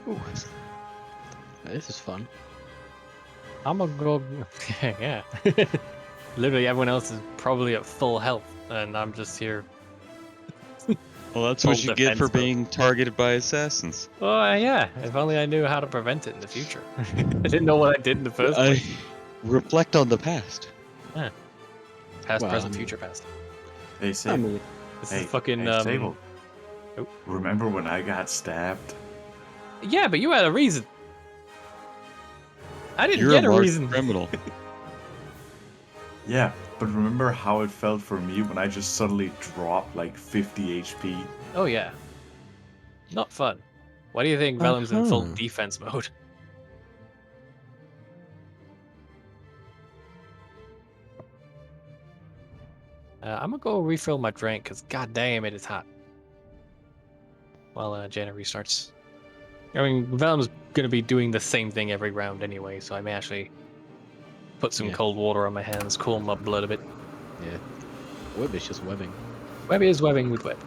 Ooh, this is fun. I'm gonna go. Yeah. Literally, everyone else is probably at full health, and I'm just here. Well, that's Full what you get for defense mode. being targeted by assassins. Oh, yeah. If only I knew how to prevent it in the future. I didn't know what I did in the first place. Reflect on the past. Past, Well, present, future, past. Hey, I Sable. mean, This Hey, is fucking. hey, Sable. Oh. Remember when I got stabbed? Yeah, but you had a reason. I didn't You're get a a marked reason. criminal. Yeah, but remember how it felt for me when I just suddenly dropped like 50 HP? Oh, yeah. Not fun. Why do you think Vellum's in full defense mode? I'm gonna go refill my drink, because goddamn it is hot. While Jaina restarts. I mean, Vellum's gonna be doing the same thing every round anyway, so I may actually put some Yeah. cold water on my hands, cool my blood a bit. yeah. Web is just webbing. Web is webbing with web.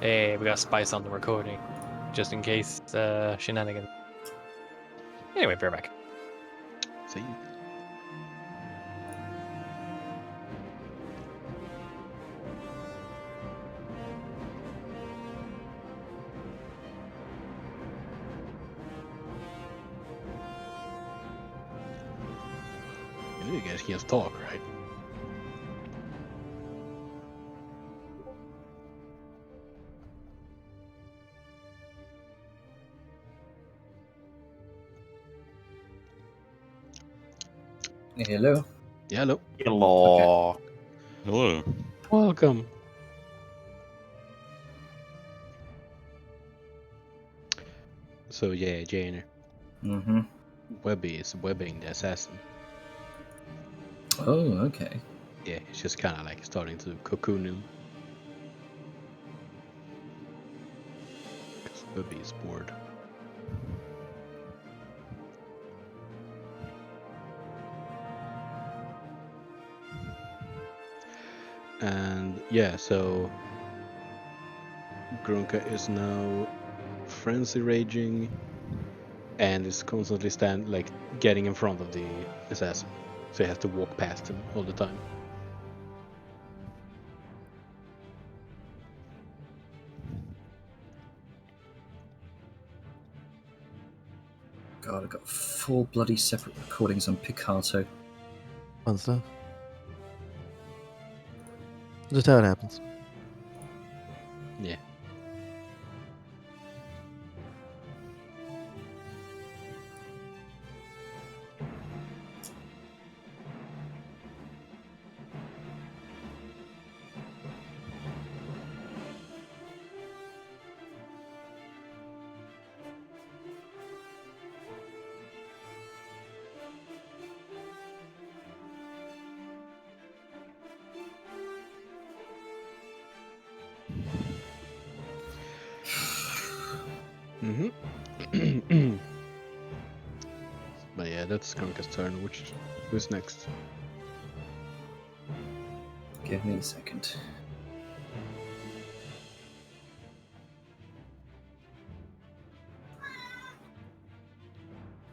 Hey, we got spice on the recording, just in case shenanigans. Anyway, bear back. See? You guys can't talk, right? Hello. Yeah, hello. Hello. Hello. Welcome. So yeah, Jane. Mm-hmm. Webby is webbing the assassin. Oh, okay. Yeah, it's just kind of like starting to cocoon him. Because Webby is bored. And yeah, so Grunka is now frenzy raging and is constantly getting in front of the assassin. So he has to walk past him all the time. God, I've got 4 bloody separate recordings on Picato. Fun stuff. Just how it happens. Yeah. Mm-hmm. But yeah, that's Grunka's turn. Who's next? Give me a second.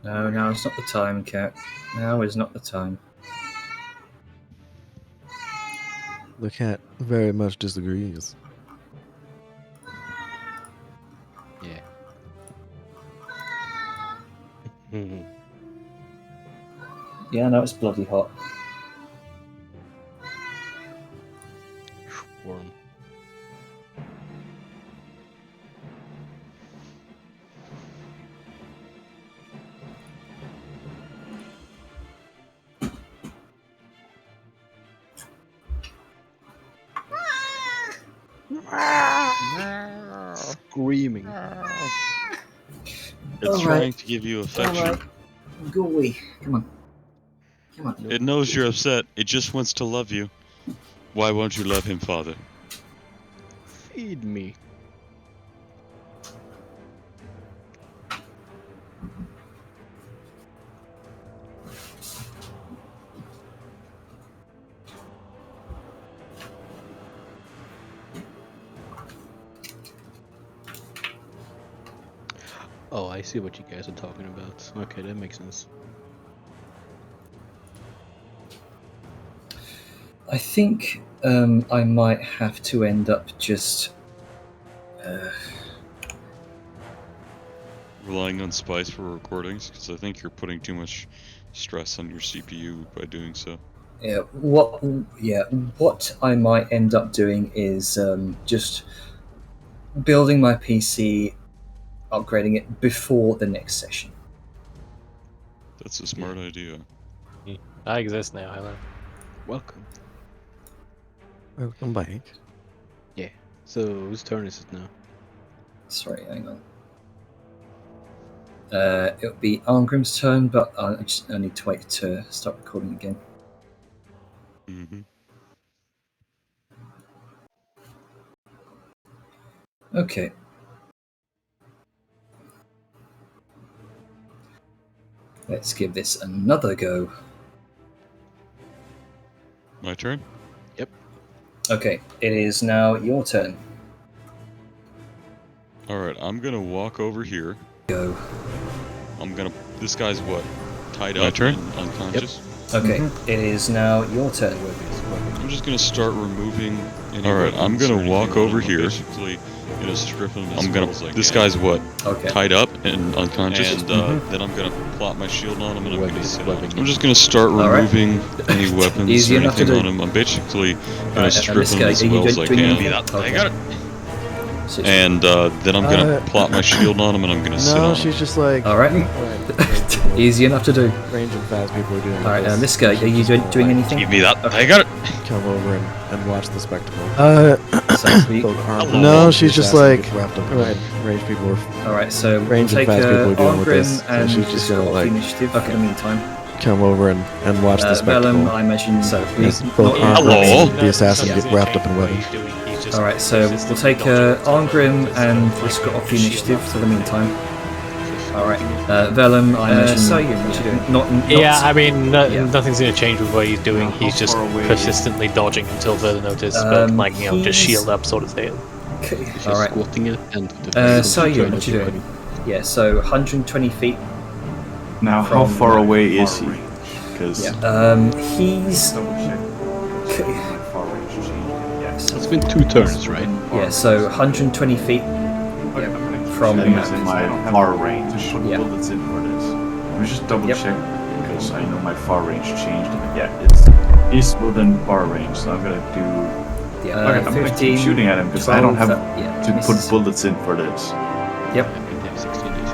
No, now is not the time, Cat. Now is not the time. The cat very much disagrees. Yeah. Mhm. Yeah, no, it's bloody hot. Warm. Screaming. It's All trying right. to give you affection. Alright. Go away. Come on. Come on. It knows you're upset. It just wants to love you. Why won't you love him, Father? Feed me. Oh, I see what you guys are talking about. Okay, that makes sense. I think I might have to end up just. Relying on Spice for recordings, because I think you're putting too much stress on your CPU by doing so. What I might end up doing is just building my PC, upgrading it before the next session. That's a smart idea. I exist now, hello. Welcome. Welcome back. Yeah. So whose turn is it now? Sorry, hang on. It'll be Arngrim's turn, but I need to wait to start recording again. Mm-hmm. Okay. Let's give this another go. My turn? Okay, it is now your turn. Alright, I'm gonna walk over here. Go. This guy's what? Tied up? My turn? Unconscious? Okay, it is now your turn. I'm just gonna start removing any Alright, I'm gonna walk over here. Basically, strip him. This guy's what? Okay. Tied up and unconscious. And then I'm gonna plop my shield on him and I'm gonna sit on him. I'm just gonna start removing any weapons Easy or enough to anything do. on him. I'm basically gonna Alright, strip and this him guy, as are you well as I doing can. anything? I got it. So- And then I'm gonna plop my shield on him and I'm gonna sit No, on him. she's just like. Alright. Easy enough to do. Range and fast people are doing. Alright, this. this guy, are you doing anything? Give me that. Okay. I got it. Come over and watch the spectacle. So we- Both armed Hello. and No, the she's just assassin like. gets wrapped up in Right. Range people are Alright, so we'll Range and take fast people are doing with this, Arngrim so and she's just gonna, Scott like- the initiative for the meantime. come over and watch the spectacle. Vellum, I imagine. So we Yes, both not- Arngrim Hello. and the assassin get wrapped up in weapons. Alright, so we'll take Arngrim and Scott off the initiative for the meantime. Alright, Vellum, I imagine. So what you doing? Not Yeah, I mean, Yeah. nothing's going to change with what he's doing. He's just persistently dodging until further notice, but like, you know, just he's- shield up sort of thing. Okay. She's Alright. squatting it and So what you doing? Yeah, so 120 feet. Now, how From, far away is he? Because He's double check. okay. Far range change. Yes. It's been 2 turns, right? Yeah, so 120 feet from the That map. is in my far range. Put Yeah. bullets in for this. Let me just double Yep. check because I know my far range changed. Yeah, it's within far range, so I'm gonna do. Yeah, Okay, I'm gonna keep shooting at him because I don't have to put misses. bullets in for this. Yep. I think they have 16 AC.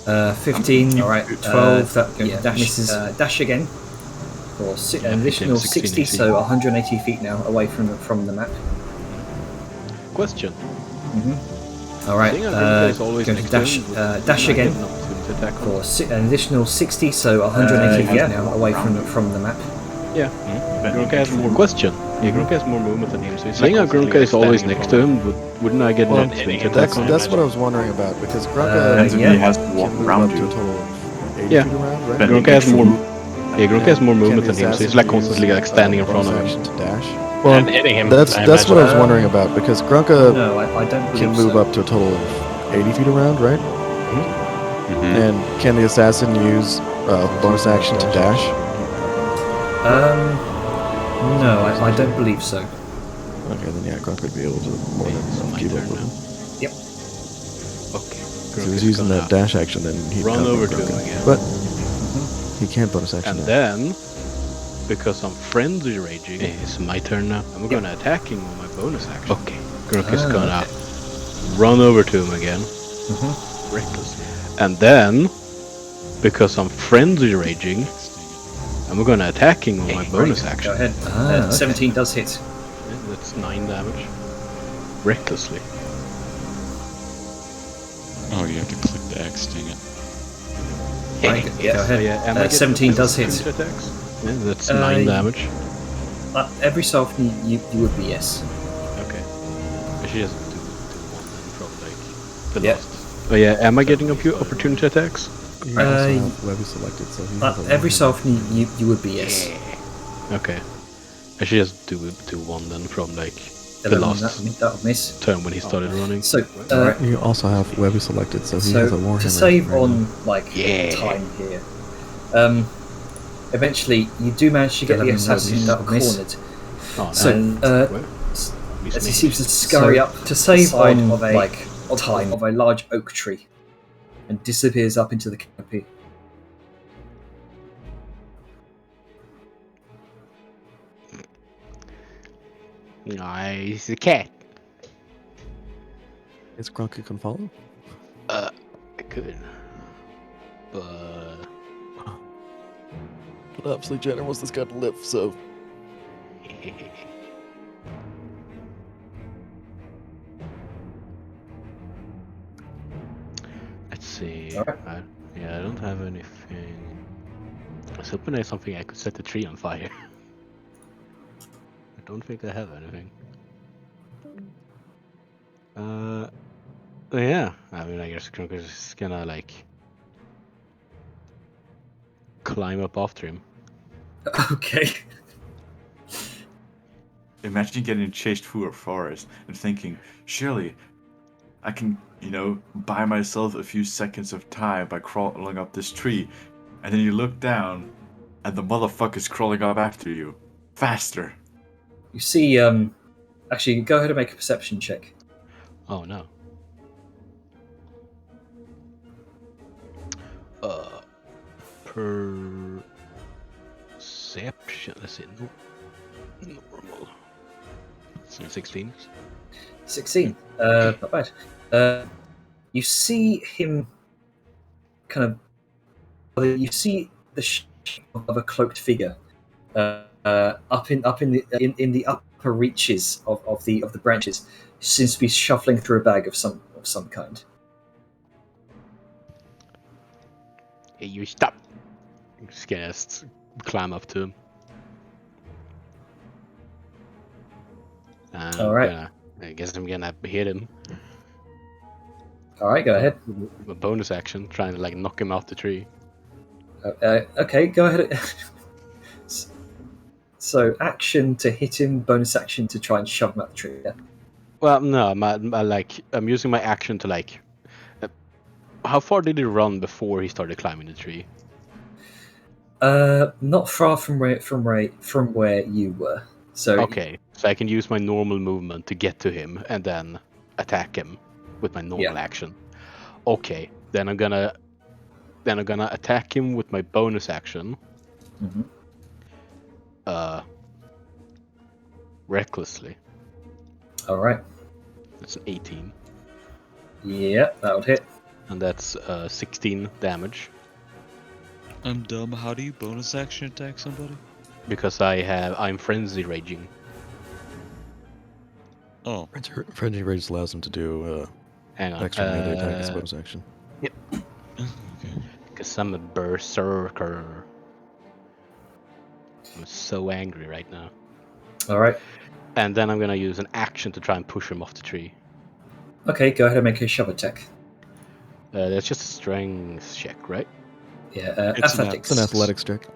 15. Alright, 12. That dash. misses. Dash again. For an additional 16 60, AC. so 180 feet now away from the map. Question. Alright, Seeing Agrippa is always going to next dash, to him, dash would I again get an opportunity to attack on? for an additional 60, so 180 feet yeah. now away from the map. Yeah. Then Grunka you has can more shoot. question. Yeah, Grunka has more movement than him, so seeing how Grunka is always next to him, wouldn't I get an Well, opportunity to That's attack on that's him? what I was wondering about because Grunka Depends if yeah. he has to walk can move around up to a you. total of 80 Yeah. feet around, right? Then Grunka has more. Yeah, Grunka has more Can movement the than him, so he's assassin like constantly use, like standing in front of bonus him. action to dash? And hitting him. That's I what I was imagine. wondering about because Grunka No, I don't believe can move so. up to a total of 80 feet around, right? Mhm. And can the assassin use bonus action to dash? No, I don't believe so. Okay, then yeah, Grunka would be able to more It's than my keep up turn with now. him. Yep. Okay. So Grunka's he's using gonna that dash action, then he'd run cover over to Grunka. him again. But he can't bonus action And that. then, because I'm frenzy raging, it's my turn now. I'm gonna attack him on my bonus action. Okay. Grunka's gonna run over to him again. Recklessly. And then, because I'm frenzy raging, I'm gonna attack him on my bonus action. Go ahead. okay. 17 does hit. Yeah, that's 9 damage. Recklessly. Oh, you have to click the X, dang it. Right, Yes. go ahead. Yeah, am I getting 17 up does with hit. opportunity attacks? Yeah, that's 9 damage. Every so often you would be yes. Okay. She has to do one then from like the Yeah. last. Oh yeah, am I getting opportunity attacks? He also have Webby selected, so he has a Every lot. so often you would be yes. Okay. And she has to do one then from like The last that'll miss. turn when he started running. So, You also have Webby selected, so he so has a Warhammer. to save right on now. like Yeah. time here, eventually you do manage to get the 11 assassin that'll cornered. miss. Oh, So, Miss as he me. seems to scurry up to save side on of a- like time of a large oak tree, and disappears up into the canopy. Nice, a cat. Is Grunky can follow? I could. But But obviously Jenner wants this guy to live, so let's see. Alright. I don't have anything. I was hoping there's something I could set the tree on fire. I don't think I have anything. Yeah. I mean, I guess Krunker's just gonna like climb up after him. Okay. Imagine getting chased through a forest and thinking, surely I can, buy myself a few seconds of time by crawling up this tree. And then you look down and the motherfucker's crawling up after you. Faster. You see, actually, go ahead and make a perception check. Oh no. Perception. Let's see. Normal. 16. 16. Not bad. You see him kind of. You see the shape of a cloaked figure up in the upper reaches of the branches. Seems to be shuffling through a bag of some kind. Hey, you stop. I'm just gonna climb up to him. All right. I guess I'm gonna hit him. All right, go ahead. A bonus action, trying to like knock him off the tree. Okay, go ahead. So action to hit him, bonus action to try and shove him out the tree. Yeah. Well, no, I'm using my action to like. How far did he run before he started climbing the tree? Not far from where you were. So Okay, so I can use my normal movement to get to him and then attack him with my normal action. Okay, then I'm gonna attack him with my bonus action. Mhm. Recklessly. All right. That's an 18, Yeah, that would hit. and that's 16 damage I'm dumb. How do you bonus action attack somebody? because I'm frenzy raging. Oh, Frenzy Rage allows him to do Hang on. extra melee attack as bonus action. okay. Because I'm a berserker. I'm so angry right now. All right. And then I'm gonna use an action to try and push him off the tree. Okay, go ahead and make a shove attack. That's just a strength check, right? Yeah, It's an athletics. It's an athletics check.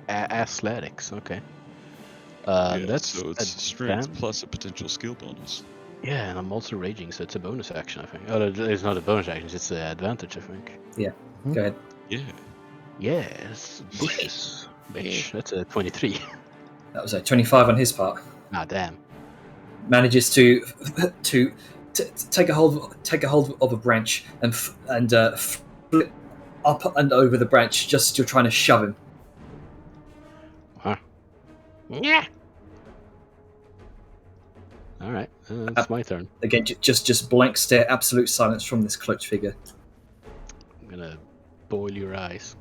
Athletics, okay. Yeah, That's so it's strength advan- plus a potential skill bonus. Yeah, and I'm also raging, so it's a bonus action, I think. Oh, it's not a bonus action, it's an advantage, I think. Go ahead. Yeah. Yes, bushes, bitch. That's a 23. That was a 25 on his part. Ah, damn. Manages to take a hold of a branch and flip up and over the branch just as you're trying to shove him. Huh. Yeah. All right, it's my turn. Again, just blank stare, absolute silence from this cloaked figure. I'm gonna boil your eyes.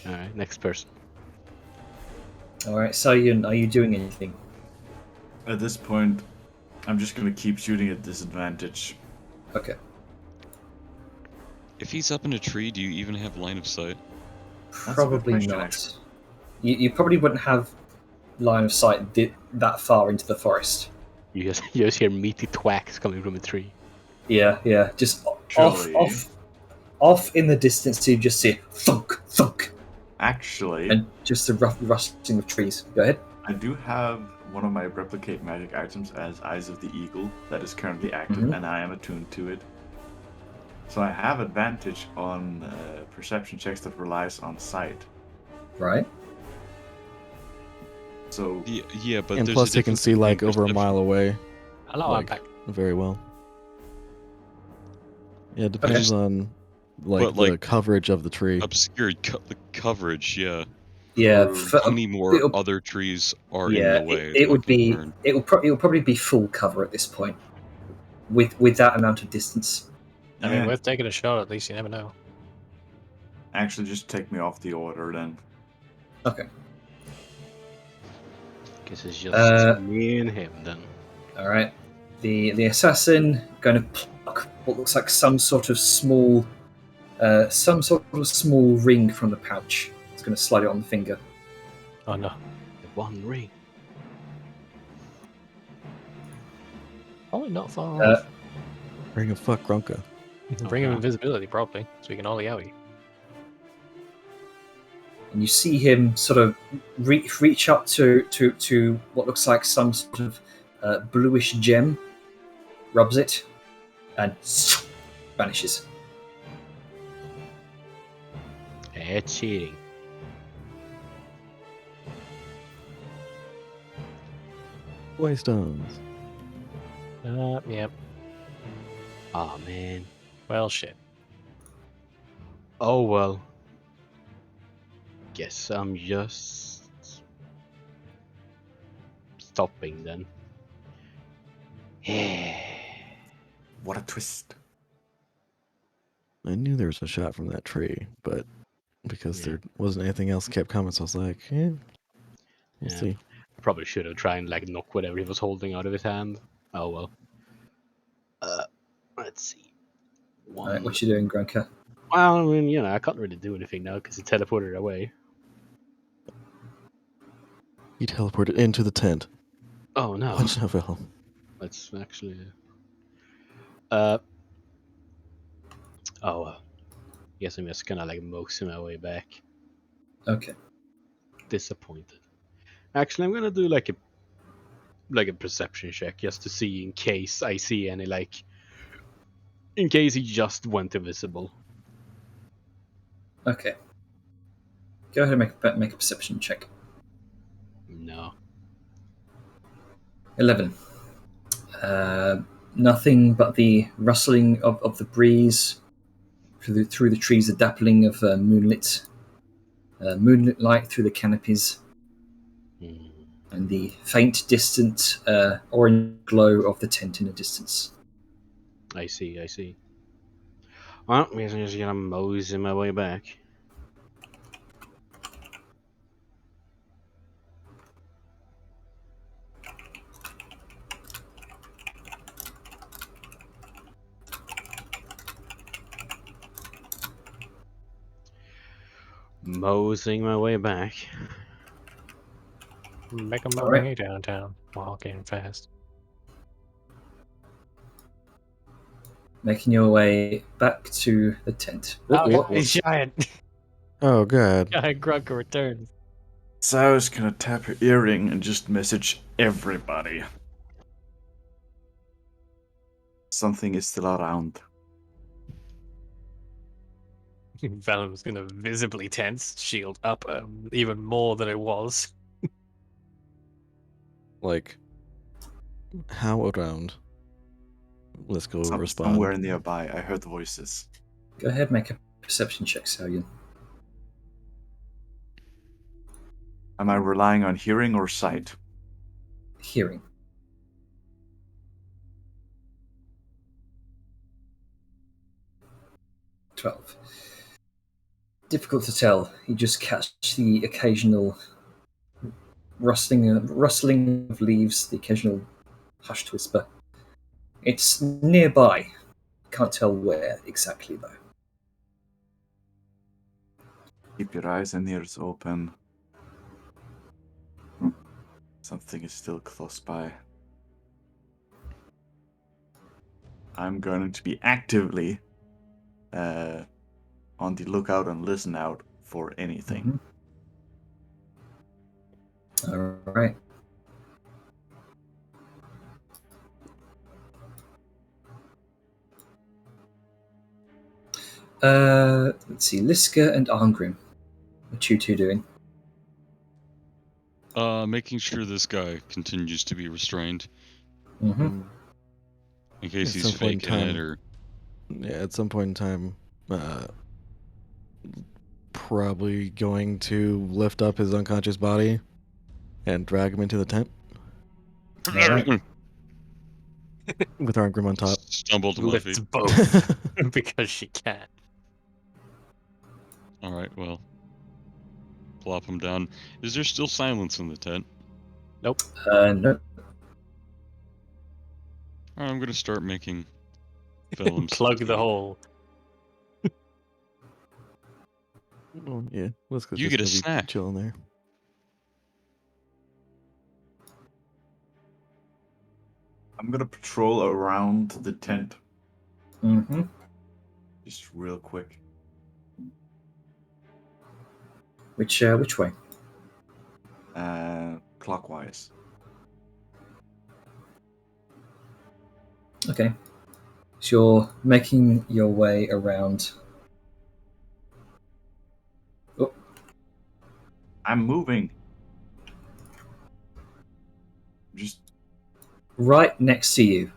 All right, next person. All right, Sayun, are you doing anything? At this point, I'm just gonna keep shooting at disadvantage. Okay. If he's up in a tree, do you even have line of sight? That's a good Probably question, not. actually. You probably wouldn't have line of sight that far into the forest. You just hear meaty twacks coming from a tree. Yeah. Just Surely. off in the distance, you just see thunk, thunk, Actually, and just the rustling of trees. Go ahead. I do have one of my replicate magic items as Eyes of the Eagle that is currently active, and I am attuned to it. So I have advantage on perception checks that relies on sight. Right. So Yeah, but And there's plus, a they can difference see like between over a mile away. Hello, like, I'm back. very well. Yeah, it depends on like But, the coverage of the tree. obscured the coverage, yeah. Yeah. How many more it'll- other trees are in yeah, the way? it is my would be. concern. It will probably be full cover at this point, with that amount of distance. I mean, yeah, worth taking a shot. At least you never know. actually, just take me off the order then. Okay. Guess it's just me and him then. All right. The assassin going to pluck what looks like some sort of small ring from the pouch. It's going to slide it on the finger. Oh no. The one ring. Probably not far off. Ring of fuck Grunka. Bring him invisibility, probably, so we can ollie owie. And you see him sort of reach up to what looks like some sort of bluish gem, rubs it, and vanishes. It's cheating. Waystones. Yep. Oh man. Well, shit. Oh well. Guess I'm just stopping then. What a twist. I knew there was a shot from that tree, but because there wasn't anything else kept coming, so I was like, we'll see. I probably should have tried and like knock whatever he was holding out of his hand. Oh well. Let's see. All right, what you doing, Grunka? Well, I mean, you know, I can't really do anything now because he teleported away. He teleported into the tent. Oh no. What Javel? Let's actually. Oh well. Guess I'm just gonna like mosey my way back. Okay. Disappointed. Actually, I'm gonna do like a perception check just to see in case I see any like. In case he just went invisible. Okay. Go ahead and make a perception check. No. 11. Nothing but the rustling of the breeze through the trees, the dappling of moonlit light through the canopies, and the faint, distant orange glow of the tent in the distance. I see. Well, I guess I'm just gonna mosey my way back. Moseying my way back. Make a All right. way downtown, walking fast. Making your way back to the tent. Oh, he's giant. Oh god. Giant Grunker returns. So I was gonna tap her earring and just message everybody. Something is still around. Valen gonna visibly tense, shield up even more than it was. Like, how around? Let's go respond. Somewhere nearby, I heard voices. Go ahead, make a perception check, Salian. Am I relying on hearing or sight? Hearing. "12. Difficult to tell. You just catch the occasional rustling of leaves, the occasional hushed whisper. It's nearby. Can't tell where exactly, though. Keep your eyes and ears open. Something is still close by. I'm going to be actively on the lookout and listen out for anything. All right. Let's see, Liska and Arngrim. What you two doing? Making sure this guy continues to be restrained Mm-hmm. in case At he's some point in faking it time- or. Yeah, at some point in time, probably going to lift up his unconscious body and drag him into the tent Alright. with Arngrim on top. Stumble to my Lifts feet. both because she can. Alright, well. Plop him down. Is there still silence in the tent? Nope. No. Alright, I'm gonna start making films. Plug the hole. Oh, yeah, let's go. You get a snack. Chilling there. I'm gonna patrol around the tent, Mm-hmm. just real quick. Which way? Clockwise. Okay. So you're making your way around. Oh, I'm moving. Just right next to you,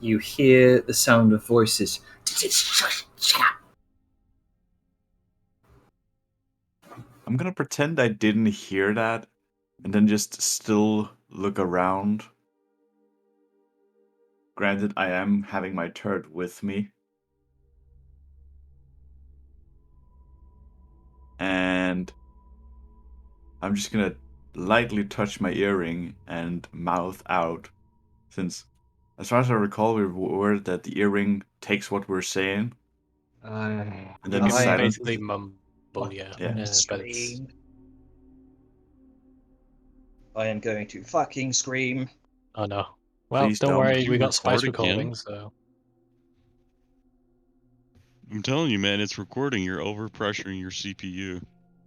you hear the sound of voices. I'm gonna pretend I didn't hear that, and then just still look around. Granted, I am having my turret with me. And I'm just gonna lightly touch my earring and mouth out, since, as far as I recall, we were that the earring takes what we're saying. And then I you silence Basically it. mumble, yeah. Yeah. But it's, Scream. I am going to fucking scream. oh no. Well, Please don't don't. worry, You we got Spice record again? recording, so I'm telling you, man, it's recording. You're overpressuring your CPU.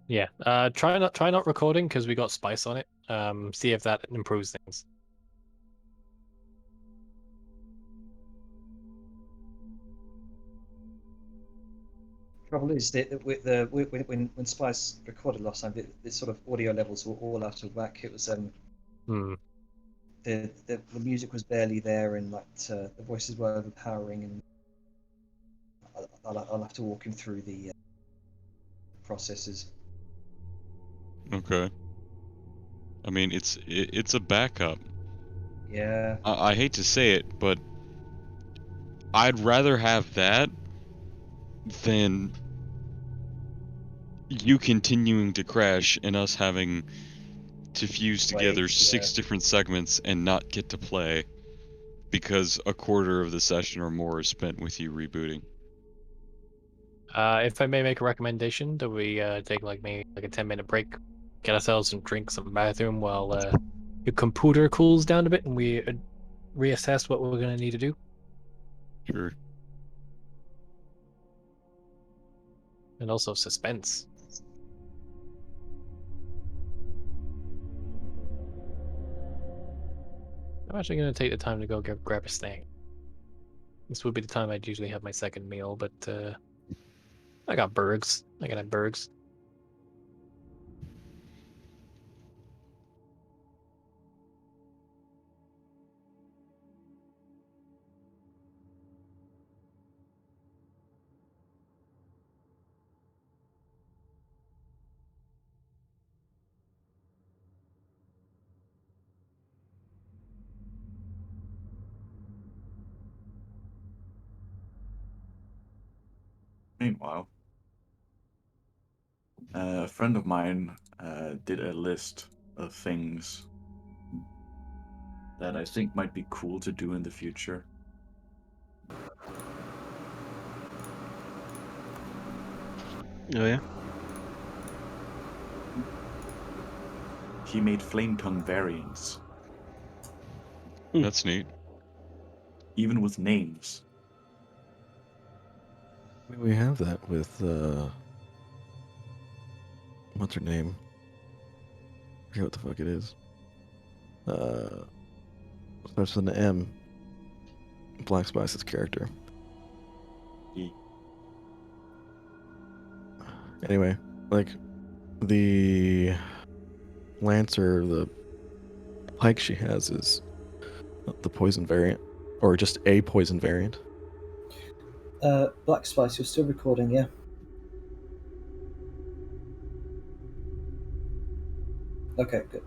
yeah. Try not recording because we got Spice on it. See if that improves things. Trouble is that when Spice recorded last time, the sort of audio levels were all out of whack. It was Hmm. the music was barely there, and like the voices were overpowering. And I'll have to walk him through the processes. Okay. I mean, it's a backup. Yeah. I hate to say it, but I'd rather have that than you continuing to crash and us having to fuse together Wait, 6 different segments and not get to play because a quarter of the session or more is spent with you rebooting. If I may make a recommendation, that we take like maybe like a 10-minute break, get ourselves some drinks, some bathroom, while your computer cools down a bit, and we reassess what we're gonna need to do. Sure. And also suspense. I'm actually gonna take the time to go grab a snack. This would be the time I'd usually have my second meal, but I got burgers. I got burgers. Meanwhile, a friend of mine did a list of things that I think might be cool to do in the future. Oh yeah. He made flame tongue variants, That's neat. even with names. We have that with what's her name? I forget what the fuck it is. Starts with an M. Black Spice's character. He Anyway, like the Lancer, the pike she has is the poison variant, or just a poison variant. Black Spice, you're still recording, yeah? Okay, good.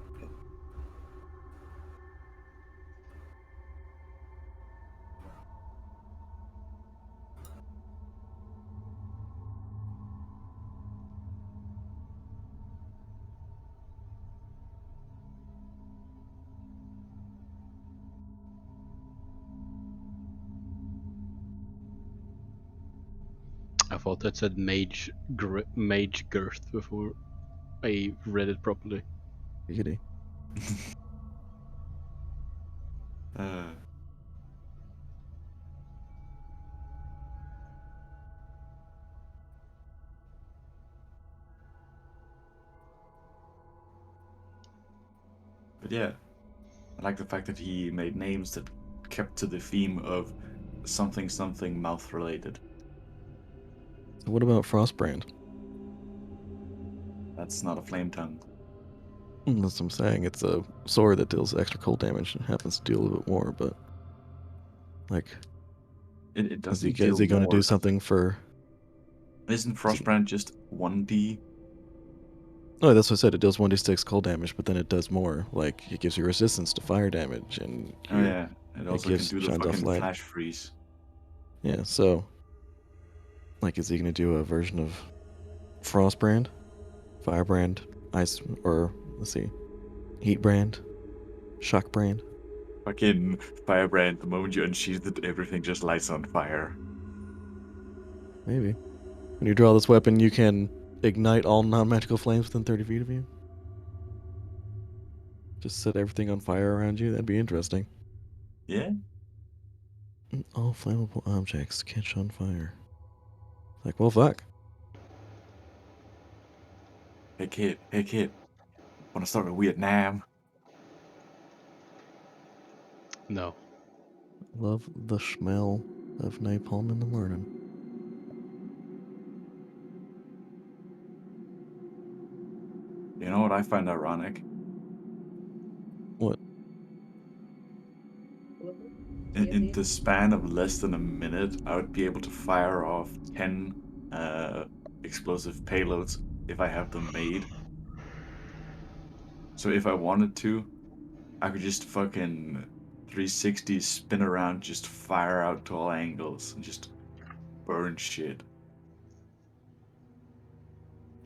I thought that said mage girth before I read it properly. Giggity. But yeah, I like the fact that he made names that kept to the theme of something mouth related. So what about Frostbrand? That's not a flame tongue. That's what I'm saying. It's a sword that deals extra cold damage and happens to do a little bit more, but like, It is doesn't he deal going to more. do something for? Isn't Frostbrand just 1d? Oh, that's what I said. It deals 1d6 cold damage, but then it does more. Like, it gives you resistance to fire damage, and Oh yeah, it also can gives do the shines off fucking light. flash freeze. Yeah, so like, is he going to do a version of Frostbrand, Firebrand, Ice, or let's see, Heatbrand, Shockbrand? Fucking Firebrand, the moment you unsheathe it, everything just lights on fire. Maybe. When you draw this weapon, you can ignite all non-magical flames within 30 feet of you. Just set everything on fire around you. That'd be interesting. Yeah? All flammable objects catch on fire. Like, well, fuck. Hey kid, wanna start with Vietnam? No. Love the smell of napalm in the morning. You know what I find ironic? What? In the span of less than a minute, I would be able to fire off 10 explosive payloads if I have them made. So if I wanted to, I could just fucking 360 spin around, just fire out to all angles, and just burn shit.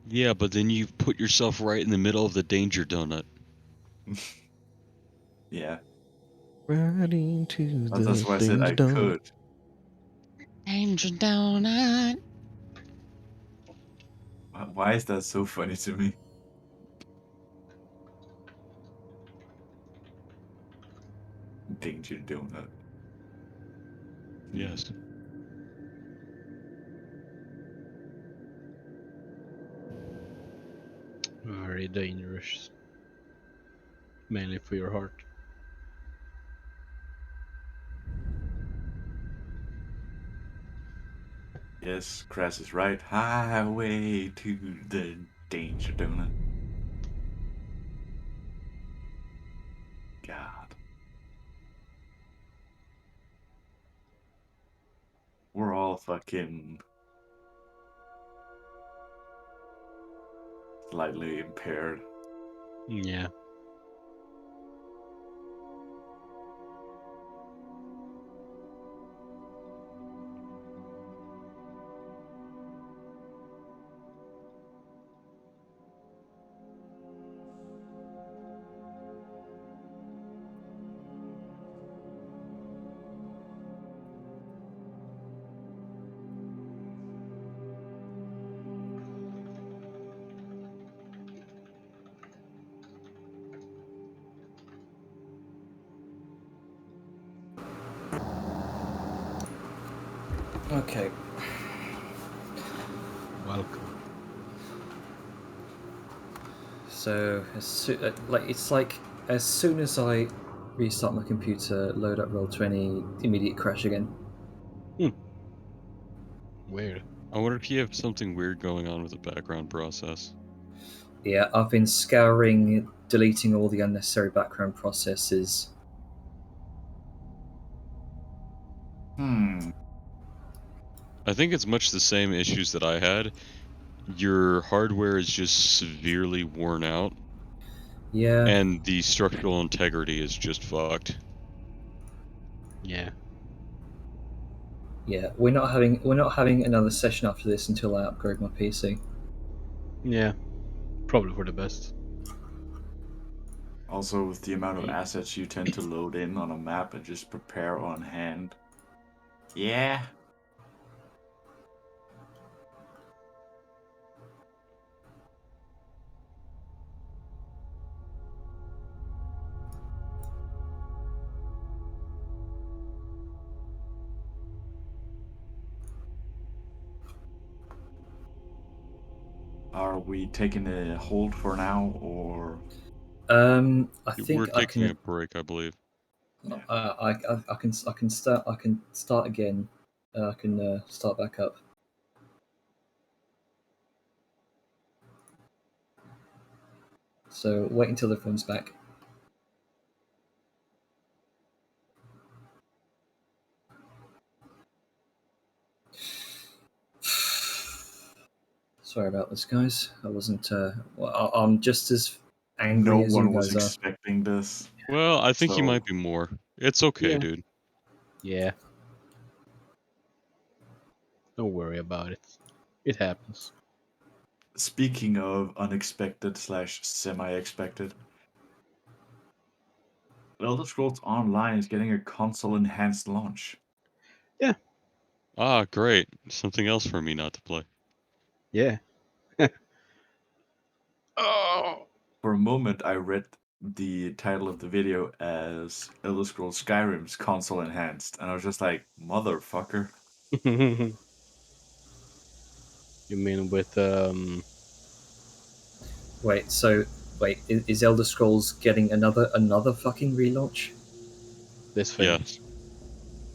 Yeah, but then you put yourself right in the middle of the danger donut. Yeah, Riding to the that's why I said I danger donut. could. Danger donut. Why is that so funny to me? Danger donut. Yes. Very dangerous. Mainly for your heart. Yes, Crass is right. Highway to the danger donut. God. We're all fucking slightly impaired. Yeah. Okay. Welcome. So it's like as soon as I restart my computer, load up Roll20, immediate crash again. Weird. I wonder if you have something weird going on with the background process. Yeah, I've been scouring, deleting all the unnecessary background processes. I think it's much the same issues that I had. Your hardware is just severely worn out, Yeah, and the structural integrity is just fucked. Yeah. yeah. We're not having another session after this until I upgrade my PC. Yeah. Probably for the best. Also, with the amount of assets you tend to load in on a map and just prepare on hand. Yeah. Are we taking a hold for now, or I We're think I taking a can. break, I believe. I can start. I can start again. I can start back up. So wait until everyone's back. Sorry about this, guys. I wasn't. Well, I'm just as angry no as you one was guys are. expecting this? Well, I think you So- might be more. It's okay, Yeah. dude. Yeah. Don't worry about it. It happens. Speaking of unexpected / semi-expected, Elder Scrolls Online is getting a console-enhanced launch. Ah, great. Something else for me not to play. Yeah. Oh. For a moment, I read the title of the video as Elder Scrolls Skyrim's console-enhanced, and I was just like, motherfucker. You mean with Wait. So wait. Is Elder Scrolls getting another fucking relaunch? this thing? Yes.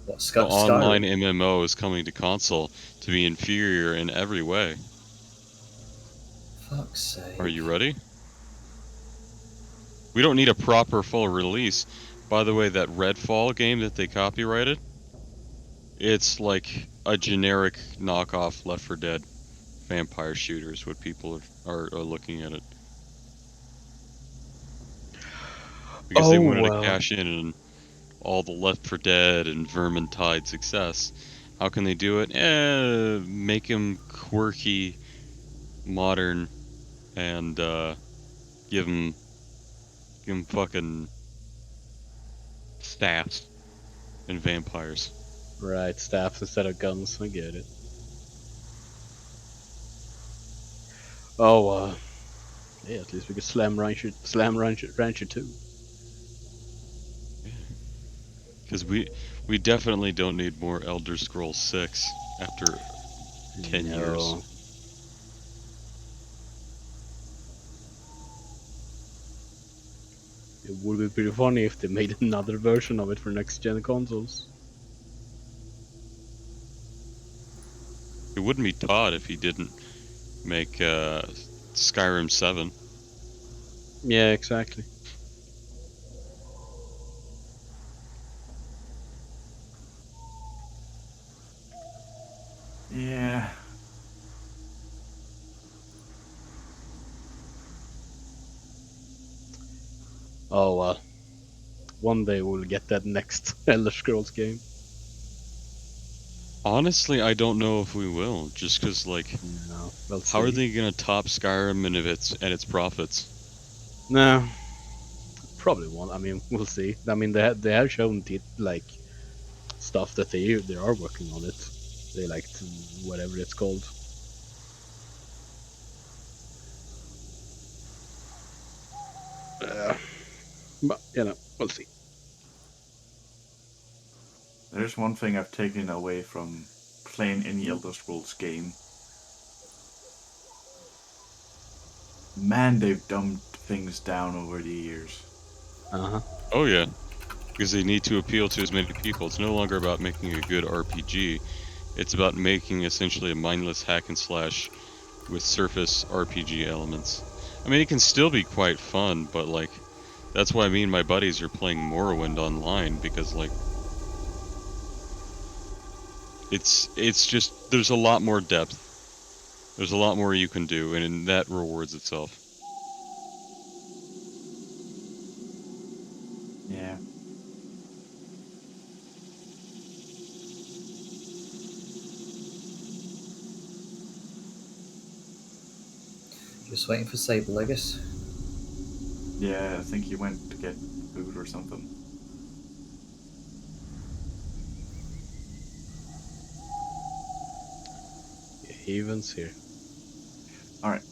What? The online Skyrim? MMO is coming to console to be inferior in every way. Fuck's sake. Are you ready? We don't need a proper full release. By the way, that Redfall game that they copyrighted, it's like a generic knockoff Left 4 Dead vampire shooters, what people are looking at it. Because they wanted to cash in on all the Left 4 Dead and Vermintide success. How can they do it? Make them quirky, modern, and give them fucking staffs and vampires. Right, staffs instead of guns. I get it. Oh, yeah. At least we could slam Rancher 2. Because we definitely don't need more Elder Scrolls 6 after 10 years. It would be pretty funny if they made another version of it for next gen consoles. It wouldn't be Todd if he didn't make Skyrim 7. Yeah, exactly. Yeah. Oh well. One day we'll get that next Elder Scrolls game. Honestly, I don't know if we will, just because, like, No, we'll see. how are they gonna top Skyrim and its profits? No, probably won't. I mean, we'll see. I mean, they have shown like stuff that they are working on it. They liked whatever it's called. But you know, we'll see. There's one thing I've taken away from playing any Elder Scrolls game. Man, they've dumbed things down over the years. Oh yeah, because they need to appeal to as many people. It's no longer about making a good RPG. It's about making essentially a mindless hack and slash with surface RPG elements. I mean, it can still be quite fun, but like, that's why me and my buddies are playing Morrowind online, because like, it's just, there's a lot more depth. There's a lot more you can do, and that rewards itself. Yeah. Just waiting for Sable, I guess. Yeah, I think he went to get food or something. Haven's here. Alright.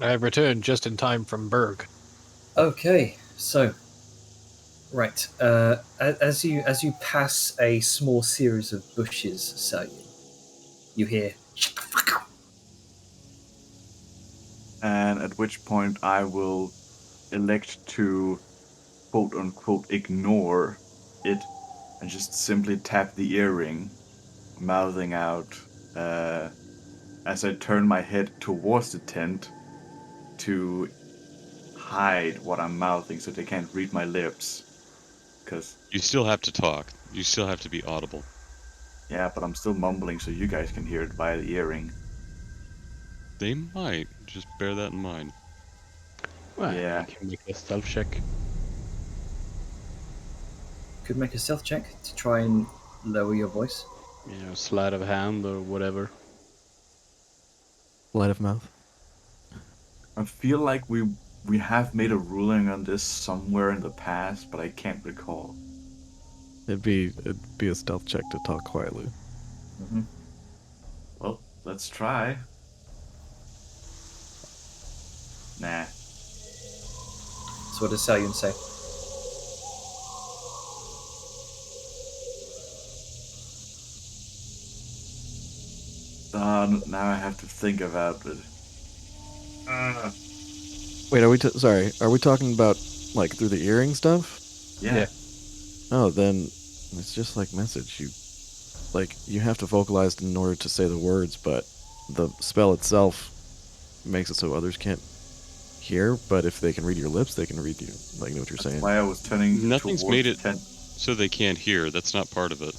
I have returned just in time from Berg. Okay, so right, as you pass a small series of bushes, so you hear "Shut the fuck up." And at which point I will elect to quote unquote ignore it and just simply tap the earring, mouthing out as I turn my head towards the tent to hide what I'm mouthing so they can't read my lips. Because, You still have to talk. You still have to be audible. yeah, but I'm still mumbling so you guys can hear it via the earring. They might. Just bear that in mind. Well, Yeah. you can make a stealth check. Could make a stealth check to try and lower your voice. You know, sleight of hand or whatever. Light of mouth. I feel like we have made a ruling on this somewhere in the past, but I can't recall. It'd be a stealth check to talk quietly. Mm-hmm. Well, let's try. Nah. So what does Salian say? Now I have to think about it. Wait, sorry? Are we talking about like through the earring stuff? Yeah. Oh, then it's just like message. You have to vocalize in order to say the words, but the spell itself makes it so others can't hear. But if they can read your lips, they can read you. Like, know what you're saying. Why I was turning Nothing's towards made the it tent. so they can't hear. That's not part of it.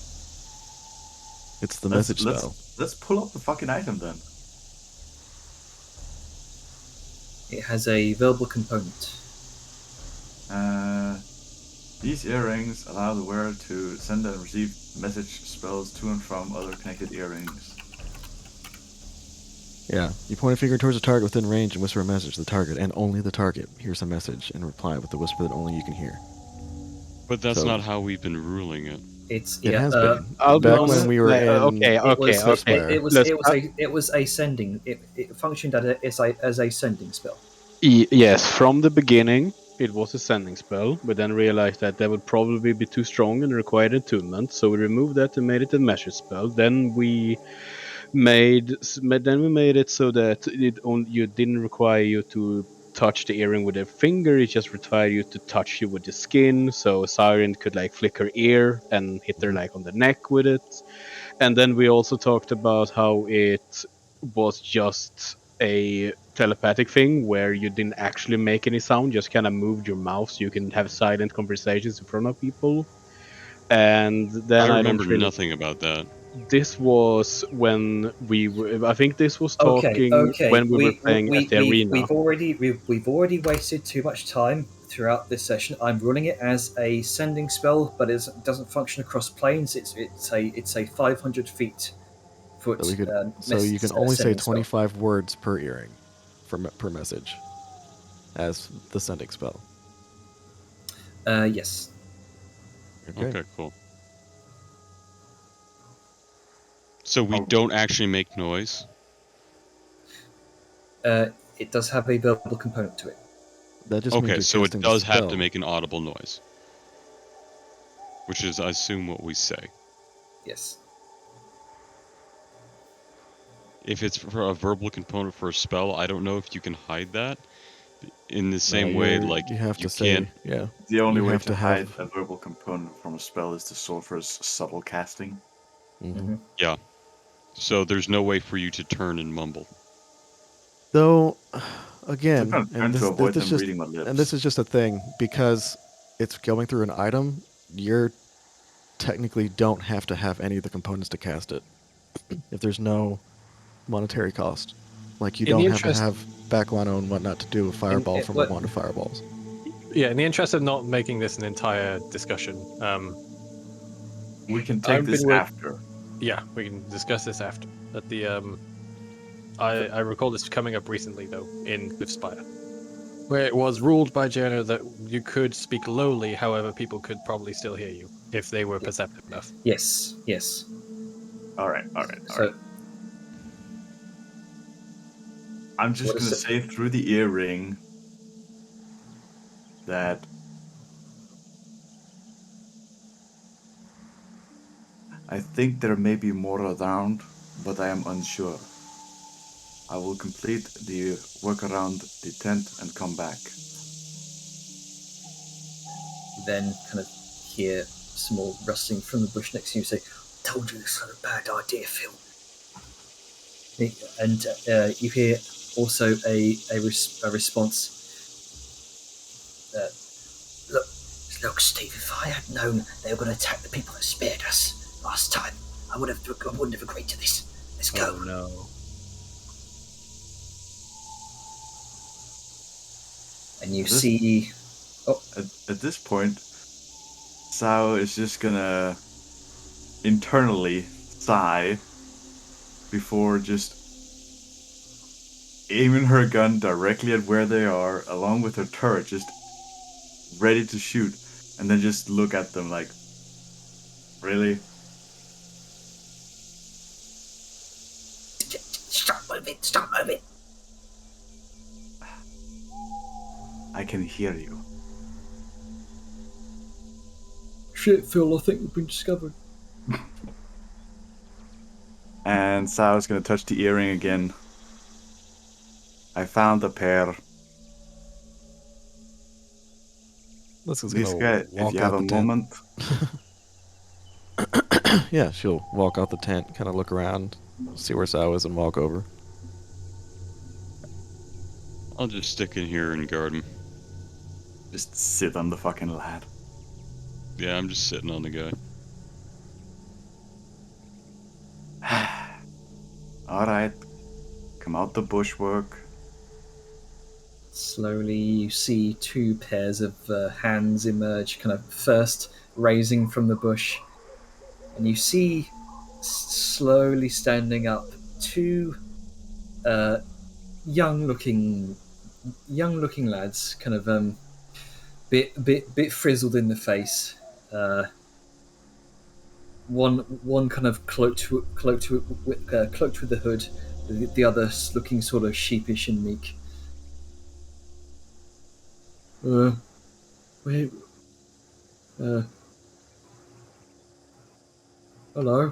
It's the message spell. Let's pull up the fucking item then. It has a verbal component. These earrings allow the wearer to send and receive message spells to and from other connected earrings. Yeah, you point a finger towards a target within range and whisper a message to the target, and only the target hears the message and reply with the whisper that only you can hear. But that's So- not how we've been ruling it. It's It yeah. has been. I'll be Back honest. when we were in. It was a sending. It functioned as a sending spell. Yes, from the beginning it was a sending spell. We then realized that would probably be too strong and required attunement, so we removed that and made it a measure spell. Then we made it so that you didn't require you to touch the earring with a finger. It just required you to touch you with the skin, so Siren could like flick her ear and hit her like on the neck with it. And then we also talked about how it was just a telepathic thing where you didn't actually make any sound, just kind of moved your mouth so you can have silent conversations in front of people. And then I remember don't really... nothing about that. This was when we were. I think this was Okay. talking when we were playing at the arena. We've already wasted too much time throughout this session. I'm running it as a sending spell, but it doesn't function across planes. It's a 500 feet foot. So you can only say sending spell. 25 words per earring, per message, as the sending spell. Yes. Okay, cool. So we don't actually make noise? It does have a verbal component to it. That just means Okay, you're so it casting the does have to spell. make an audible noise. Which is, I assume, what we say. Yes. If it's for a verbal component for a spell, I don't know if you can hide that. In the same way, you- like you have to you say, can't. yeah. The only You way have to to hide have- a verbal component from a spell is the sorcerer's subtle casting. Mhm. Yeah. So there's no way for you to turn and mumble. Though, I'm again, gonna turn to avoid them just reading my lips. and this is just a thing because it's going through an item. You're technically don't have to have any of the components to cast it if there's no monetary cost. Like you In the don't have to interest- have backlano and whatnot to do a fireball from a wand of fireballs. Yeah, in the interest of not making this an entire discussion, We can take I've this been with- after. yeah, we can discuss this after. But the I recall this coming up recently though in Cliffspire, where it was ruled by Jenna that you could speak lowly, however, people could probably still hear you if they were perceptive enough. Yes, yes. All right. So I'm just What is gonna it? say through the earring that I think there may be more around, but I am unsure. I will complete the work around the tent and come back. then kind of hear small rustling from the bush next to you. Say, "Told you this was a bad idea, Phil." And you hear also a response. Look, look, Steve. If I had known they were going to attack the people that spared us last time, I wouldn't have agreed to this. Let's go. Oh no. And you This- see. At this point, Sao is just gonna internally sigh before just aiming her gun directly at where they are, along with her turret, just ready to shoot, and then just look at them like, really? Stop moving! Stop moving! I can hear you. Shit, Phil. I think we've been discovered. And Sao's gonna touch the earring again. I found a pair. This is This gonna guy, if walk you out have a the tent. moment, Yeah, she'll walk out the tent, kind of look around, see where Sao is, and walk over. I'll just stick in here and guard him. just sit on the fucking lad. Yeah, I'm just sitting on the guy. Alright. Come out the bushwork. Slowly, you see two pairs of hands emerge, kind of first raising from the bush, and you see slowly standing up two young-looking lads, kind of bit frizzled in the face. One kind of cloaked with the hood, the other looking sort of sheepish and meek. Wait. Hello.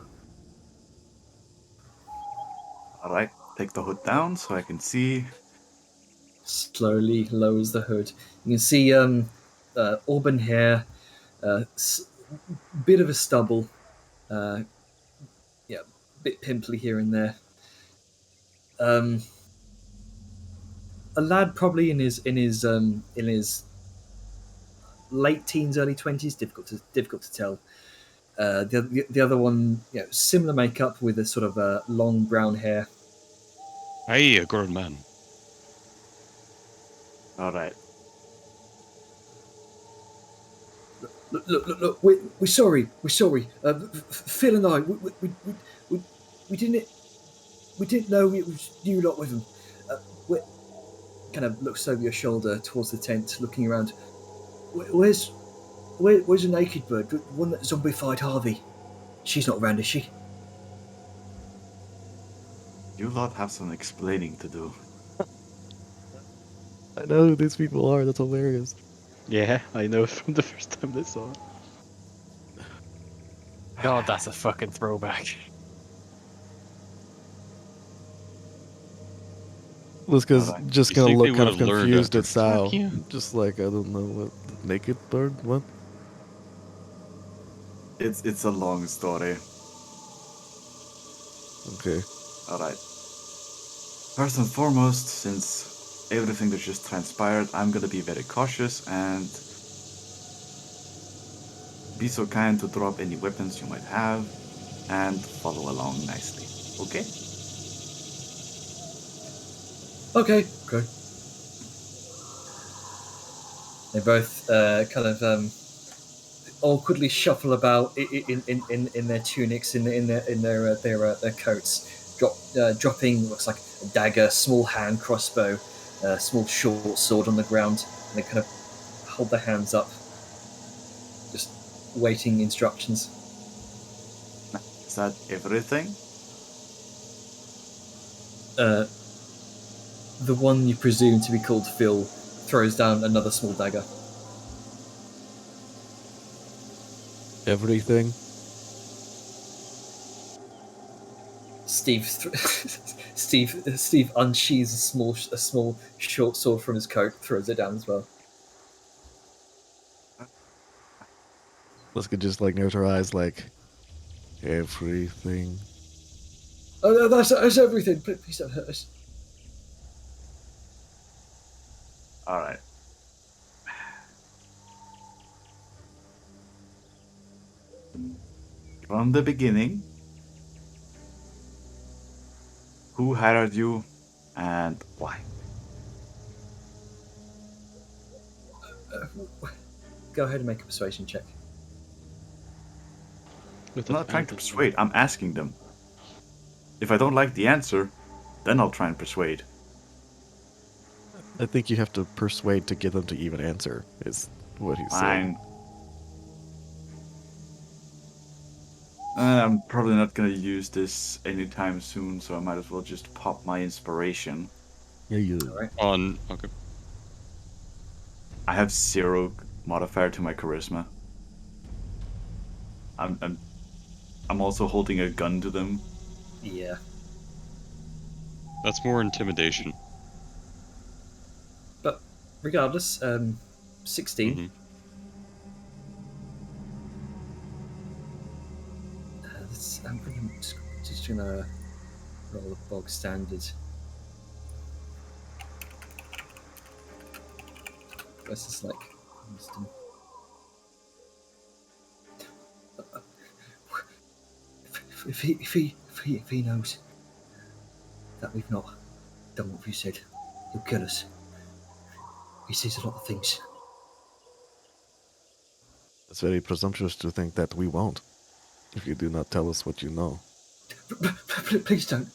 Alright, take the hood down so I can see. Slowly lowers the hood. You can see auburn hair, bit of a stubble, yeah, bit pimply here and there. A lad probably in his late teens, early 20s. Difficult to tell. The other one, similar makeup with a sort of long brown hair. Hey, a good man. Alright. Look, we're sorry. Phil and I, we didn't know it was you lot with them. Kind of looks over your shoulder towards the tent, looking around. Where's the naked bird? The one that zombified Harvey. She's not around, is she? You lot have some explaining to do. I know who these people are. That's hilarious. Yeah, I know from the first time they saw it. God, that's a fucking throwback. Liska's Alright. just You gonna think look they kind of would've learned confused after at Sal. fuck you? Just like, I don't know what. Naked bird? What? It's a long story. Okay. Alright. First and foremost, since everything that just transpired, I'm gonna be very cautious and be so kind to drop any weapons you might have and follow along nicely. Okay? Okay. They both kind of awkwardly shuffle about in their tunics, in their coats, dropping looks like a dagger, small hand crossbow, small short sword on the ground, and they kind of hold their hands up, just waiting instructions. Is that everything? The one you presume to be called Phil throws down another small dagger. Everything? Steve unsheathes a small short sword from his coat, throws it down as well. Liska just like narrows her eyes like, everything. Oh no, that's everything. Please don't hurt us. Alright. From the beginning, who hired you and why? Go ahead and make a persuasion check. With I'm not trying to advantage. persuade, I'm asking them. If I don't like the answer, then I'll try and persuade. I think you have to persuade to get them to even answer, is what he's saying. Fine. I'm probably not gonna use this anytime soon, so I might as well just pop my inspiration. Yeah. All right. Okay. I have 0 modifier to my charisma. I'm also holding a gun to them. Yeah. That's more intimidation. But regardless, 16. Mhm. I'm just gonna roll a bog standard. This is like wisdom. If he knows that we've not done what we said, he'll kill us. He sees a lot of things. It's very presumptuous to think that we won't, if you do not tell us what you know. Please don't.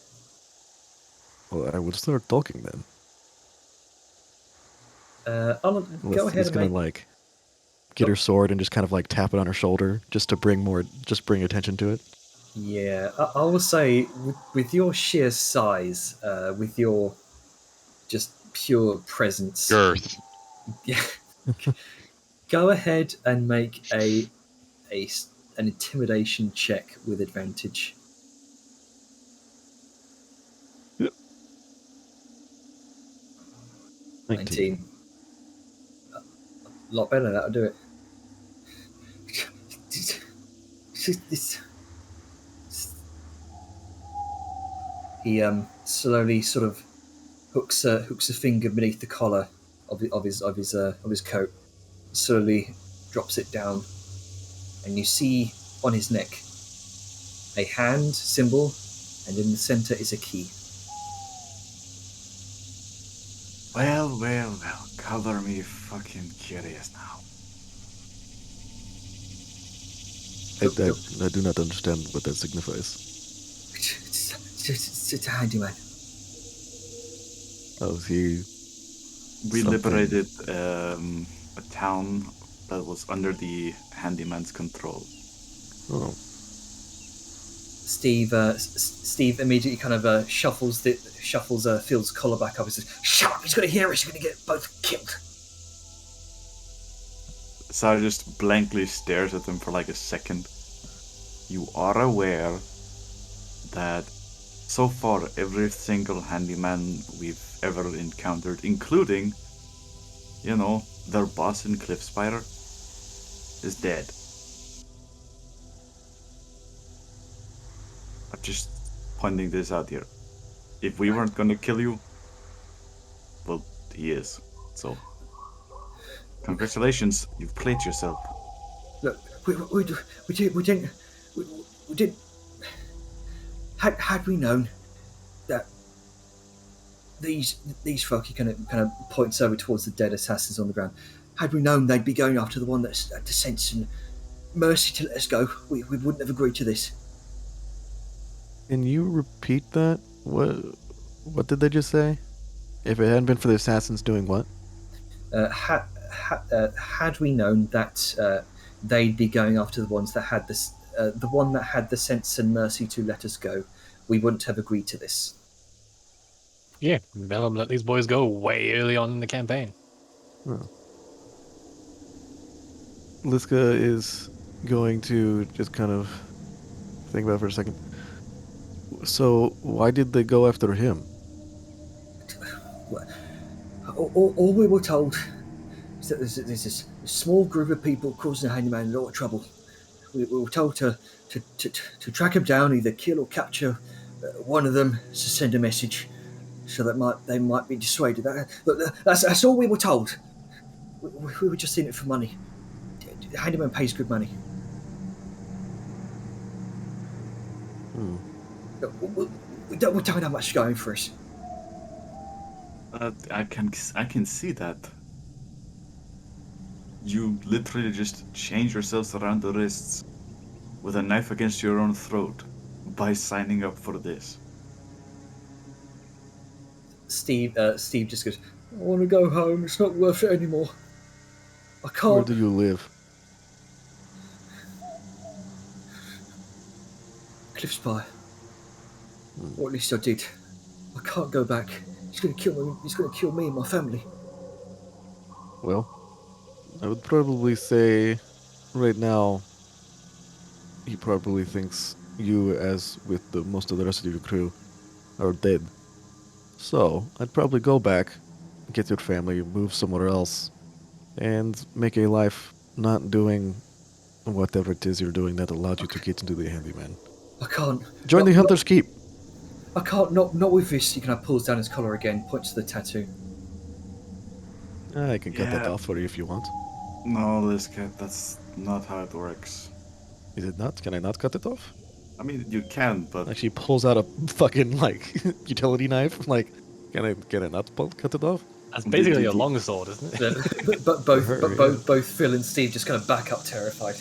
Well, I will start talking then. I'll go ahead He's and gonna make. like get her sword and just kind of like tap it on her shoulder, just to bring attention to it. Yeah, I will say with your sheer size, with your just pure presence. Girth. Yeah. Go ahead and make an intimidation check with advantage. Yep. 19. A lot better, that'll do it. He slowly sort of hooks a finger beneath the collar of his coat, slowly drops it down, and you see on his neck a hand symbol, and in the center is a key. Well, color me fucking curious now. I do not understand what that signifies. It's a handyman. Oh, he. We Something. liberated a town that was under the handyman's control. Oh, Steve immediately kind of shuffles Phil's collar back up and says, "Shut up! He's going to hear us. You're going to get both killed." Sarah just blankly stares at them for like a second. You are aware that so far, every single handyman we've ever encountered, including, their boss in Cliffspire, is dead. I'm just pointing this out here. If we weren't gonna kill you, well, he is. So, congratulations, you've played yourself. Look, we didn't. We didn't. Had we known that these folk, he kind of points over towards the dead assassins on the ground. Had we known they'd be going after the one that's had the sense and mercy to let us go, we wouldn't have agreed to this. Can you repeat that? What did they just say? If it hadn't been for the assassins doing what? Had we known that they'd be going after the ones that had this, the one that had the sense and mercy to let us go, we wouldn't have agreed to this. Yeah, Bellum let these boys go way early on in the campaign. Oh. Liska is going to just kind of think about it for a second. So, why did they go after him? All we were told is that there's this small group of people causing a handyman a lot of trouble. We were told to track him down, either kill or capture one of them, to send a message, so that they might be dissuaded. That's all we were told. We were just in it for money. The handyman pays good money. We don't have much going for us. I can see that. You literally just change yourselves around the wrists with a knife against your own throat by signing up for this. Steve just goes, I want to go home. It's not worth it anymore. I can't. Where do you live? Cliffspire. Or at least I did. I can't go back. He's going to kill me. He's going to kill me and my family. Well, I would probably say right now he probably thinks you, as with most of the rest of your crew, are dead. So, I'd probably go back, get your family, move somewhere else, and make a life not doing whatever it is you're doing that allowed you to get into the handyman. I can't. Join the Hunter's Keep. I can't. Not with this. He kind of pulls down his collar again, points to the tattoo. I can cut that Yeah. off for you if you want. No, Liska, that's not how it works. Is it not? Can I not cut it off? I mean, you can, but Actually, pulls out a fucking utility knife. Can I not cut it off? That's basically a longsword, isn't it? but both Phil and Steve just kind of back up, terrified.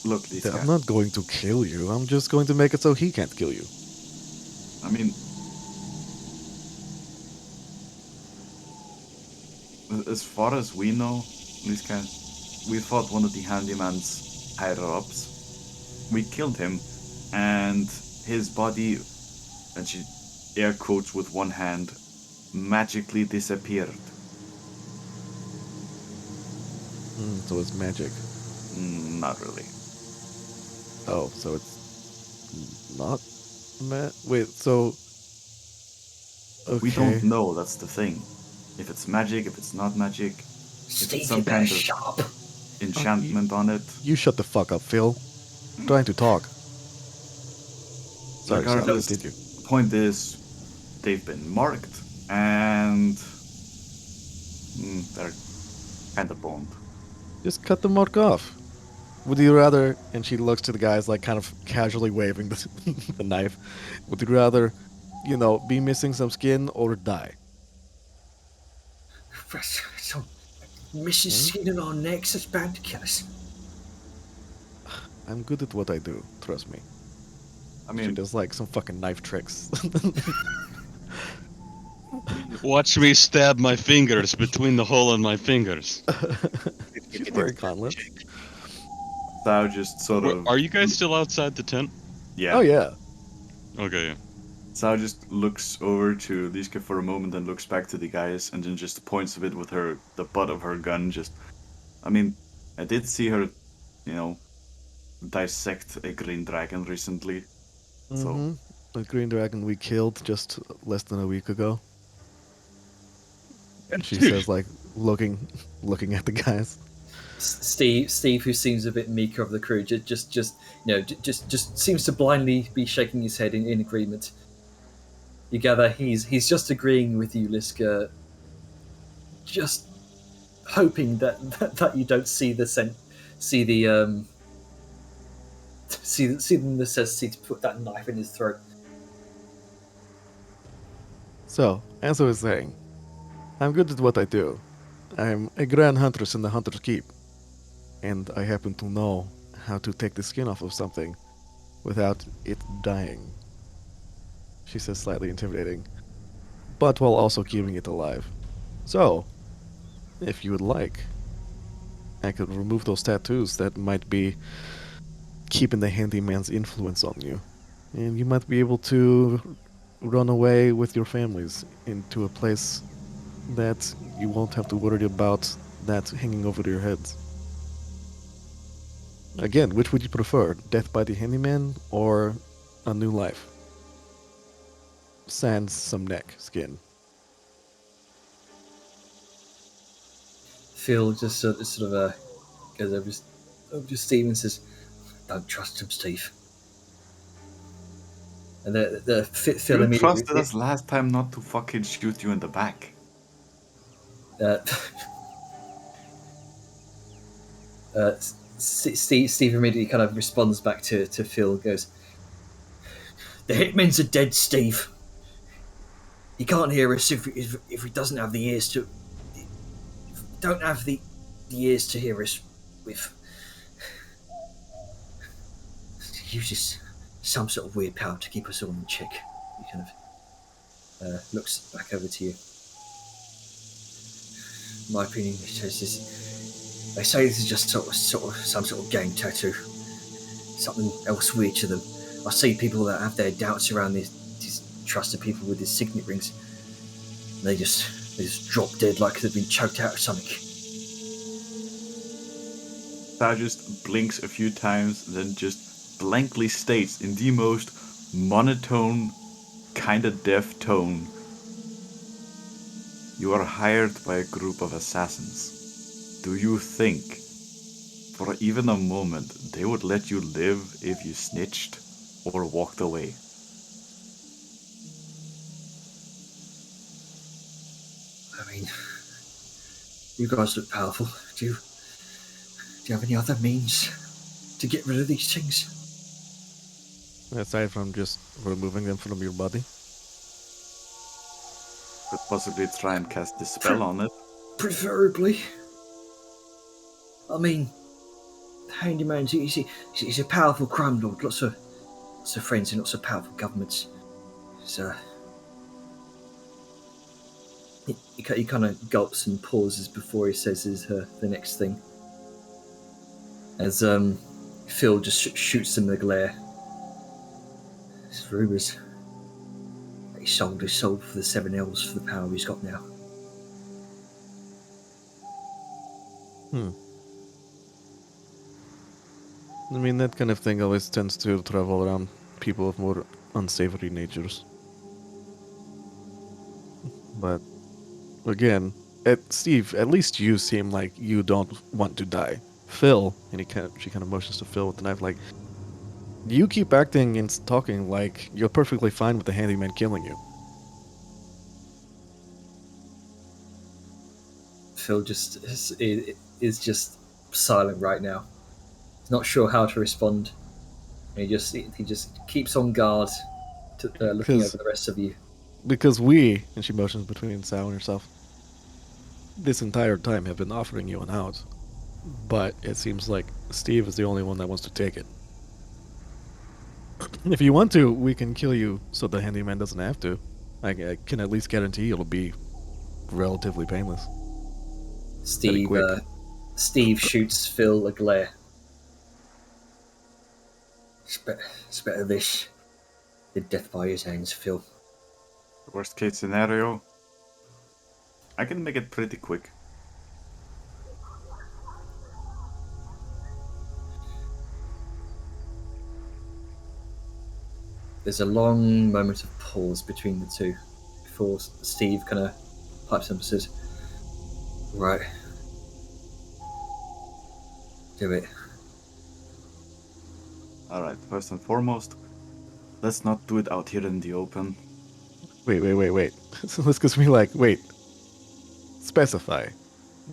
look, Liska. I'm not going to kill you. I'm just going to make it so he can't kill you. I mean, as far as we know, Liska, we fought one of the handyman's higher-ups. We killed him, and his body, and she air quotes with one hand, magically disappeared. So it's magic. Not really. Oh, so it's not Wait, so... Okay. We don't know, that's the thing. If it's magic, if it's not magic, Steve, some you better kind of- shut up. enchantment on it. You shut the fuck up, Phil. I'm trying to talk. Sorry, Regardless, did you? the point is, they've been marked, and they're kind of boned. Just cut the mark off. Would you rather, and she looks to the guys kind of casually waving the knife, would you rather, be missing some skin or die? So, missing skin in our necks is bound to kill us. I'm good at what I do, trust me. I She mean, does some fucking knife tricks. Watch me stab my fingers between the hole in my fingers. She's very confident. Thou just sort of. Are you guys still outside the tent? Yeah. Oh yeah. Okay, yeah. Sao just looks over to Liska for a moment and looks back to the guys and then just points a bit with the butt of her gun. I mean, I did see her, dissect a green dragon recently. So, a green dragon we killed just less than a week ago. She says, like, looking at the guys. Steve, who seems a bit meeker of the crew, just seems to blindly be shaking his head in agreement. You gather he's just agreeing with you, Liska, just hoping that you don't see the necessity to put that knife in his throat. So, as I was saying, I'm good at what I do. I'm a grand huntress in the Hunter's Keep, and I happen to know how to take the skin off of something without it dying. She says, slightly intimidating, but while also keeping it alive. So, if you would like, I could remove those tattoos that might be keeping the handyman's influence on you, and you might be able to run away with your families into a place that you won't have to worry about that hanging over your heads. Again, which would you prefer? Death by the handyman or a new life? Sans some neck skin. Phil just sort of goes over to Steve and says, "Don't trust him, Steve." And the Phil You immediately trusted us last time not to fucking shoot you in the back. Steve immediately kind of responds back to Phil, goes, "The hitmen's are dead, Steve. He can't hear us if he doesn't have the ears to. Don't have the ears to hear us with. He uses some sort of weird power to keep us all in check." He kind of looks back over to you. My opinion is they say this is just sort of some sort of gang tattoo, something else weird to them. I see people that have their doubts around these trusted people with these signet rings. And they just drop dead like they've been choked out of something. Sal just blinks a few times, then just blankly states in the most monotone, kinda deaf tone, "You are hired by a group of assassins. Do you think, for even a moment, they would let you live if you snitched or walked away?" I mean, you guys look powerful. Do you have any other means to get rid of these things? Aside from just removing them from your body? Could possibly try and cast the spell on it. Preferably. I mean, Handyman's he's a powerful crime lord. Lots of friends and lots of powerful governments. So he kind of gulps and pauses before he says the next thing. As Phil just shoots him the glare. There's rumours that he sold his soul for the 7 L's for the power he's got now. I mean, that kind of thing always tends to travel around people of more unsavory natures. But, again, Steve, at least you seem like you don't want to die. Phil, and she kind of motions to Phil with the knife, like, you keep acting and talking like you're perfectly fine with the handyman killing you. Phil just is just silent right now. He's not sure how to respond. He just keeps on guard, looking over the rest of you. Because we, and she motions between Sal and herself, this entire time have been offering you an out. But it seems like Steve is the only one that wants to take it. If you want to, we can kill you so the handyman doesn't have to. I can at least guarantee it'll be relatively painless. Steve shoots Phil a glare. It's better this than death by his hands, Phil. Worst case scenario, I can make it pretty quick. There's a long moment of pause between the two before Steve kind of pipes up and says, "Right, do it." All right. First and foremost, let's not do it out here in the open. Wait. So this gives me like, wait. Specify.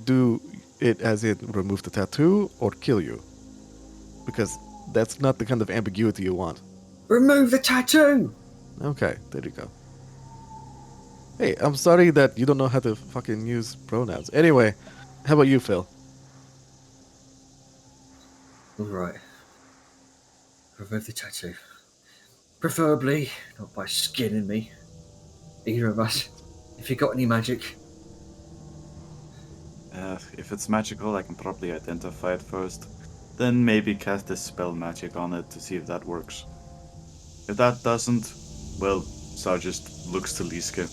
Do it as in remove the tattoo or kill you? Because that's not the kind of ambiguity you want. Remove the tattoo! Okay, there you go. Hey, I'm sorry that you don't know how to fucking use pronouns. Anyway, how about you, Phil? Right. Remove the tattoo. Preferably not by skinning me. Either of us. If you got any magic. If it's magical, I can probably identify it first. Then maybe cast a spell magic on it to see if that works. If that doesn't, well, Sar just looks to Liske.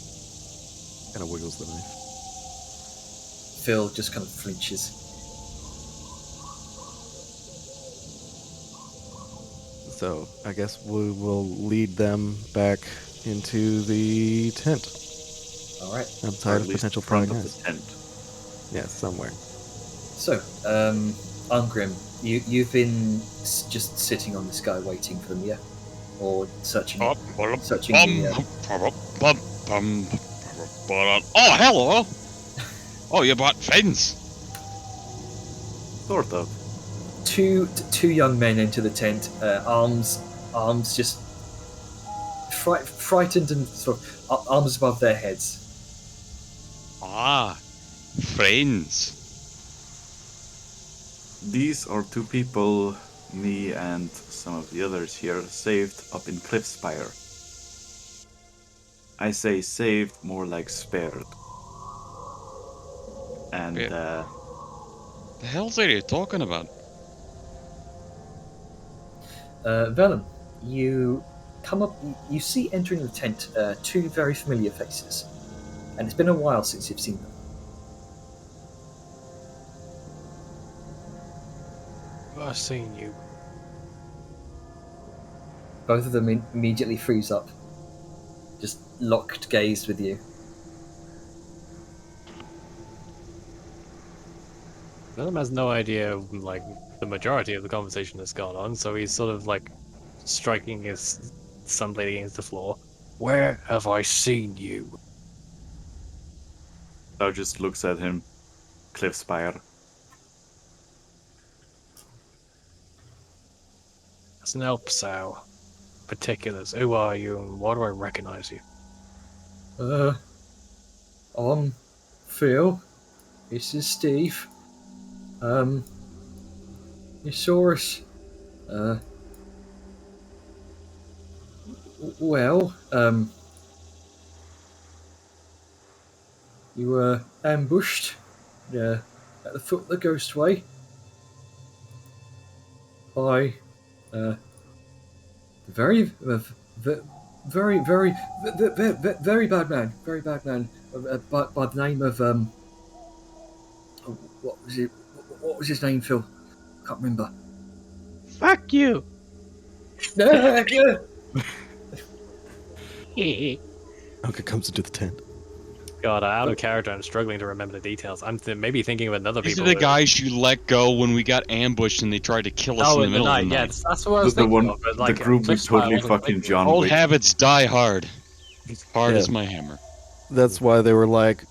Kind of wiggles the knife. Phil just kind of flinches. So, I guess we will lead them back into the tent. Alright. I'm Or tired at of least potential front prying of eyes. the tent. Yeah, somewhere. So, Ungrim, you've been just sitting on this guy waiting for them, yeah? Or searching the... Oh, hello! Oh, you bought friends. Sort of. Two young men enter the tent, arms just frightened and sort of arms above their heads. Ah, friends. These are two people me and some of the others here saved up in Cliffspire. I say saved, more like spared. And Wait. The hell's are you talking about? Vellum, you come up, you see entering the tent two very familiar faces, and it's been a while since you've seen them. I've seen you. Both of them immediately freeze up, just locked gazed with you. Vellum has no idea, like, the majority of the conversation that's gone on, so he's sort of, like, striking his sunblade against the floor. Where have I seen you? Sar just looks at him. Cliffspire. As an elf sow. Particulars. Who are you and why do I recognize you? I'm Phil. This is Steve. You saw us. Well, you were ambushed at the foot of the Ghostway by very bad man. Very bad man. By the name of what was it? What was his name, Phil? Can't remember. Fuck you! Uncle comes into the tent. God, out of character, I'm struggling to remember the details. I'm maybe thinking of another These people. are the guys you let go when we got ambushed and they tried to kill us in the middle of the night. Yeah, that's what I was The thinking one, of. But like, the group was Cliffspire totally wasn't fucking thinking. John Old Wick. habits die hard. Hard Yeah. as my hammer. That's why they were like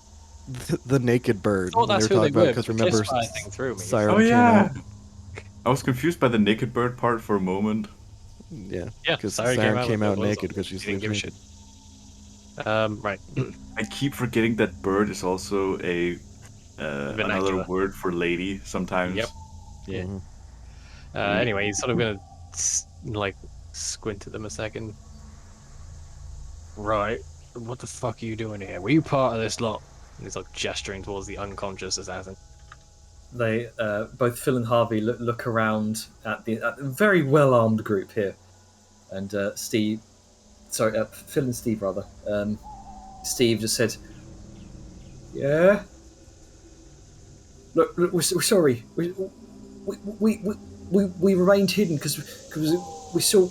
the naked bird. Oh, when that's they were who talking they about were. because but remember Cliffspire thing threw me. Siren Oh came yeah. out. I was confused by the naked bird part for a moment. Yeah, Yeah, because Siren Siren came out with the naked clothes on. because she's She didn't give a naked. shit. Right. I keep forgetting that bird is also a another Vernacular. word for lady sometimes. Yep. Yeah. Mhm. Anyway, he's sort of gonna like squint at them a second. Right. What the fuck are you doing here? Were you part of this lot? And he's like gesturing towards the unconscious assassin. They both Phil and Harvey look around at the very well armed group here, and Phil and Steve rather. Steve just said, "Yeah, look we're sorry. we remained hidden because we saw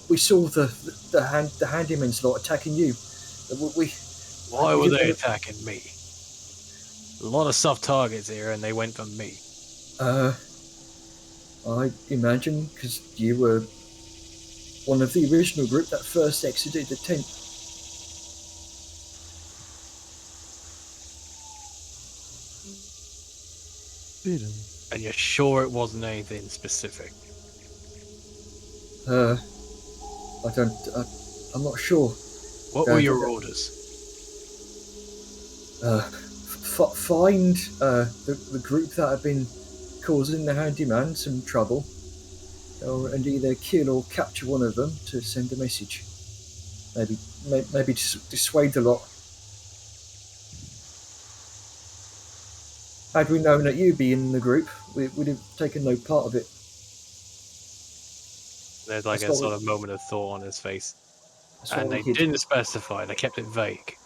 the handyman's lot attacking you. Why were they attacking me? A lot of soft targets here, and they went for me. I imagine because you were one of the original group that first exited the tent. And you're sure it wasn't anything specific? I'm not sure. What were your orders? Find the group that have been causing the handyman some trouble, and either kill or capture one of them to send a message. Maybe dissuade the lot. Had we known that you'd be in the group, we'd have taken no part of it. There's like a sort of moment of thought on his face. And they didn't specify, they kept it vague.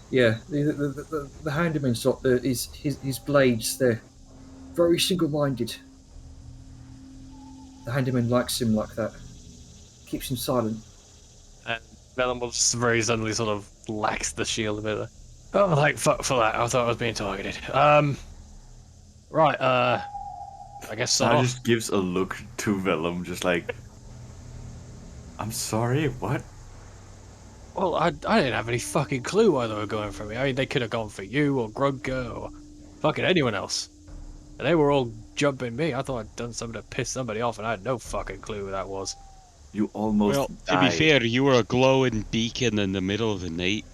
Yeah, the handyman's got his blades, they're very single-minded. The handyman likes him like that. Keeps him silent. And Vellum will just very suddenly sort of lax the shield a bit. Oh, like, fuck for that, I thought I was being targeted. Right, I guess so. Sal just gives a look to Vellum, just like, I'm sorry, what? Well, I didn't have any fucking clue why they were going for me. I mean, they could have gone for you or Grunker or fucking anyone else. And they were all jumping me. I thought I'd done something to piss somebody off, and I had no fucking clue who that was. You almost died. To be fair, you were a glowing beacon in the middle of the night.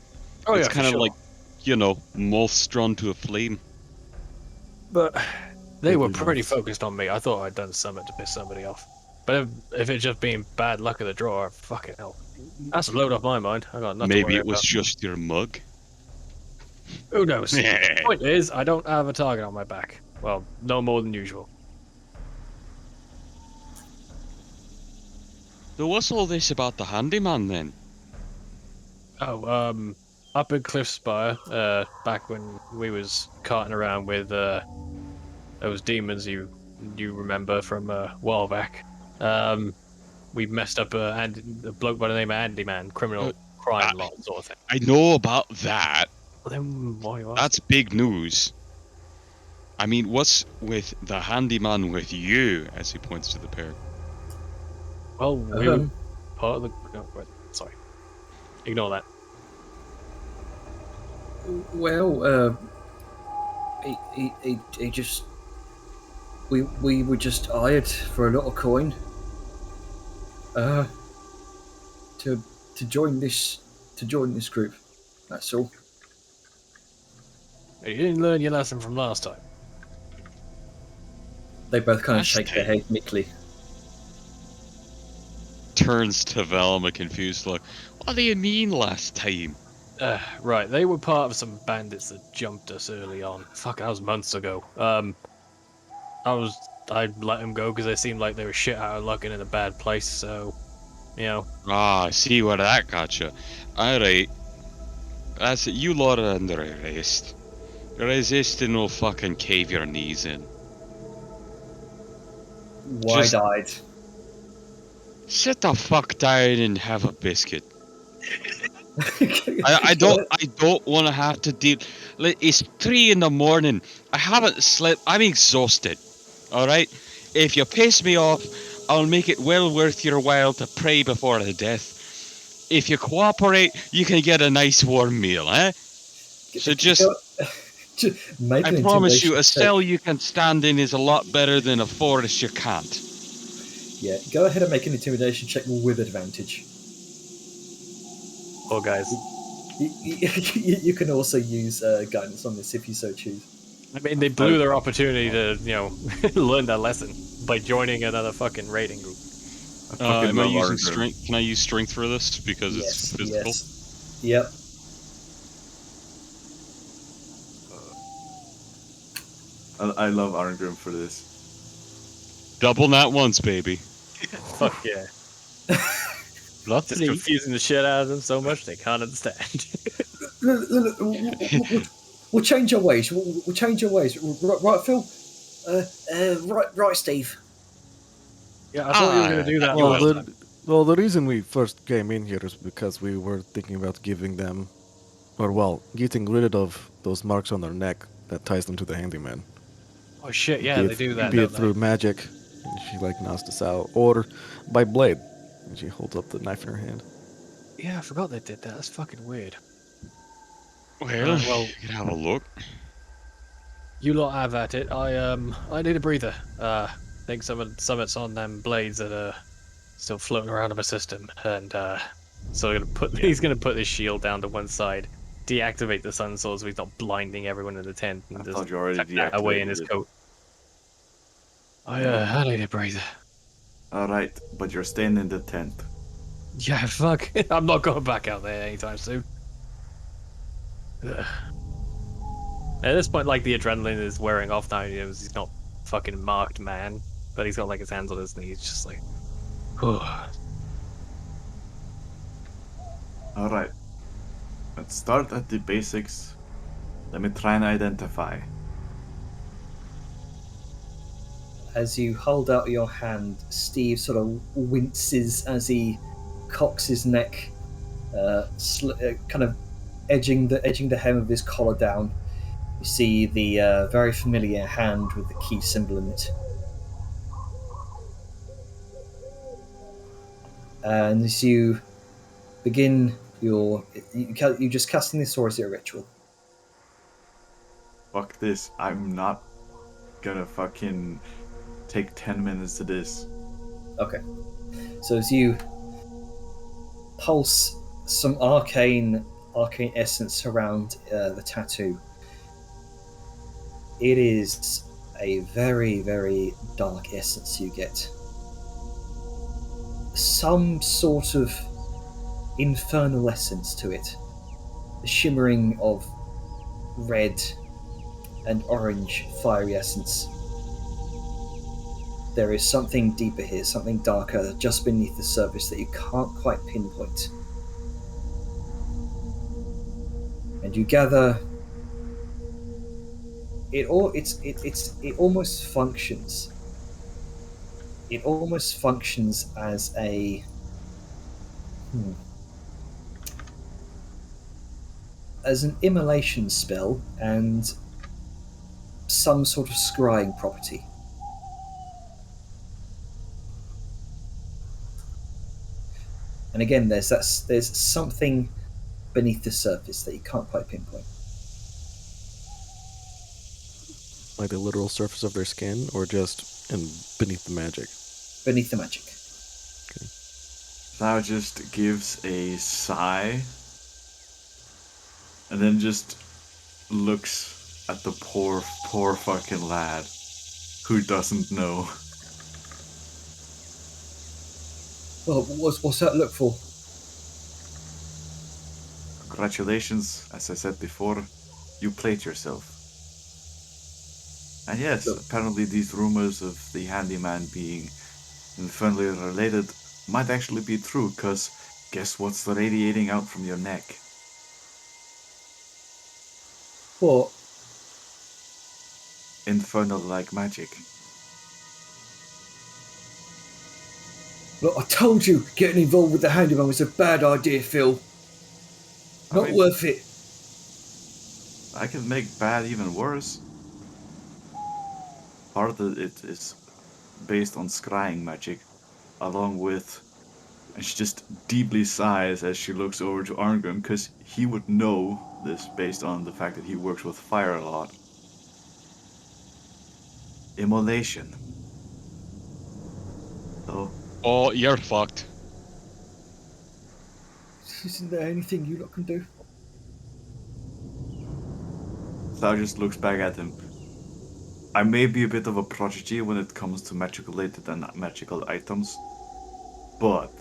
Oh, it's yeah, kind of sure. like, you know, moths drawn to a flame. But they were pretty focused on me. I thought I'd done something to piss somebody off. But if it's just being bad luck of the draw, fucking hell. That's a load off my mind. I got nothing to Maybe worry it was about. just your mug. Who knows? The point is, I don't have a target on my back. Well, no more than usual. So what's all this about the handyman then? Oh, up in Cliffspire, back when we was carting around with those demons you remember from a while back, we messed up a bloke by the name of Handyman, criminal crime law sort of thing. I know about that. Well, then why you That's big news. I mean, what's with the handyman with you, as he points to the pair? Well, we were part of the... No, wait, sorry. Ignore that. Well, he just... We were just hired for a lot of coin. To join this group. That's all. You didn't learn your lesson from last time. They both kind of shake their head meekly. Turns to Velma, confused look. What do you mean last time? Right, they were part of some bandits that jumped us early on. Fuck, that was months ago. I let them go because they seemed like they were shit out of luck and in a bad place, so, you know. Ah, I see where that got you. Alright. That's it, you lot are under arrest. Resisting will fucking cave your knees in. Wide-eyed. Sit the fuck down and have a biscuit. I don't want to have to deal. Like, it's 3 in the morning. I haven't slept. I'm exhausted. All right. If you piss me off, I'll make it well worth your while to pray before the death. If you cooperate, you can get a nice warm meal, eh? So just I promise you, a cell you can stand in is a lot better than a forest you can't. Yeah, go ahead and make an intimidation check with advantage. Oh, guys. You can also use guidance on this if you so choose. I mean, they blew their opportunity to, you know, learn that lesson by joining another fucking raiding group. Am I using strength? Can I use strength for this because it's physical? Yes. Yep. I love Arngrim for this. Double that once, baby. Fuck yeah. Just confusing the shit out of them so much they can't understand. We'll change our ways. We'll change our ways. Right, Phil? Right, Steve. Yeah, I thought you were going to do that Well, last time. the reason we first came in here is because we were thinking about giving them, or well, getting rid of those marks on their neck that ties them to the handyman. Oh shit, yeah, they do that, Be don't it through they? magic, and she like nods us out, or by blade, and she holds up the knife in her hand. Yeah, I forgot they did that. That's fucking weird. Well, well, you can have a look. you lot have at it. I need a breather. I think something's on them blades that are still floating around in my system, and so he's gonna put this shield down to one side, deactivate the sun sword so he's not blinding everyone in the tent, and I just thought you already tuck that away in deactivated his it. coat. I need a breather. Alright, but you're staying in the tent. Yeah, fuck. I'm not going back out there anytime soon. Ugh. At this point, like, the adrenaline is wearing off now. You know, he's not fucking marked man, but he's got like his hands on his knees, just like, whew. Alright. Let's start at the basics. Let me try and identify. As you hold out your hand, Steve sort of winces as he cocks his neck, kind of edging the hem of his collar down. You see the very familiar hand with the key symbol in it. And as you begin you just casting this, or is it a ritual? Fuck this. I'm not gonna fucking take 10 minutes to this. Okay. So as you pulse some arcane essence around the tattoo, it is a very, very dark essence you get. Some sort of infernal essence to it. The shimmering of red and orange fiery essence. There is something deeper here, something darker just beneath the surface that you can't quite pinpoint. And you gather it almost functions. It almost functions as a as an immolation spell and some sort of scrying property. And again, there's something beneath the surface that you can't quite pinpoint. Like the literal surface of their skin, or just beneath the magic? Beneath the magic. Thou just gives a sigh and then just looks at the poor fucking lad who doesn't know. Well, what's that look for? Congratulations, as I said before, you played yourself. And yes, apparently these rumors of the handyman being infernally related might actually be true, because guess what's radiating out from your neck? What? Infernal-like magic. Look, I told you getting involved with the handyman was a bad idea, Phil. Not worth it. I can make bad even worse. Part of it is based on scrying magic, along with, and she just deeply sighs as she looks over to Arngrim, because he would know this based on the fact that he works with fire a lot. Immolation. So, Oh, you're fucked. Isn't there anything you lot can do? Thou just looks back at him. I may be a bit of a prodigy when it comes to magical related and magical items, but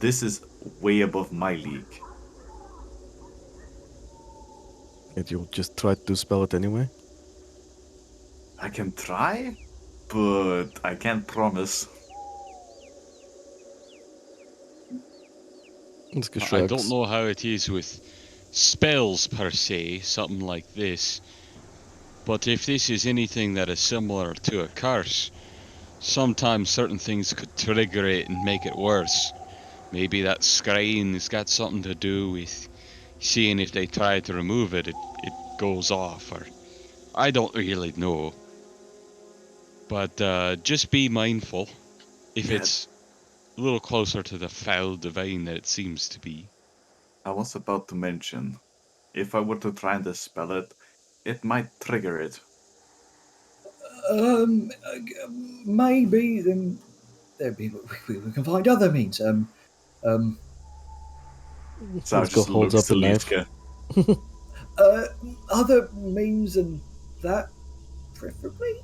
this is way above my league. And you'll just try to spell it anyway? I can try, but I can't promise. I don't know how it is with spells per se, something like this, But if this is anything that is similar to a curse, sometimes certain things could trigger it and make it worse. Maybe that scrying has got something to do with seeing if they try to remove it, it goes off, or I don't really know. But just be mindful if Yeah. it's a little closer to the foul divine that it seems to be. I was about to mention, if I were to try and dispel it, it might trigger it. Maybe then we can find other means. So I Let's go just holds looks up to the knife. Liska. Other means than that, preferably.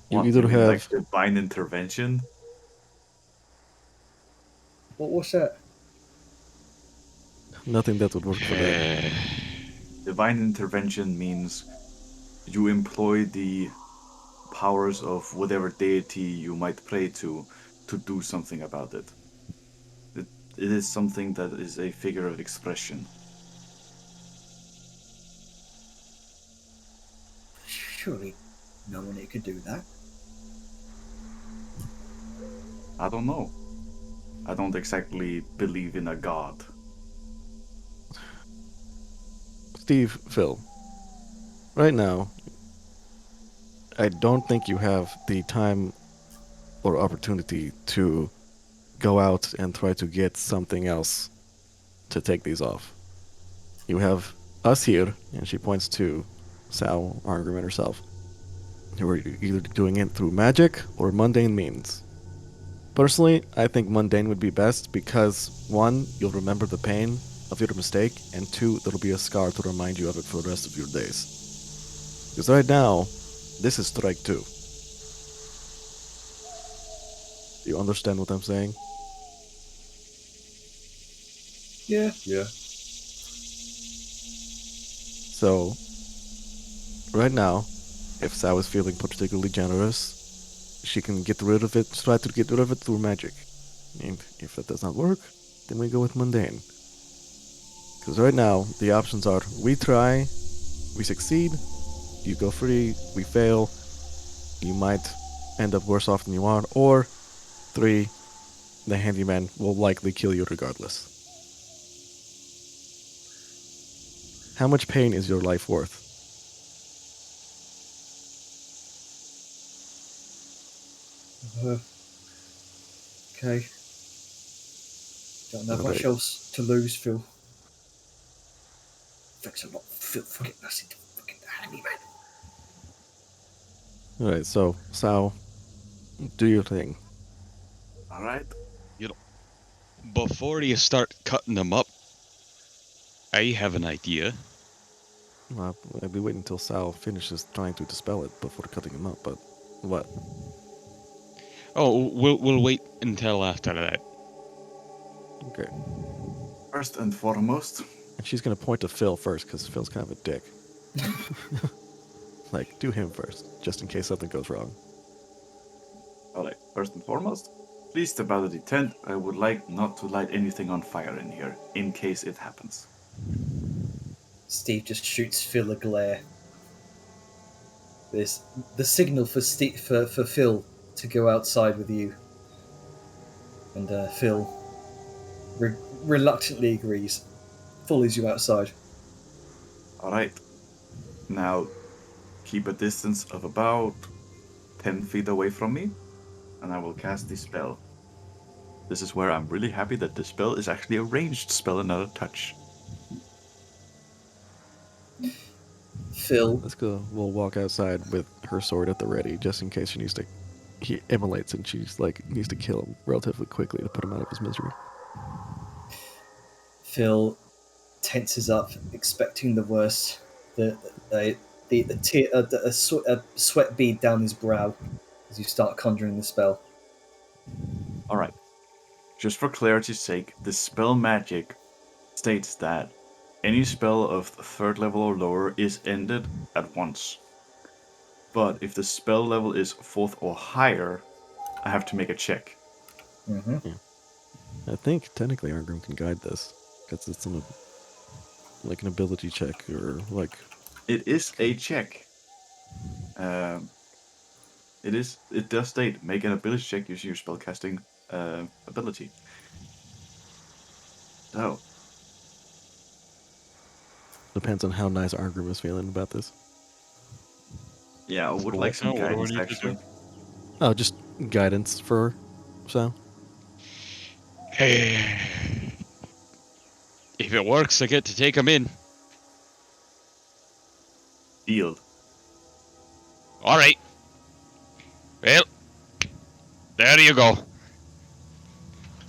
You What, either mean, like have divine intervention? What's that? nothing that would work for that. Divine intervention means you employ the powers of whatever deity you might pray to do something about it. It is something that is a figure of expression. Surely, no one here could do that. I don't know. I don't exactly believe in a god. Steve, Phil, right now, I don't think you have the time or opportunity to go out and try to get something else to take these off. You have us here, and she points to Sal Arngrim and herself, who are either doing it through magic or mundane means. Personally, I think mundane would be best because, one, you'll remember the pain of your mistake, and two, there'll be a scar to remind you of it for the rest of your days. Because right now, this is strike two. You understand what I'm saying? Yeah. So, right now, if Sal is feeling particularly generous, she can get rid of it, try to get rid of it through magic. And if that does not work, then we go with mundane. Because right now, the options are we try, we succeed, you go free, we fail, you might end up worse off than you are, or 3, the handyman will likely kill you regardless. How much pain is your life worth? Okay. Don't have much Alright. else to lose, Phil. Thanks a lot, Phil. Fucking nasty, fucking handyman. Alright, so, Sal, do your thing. All right. Before you start cutting them up, I have an idea. Well, I'd be waiting until Sal finishes trying to dispel it before cutting him up, but what? Oh, we'll wait until after that. Okay. First and foremost, And she's gonna point to Phil first, because Phil's kind of a dick. Like, do him first, just in case something goes wrong. all right. First and foremost, please step out of the tent. I would like not to light anything on fire in here, in case it happens. Steve just shoots Phil a glare. There's the signal for Phil to go outside with you. And Phil reluctantly agrees, follows you outside. All right. Now, keep a distance of about 10 feet away from me, and I will cast the spell. This is where I'm really happy that the spell is actually a ranged spell and not a touch. Phil, Let's go. We'll walk outside with her sword at the ready, just in case she needs to. He immolates and she's like needs to kill him relatively quickly to put him out of his misery. Phil tenses up, expecting the worst. A sweat bead down his brow as you start conjuring the spell. All right. Just for clarity's sake, the spell magic states that any spell of 3rd level or lower is ended at once. But if the spell level is 4th or higher, I have to make a check. Mm-hmm. I think technically Arngrim can guide this, because it's like an ability check or like It is a check. It does state make an ability check using your spellcasting ability. So Depends on how nice Argrim is feeling about this. yeah, I would So like some now what do I guidance need to actually. do? Oh, just guidance for Sal. If it works, I get to take him in. Deal. All right. Well, there you go.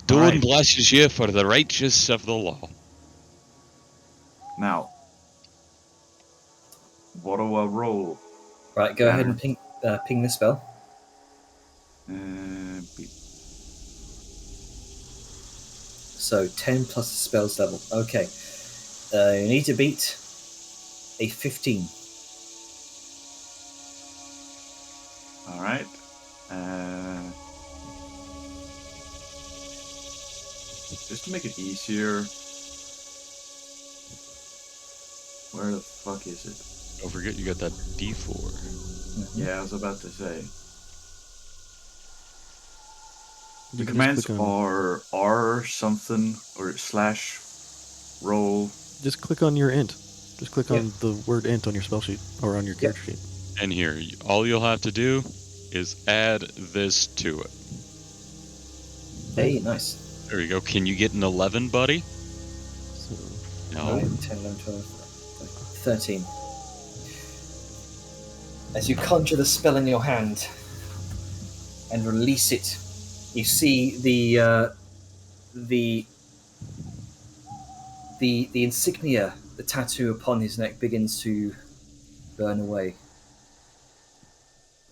Doom right. blesses you for the righteous of the law. Now, what do I roll? Right, go ahead and ping the spell. So 10 plus the spell's level. Okay. You need to beat a 15. All right. Just to make it easier. Where the fuck is it? Don't forget you got that D4. Yeah, I was about to say. The You can commands just click on, are R something or slash roll. just click on your int. Just click Yeah. on the word int on your spell sheet or on your character sheet. And here, all you'll have to do is add this to it. Hey, nice. There you go. Can you get an 11, buddy? So, No. 9, 10, 11, 12, 13. As you conjure the spell in your hand and release it, you see the insignia, the tattoo upon his neck, begins to burn away,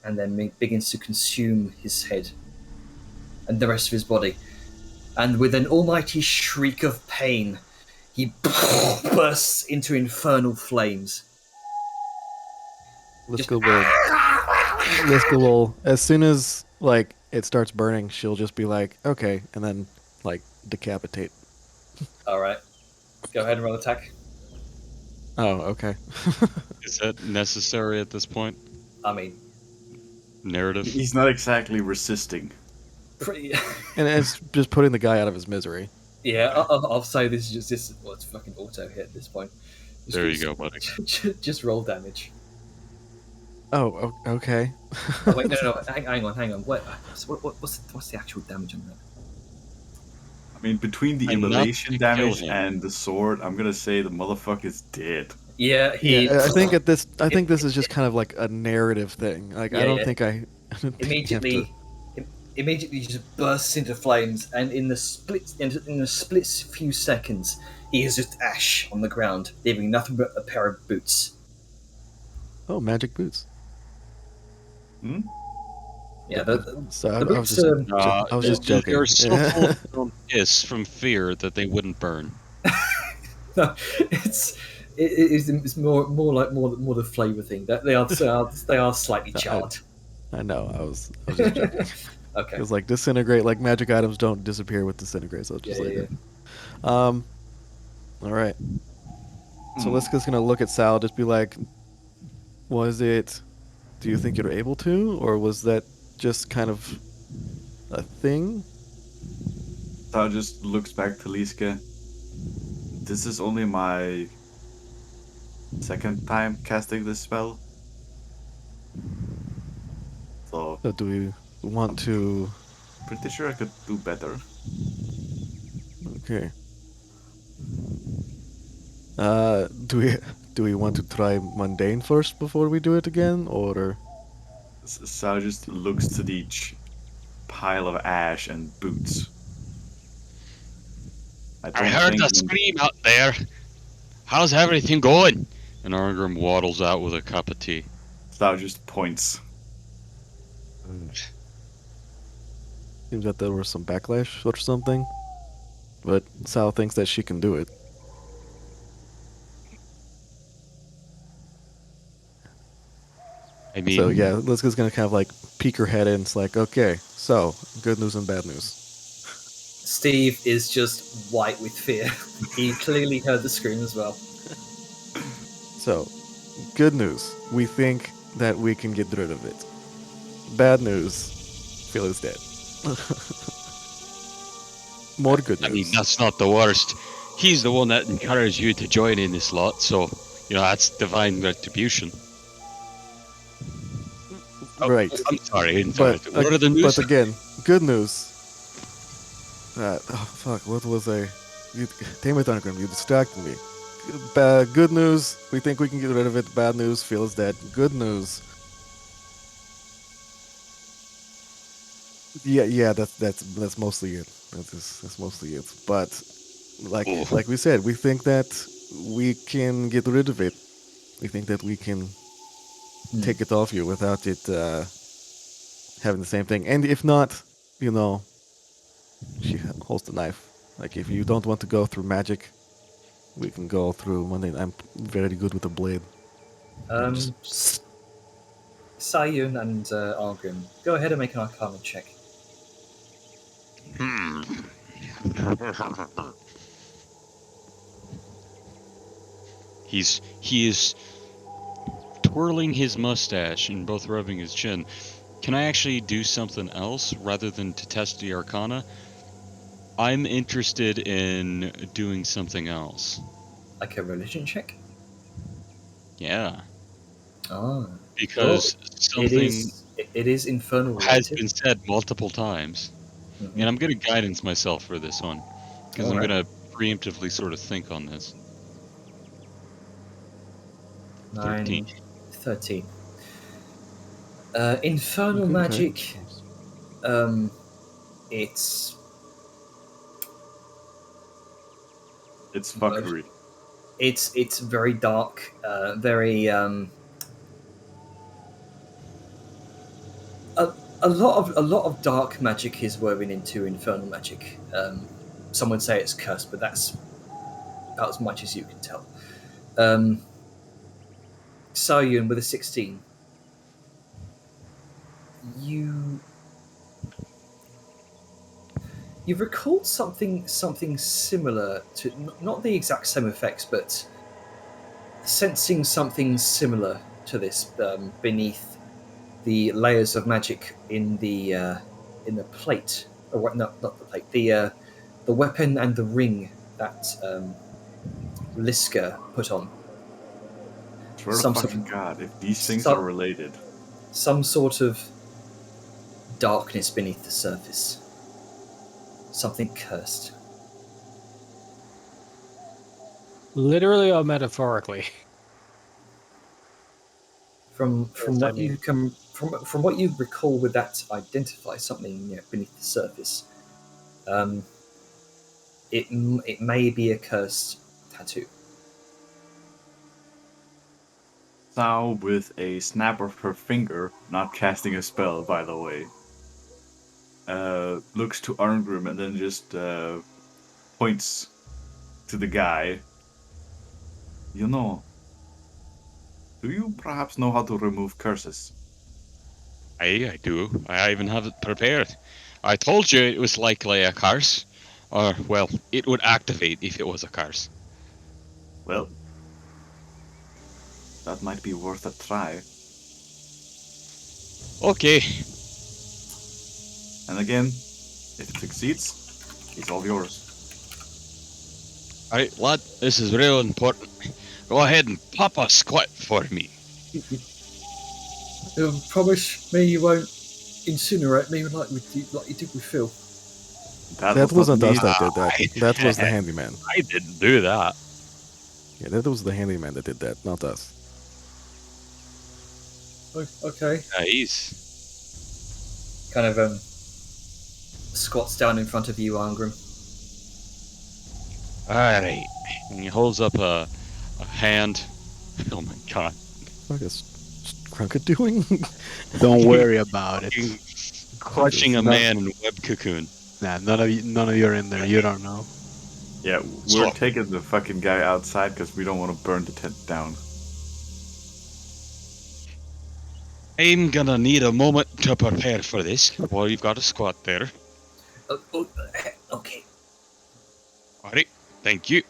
and then begins to consume his head and the rest of his body. And with an almighty shriek of pain, he bursts into infernal flames. Liska will, as soon as like it starts burning, she'll just be like, okay, and then like decapitate. All right, go ahead and roll attack. Oh, okay. Is that necessary at this point? I mean, Narrative? He's not exactly resisting. pretty. And it's just putting the guy out of his misery. Yeah, I'll say this is just well, it's fucking auto hit at this point. There you go, buddy. Just roll damage. Oh, okay. Oh, wait, no, hang on. What's the actual damage on that? I mean, between the I'm not immolation gonna kill damage him. and the sword, I'm gonna say the motherfucker's dead. Yeah, he Yeah, I think this is just kind of like a narrative thing. Like I don't think I don't think you have to- immediately just bursts into flames, and in the split few seconds, he is just ash on the ground, leaving nothing but a pair of boots. Oh, magic boots. Yeah, So the I was boots. just I was just joking. They're so full of their own piss from fear that they wouldn't burn. No, it's more the flavour thing. That they are slightly charred. I know. I was just joking. Okay. Because like disintegrate, like magic items don't disappear with disintegrate, so it's just Yeah. all right. So Liska's gonna look at Sal, just be like, "Was it? Do you think you're able to, or was that just kind of a thing?" Sal just looks back to Liska. This is only my second time casting this spell. So, So do we want to? pretty sure I could do better. Okay. Do we want to try mundane first before we do it again, or? Sal just looks to the pile of ash and boots. I don't heard think the scream out there. How's everything going? And Arngrim waddles out with a cup of tea. Sal just points. Seems that there was some backlash or something, but Sal thinks that she can do it. I mean, So yeah, Liska's gonna kind of like peek her head in. It's like, okay, so good news and bad news. Steve is just white with fear. He clearly heard the scream as well. So Good news. We think that we can get rid of it. Bad news. Phil is dead. More good news. I mean, that's not the worst. He's the one that encouraged you to join in this lot, so, that's divine retribution. Right. I'm sorry, But, what are the news? but again, good news. Fuck, what was I? Damn it, Anagram, you distracted me. Good news, we think we can get rid of it. Bad news, Phil is dead. Good news. Yeah, that's mostly it. That's mostly it. But like we said, we think that we can get rid of it. We think that we can take it off you without it having the same thing. And if not, she holds the knife. Like if you don't want to go through magic, we can go through mundane. I'm very good with a blade. Sayun and Argrim, go ahead and make an Arcana check. He is twirling his mustache and both rubbing his chin. Can I actually do something else rather than to test the Arcana? I'm interested in doing something else. Like a religion check? Yeah. Ah. Because something it is infernal has related. been said multiple times. And I'm going to guidance myself for this one. Because I'm going to preemptively sort of think on this. 13. 13. Infernal Okay. magic. It's fuckery. It's very dark, very a lot of dark magic is woven into infernal magic. Some would say it's cursed, but that's about as much as you can tell. Sayun with a 16. You've recalled something similar to, not the exact same effects, but sensing something similar to this beneath the layers of magic in the plate, or what? Not the plate. The weapon and the ring that Liska put on. Swear to fucking God, if these things are related. Some sort of darkness beneath the surface. Something cursed. Literally or metaphorically? From what you recall with that identify something beneath the surface, it may be a cursed tattoo. Thou, with a snap of her finger, not casting a spell, by the way, looks to Arngrim and then just points to the guy. Do you perhaps know how to remove curses? I do. I even have it prepared. I told you it was likely a curse. Or, well, it would activate if it was a curse. Well, that might be worth a try. Okay. And again, if it succeeds, it's all yours. Alright, lad, this is real important. Go ahead and pop a squat for me. Promise me you won't incinerate me like you did with Phil. That wasn't us that did that. That was the handyman. I didn't do that. Yeah, that was the handyman that did that, not us. Okay. Nice. Kind of squats down in front of you, Arngrim. Alright. And he holds up a hand. Oh my god. What is Krunket doing? Don't worry about it. Crushing a man in a web cocoon. Nah, none of you are in there. You don't know. Yeah, we're taking the fucking guy outside because we don't want to burn the tent down. I'm gonna need a moment to prepare for this while you've got a squat there. Okay. Alright, thank you.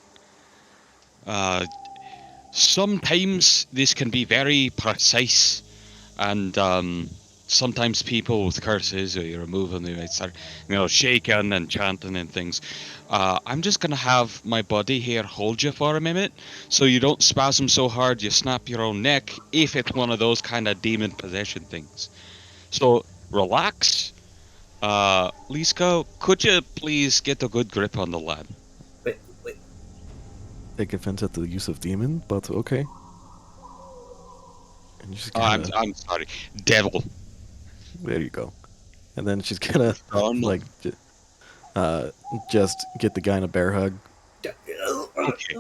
sometimes this can be very precise, and sometimes people with curses, or you remove them, they might start, shaking and chanting and things. I'm just gonna have my buddy here hold you for a minute, so you don't spasm so hard you snap your own neck, if it's one of those kind of demon possession things. So relax. Liska, could you please get a good grip on the lad? Wait. Take offense at the use of demon, but okay. And she's I'm gonna, I'm sorry, devil. there you go. And then she's gonna Son. like just get the guy in a bear hug. Okay.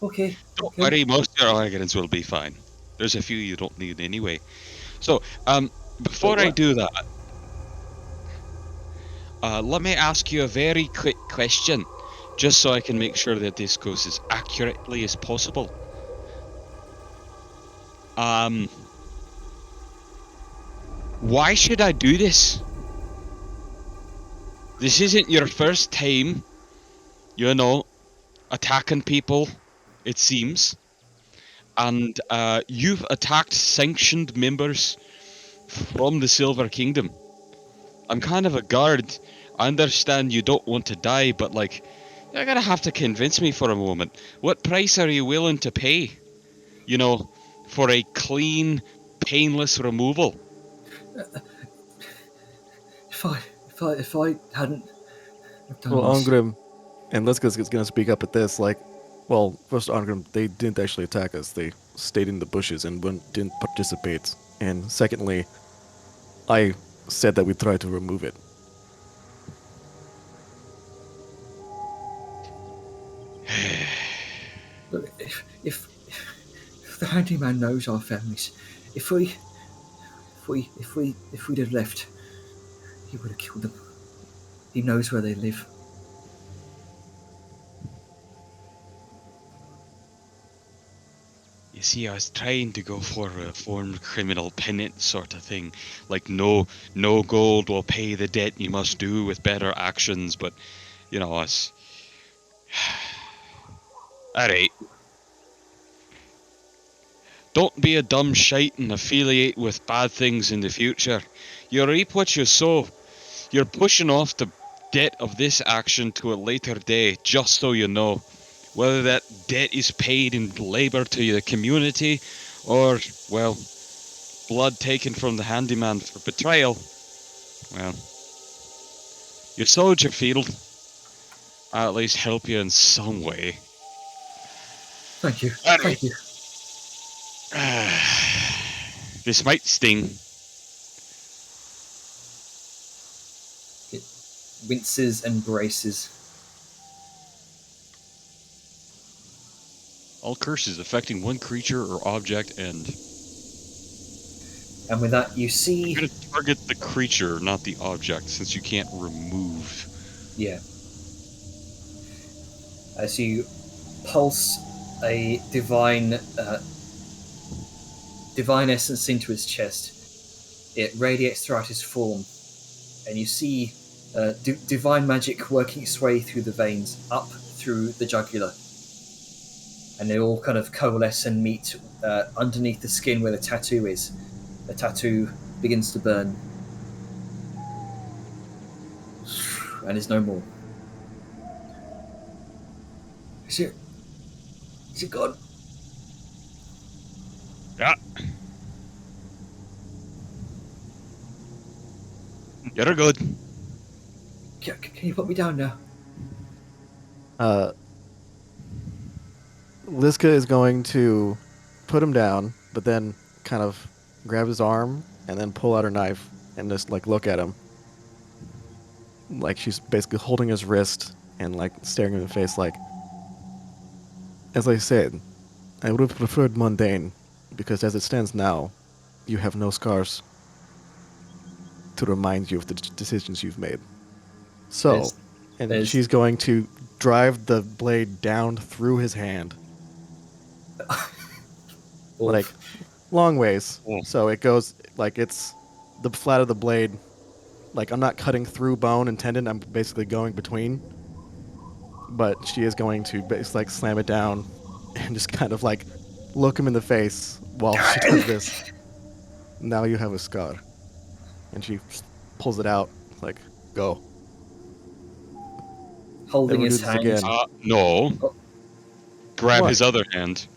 Okay. Don't worry, most of your arguments will be fine. There's a few you don't need anyway. So, before I do that, let me ask you a very quick question, just so I can make sure that this goes as accurately as possible. Why should I do this? This isn't your first time, attacking people, it seems. And you've attacked sanctioned members from the Silver Kingdom. I'm kind of a guard. I understand you don't want to die, but you're gonna have to convince me for a moment. What price are you willing to pay? For a clean, painless removal? If I hadn't done Well, this, Ongrim and Liska's gonna speak up at this. First Ongrim, they didn't actually attack us. They stayed in the bushes and didn't participate. And secondly, I said that we tried to remove it. look, if the handyman knows our families, if we'd have left, he would have killed them. He knows where they live. You see, I was trying to go for a formed criminal penance sort of thing. No gold will pay the debt you must do with better actions, but, us. Alright. Don't be a dumb shite and affiliate with bad things in the future. You reap what you sow. You're pushing off the debt of this action to a later day, just so you know. Whether that debt is paid in labor to the community, or, blood taken from the handyman for betrayal. Well, you sowed your field. I'll at least help you in some way. Thank you. Anyway. Thank you. This might sting. It winces and braces. All curses affecting one creature or object end. And with that, you see. You're gonna target the creature, not the object, since you can't remove. Yeah. As you pulse a divine essence into his chest, it radiates throughout his form, and you see divine magic working its way through the veins, up through the jugular. And they all kind of coalesce and meet underneath the skin where the tattoo is. The tattoo begins to burn. And is no more. Is it gone? Yeah. You're good. Can you put me down now? Liska is going to put him down, but then kind of grab his arm and then pull out her knife and just look at him. She's basically holding his wrist and staring him in the face as I said, I would have preferred mundane, because as it stands now, you have no scars to remind you of the decisions you've made. So, she's going to drive the blade down through his hand. Long ways. So it goes, it's the flat of the blade. I'm not cutting through bone and tendon, I'm basically going between. But she is going to slam it down and just kind of like look him in the face while she does this. Now you have a scar. And she pulls it out, like, go. Holding Never do his this hand. again. No. Oh. Grab What? his other hand.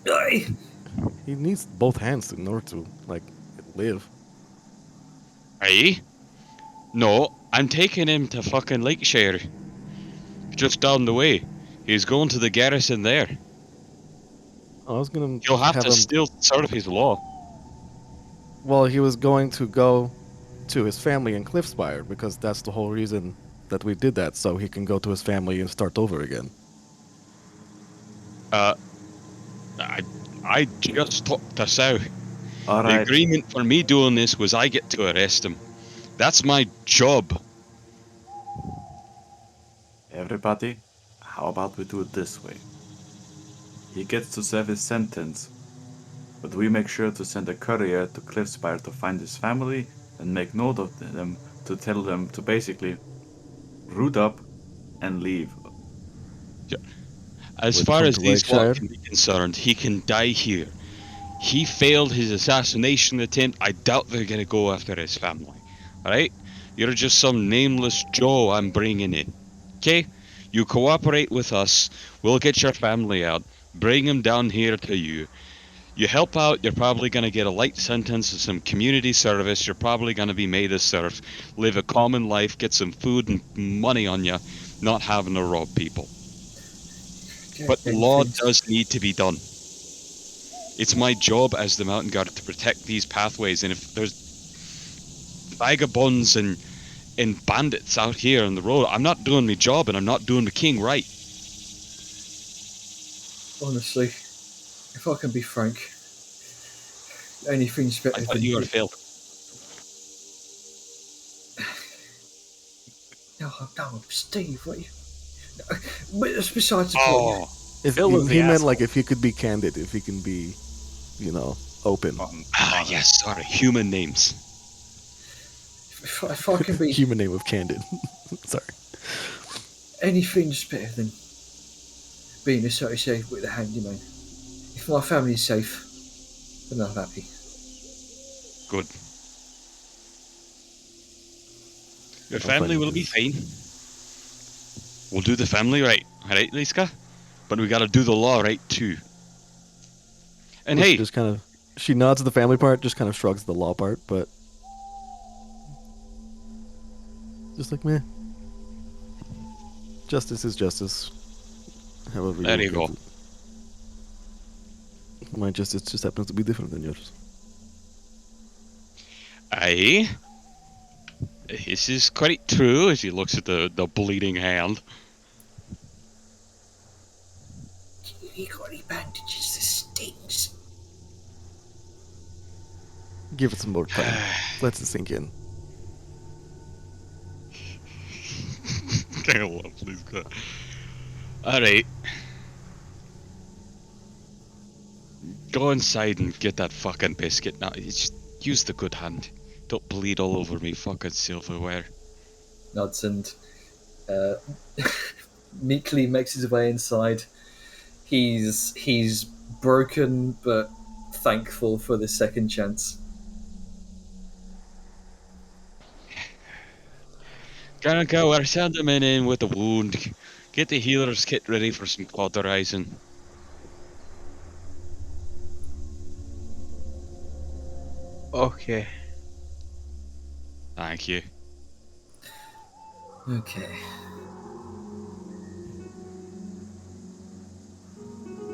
Aye. He needs both hands in order to, like, live. Aye? No, I'm taking him to fucking Lakeshire. Just down the way. He's going to the garrison there. I was gonna You'll have to him. still serve his law. Well, he was going to go to his family in Cliffspire because that's the whole reason that we did that, so he can go to his family and start over again. I just talked to Sal. The Alright, agreement for me doing this was I get to arrest him. That's my job. everybody, how about we do it this way? He gets to serve his sentence, but we make sure to send a courier to Cliffspire to find his family and make note of them to tell them to basically root up and leave. As Would far come as to these lot Lakeshire? can be concerned, he can die here. He failed his assassination attempt. I doubt they're gonna go after his family. Alright? You're just some nameless Joe I'm bringing in. Okay? You cooperate with us. We'll get your family out. Bring him down here to you. You help out, you're probably going to get a light sentence and some community service. You're probably going to be made a serf. Live a common life, get some food and money on you, not having to rob people. But law does need to be done. It's my job as the Mountain Guard to protect these pathways, and if there's vagabonds and bandits out here on the road, I'm not doing my job and I'm not doing the king right. Honestly, if I can be frank, anything's better I thought than you were failed. No, Steve, what you? But that's besides the point. Oh, If Phil was the he meant asshole. like if he could be candid, if he can be, open. yes, sorry. Human names. If I can be Human name of candid. Sorry. anything's better than being associated with a handyman. If my family's safe, then I'm happy. Good. Your I'll family find will be fine. We'll do the family right. Alright, Liska? But we gotta do the law right too. And She hey, just kind of she nods at the family part, just kind of shrugs the law part, but just like meh. Justice is justice. However, There you look go. at it. My justice just happens to be different than yours. aye. This is quite true as he looks at the bleeding hand. You got any bandages? This stings. Give it some more time. Let it sink in. I love Liska. Alright. Go inside and get that fucking biscuit now. Just use the good hand. Don't bleed all over me fucking silverware. Nods and meekly makes his way inside. He's broken but thankful for the second chance. Gonna go, we're sending him in with a wound. Get the healer's kit ready for some cauterizing. Okay. Thank you. Okay.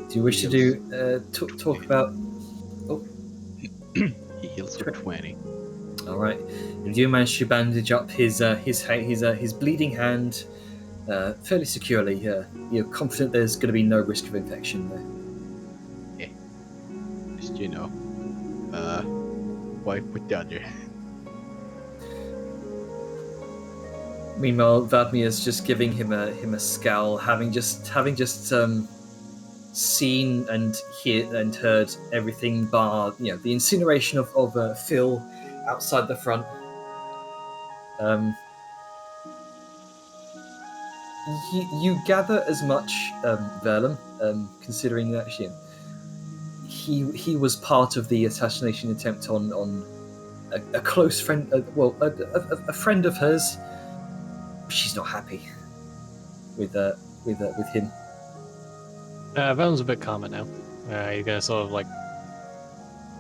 Do you wish to do talk about? He heals for 20. All right. If you manage to bandage up his bleeding hand fairly securely, you're confident there's going to be no risk of infection there. Just, wipe with the other. Meanwhile, Vadmir's just giving him a scowl, having just seen and heard everything bar the incineration of Phil outside the front. You gather as much, Verlem, considering that he was part of the assassination attempt on a close friend, a friend of hers. She's not happy with him. Venom's a bit calmer now. He's gonna sort of like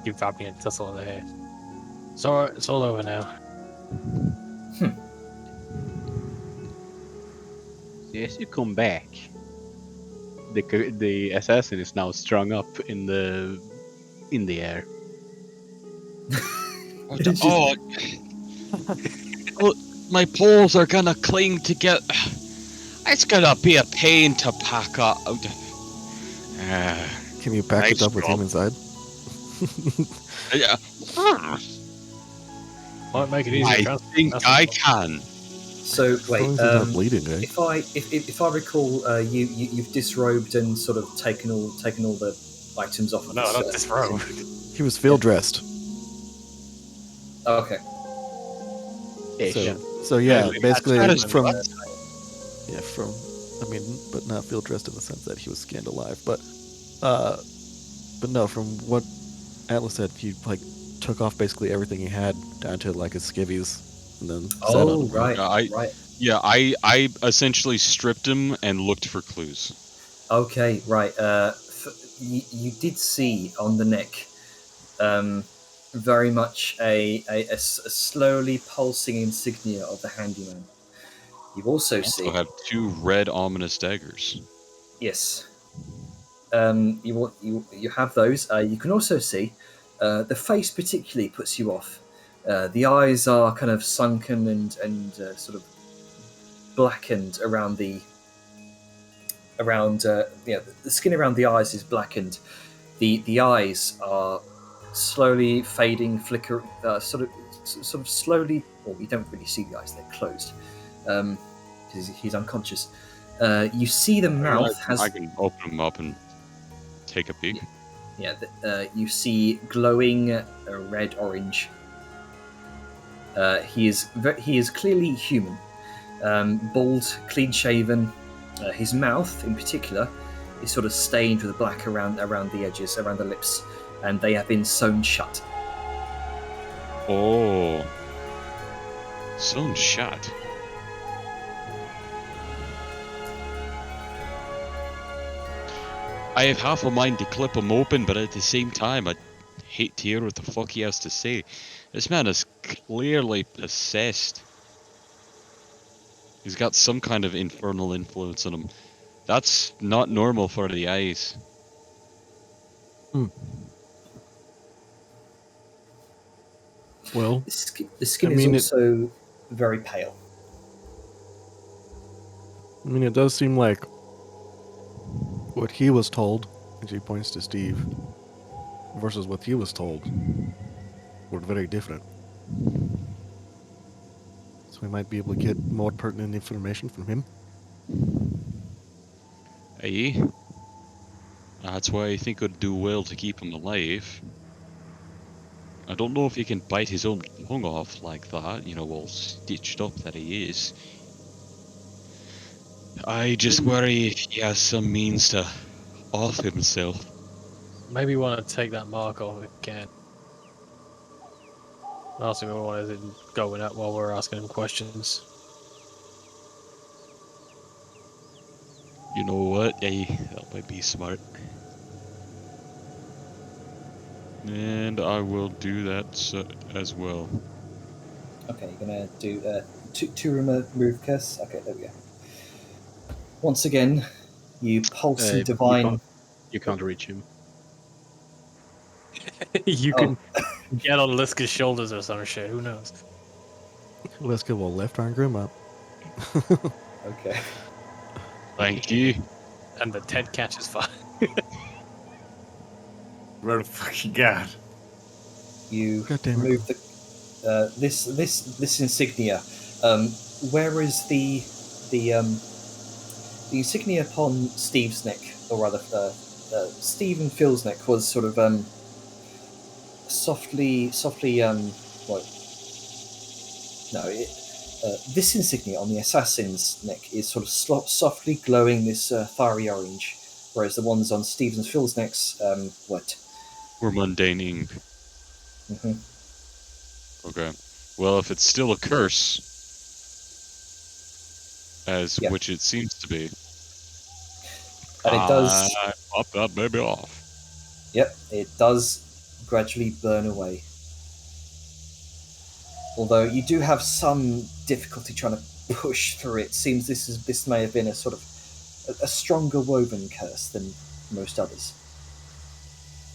give Fabian a tussle of the hair. So it's all over now. As you come back, the assassin is now strung up in the air. Oh, my poles are gonna cling together. It's gonna be a pain to pack up. Can you pack it Nice up with him job. inside? Yeah. Might make it easier. I think I can. So As wait, long as he's not bleeding, right? if I recall, you've disrobed and sort of taken all the items off. No, not disrobe. He was field dressed. Oh, okay. So yeah, we basically had from what? I mean, but not field dressed in the sense that he was skinned alive, but no, from what Atlas said, he like took off basically everything he had down to like his skivvies, and then sat on Oh, him. right, Yeah, right. Yeah, I essentially stripped him and looked for clues. Okay, right. You did see on the neck, very much a slowly pulsing insignia of the handyman. You've also So seen, have 2 red ominous daggers. yes. You have those. You can also see the face particularly puts you off. The eyes are kind of sunken and sort of blackened around the skin around the eyes is blackened. The eyes are slowly fading, flicker, sort of slowly. Well, you don't really see the eyes; they're closed because he's unconscious. You see the mouth has. I can open them up and take a peek. Yeah, you see glowing red orange. He is clearly human, bald, clean shaven. His mouth, in particular, is sort of stained with black around the edges, around the lips, and they have been sewn shut. Oh. Sewn shut. I have half a mind to clip him open, but at the same time, I hate to hear what the fuck he has to say. This man is clearly possessed. He's got some kind of infernal influence on him. That's not normal for the eyes. Well, The skin I mean, is also very pale. I mean, it does seem like what he was told, as he points to Steve, versus what he was told, were very different. So we might be able to get more pertinent information from him. Aye. That's why I think I'd do well to keep him alive. I don't know if he can bite his own tongue off like that, all stitched up that he is. I just worry if he has some means to off himself. Maybe you want to take that mark off if you can. Ask him what is it going up while we're asking him questions. You know what? Aye, that might be smart. And I will do that as well. Okay, you're gonna do two remove curse. Okay, there we go. Once again, you pulse and divine. You can't reach him. You can get on Liska's shoulders or some shit, who knows? Let's go left arm Grim up. Okay. Thank you. And the tent catches fire. Where the fuck you got? You God damn it. remove the this insignia. Where is the insignia upon Steve's neck, or rather, Steve and Phil's neck was sort of softly. Well, no, This insignia on the assassin's neck is sort of softly glowing this fiery orange, whereas the ones on Stephen and Phil's necks, what? Or mundane ink. Hmm. Okay. Well, if it's still a curse, as Yeah. which it seems to be, And it does. pop that baby off. Yep, it does gradually burn away. Although you do have some difficulty trying to push through it. Seems this may have been a sort of a stronger woven curse than most others.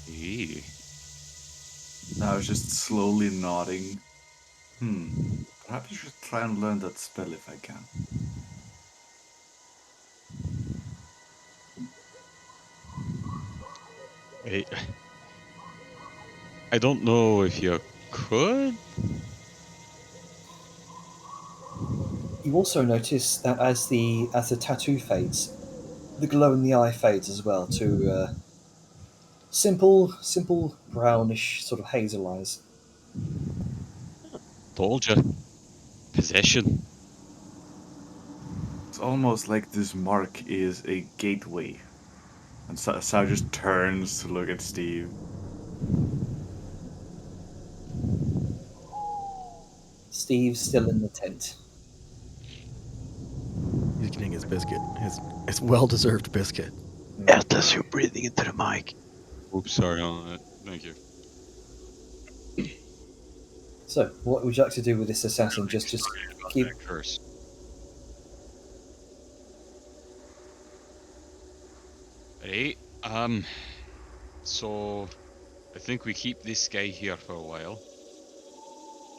Eee. I was just slowly nodding. Perhaps I should try and learn that spell if I can. I don't know if you could. You also notice that as the tattoo fades, the glow in the eye fades as well to simple brownish sort of hazel eyes. Told you. Possession. It's almost like this mark is a gateway. And Sal just turns to look at Steve. Steve's still in the tent. He's getting his biscuit. His well-deserved biscuit. Eltas, you're breathing into the mic. Oops, sorry on that. Thank you. So, what would you like to do with this assassin? Just keep. That curse. Right. So I think we keep this guy here for a while.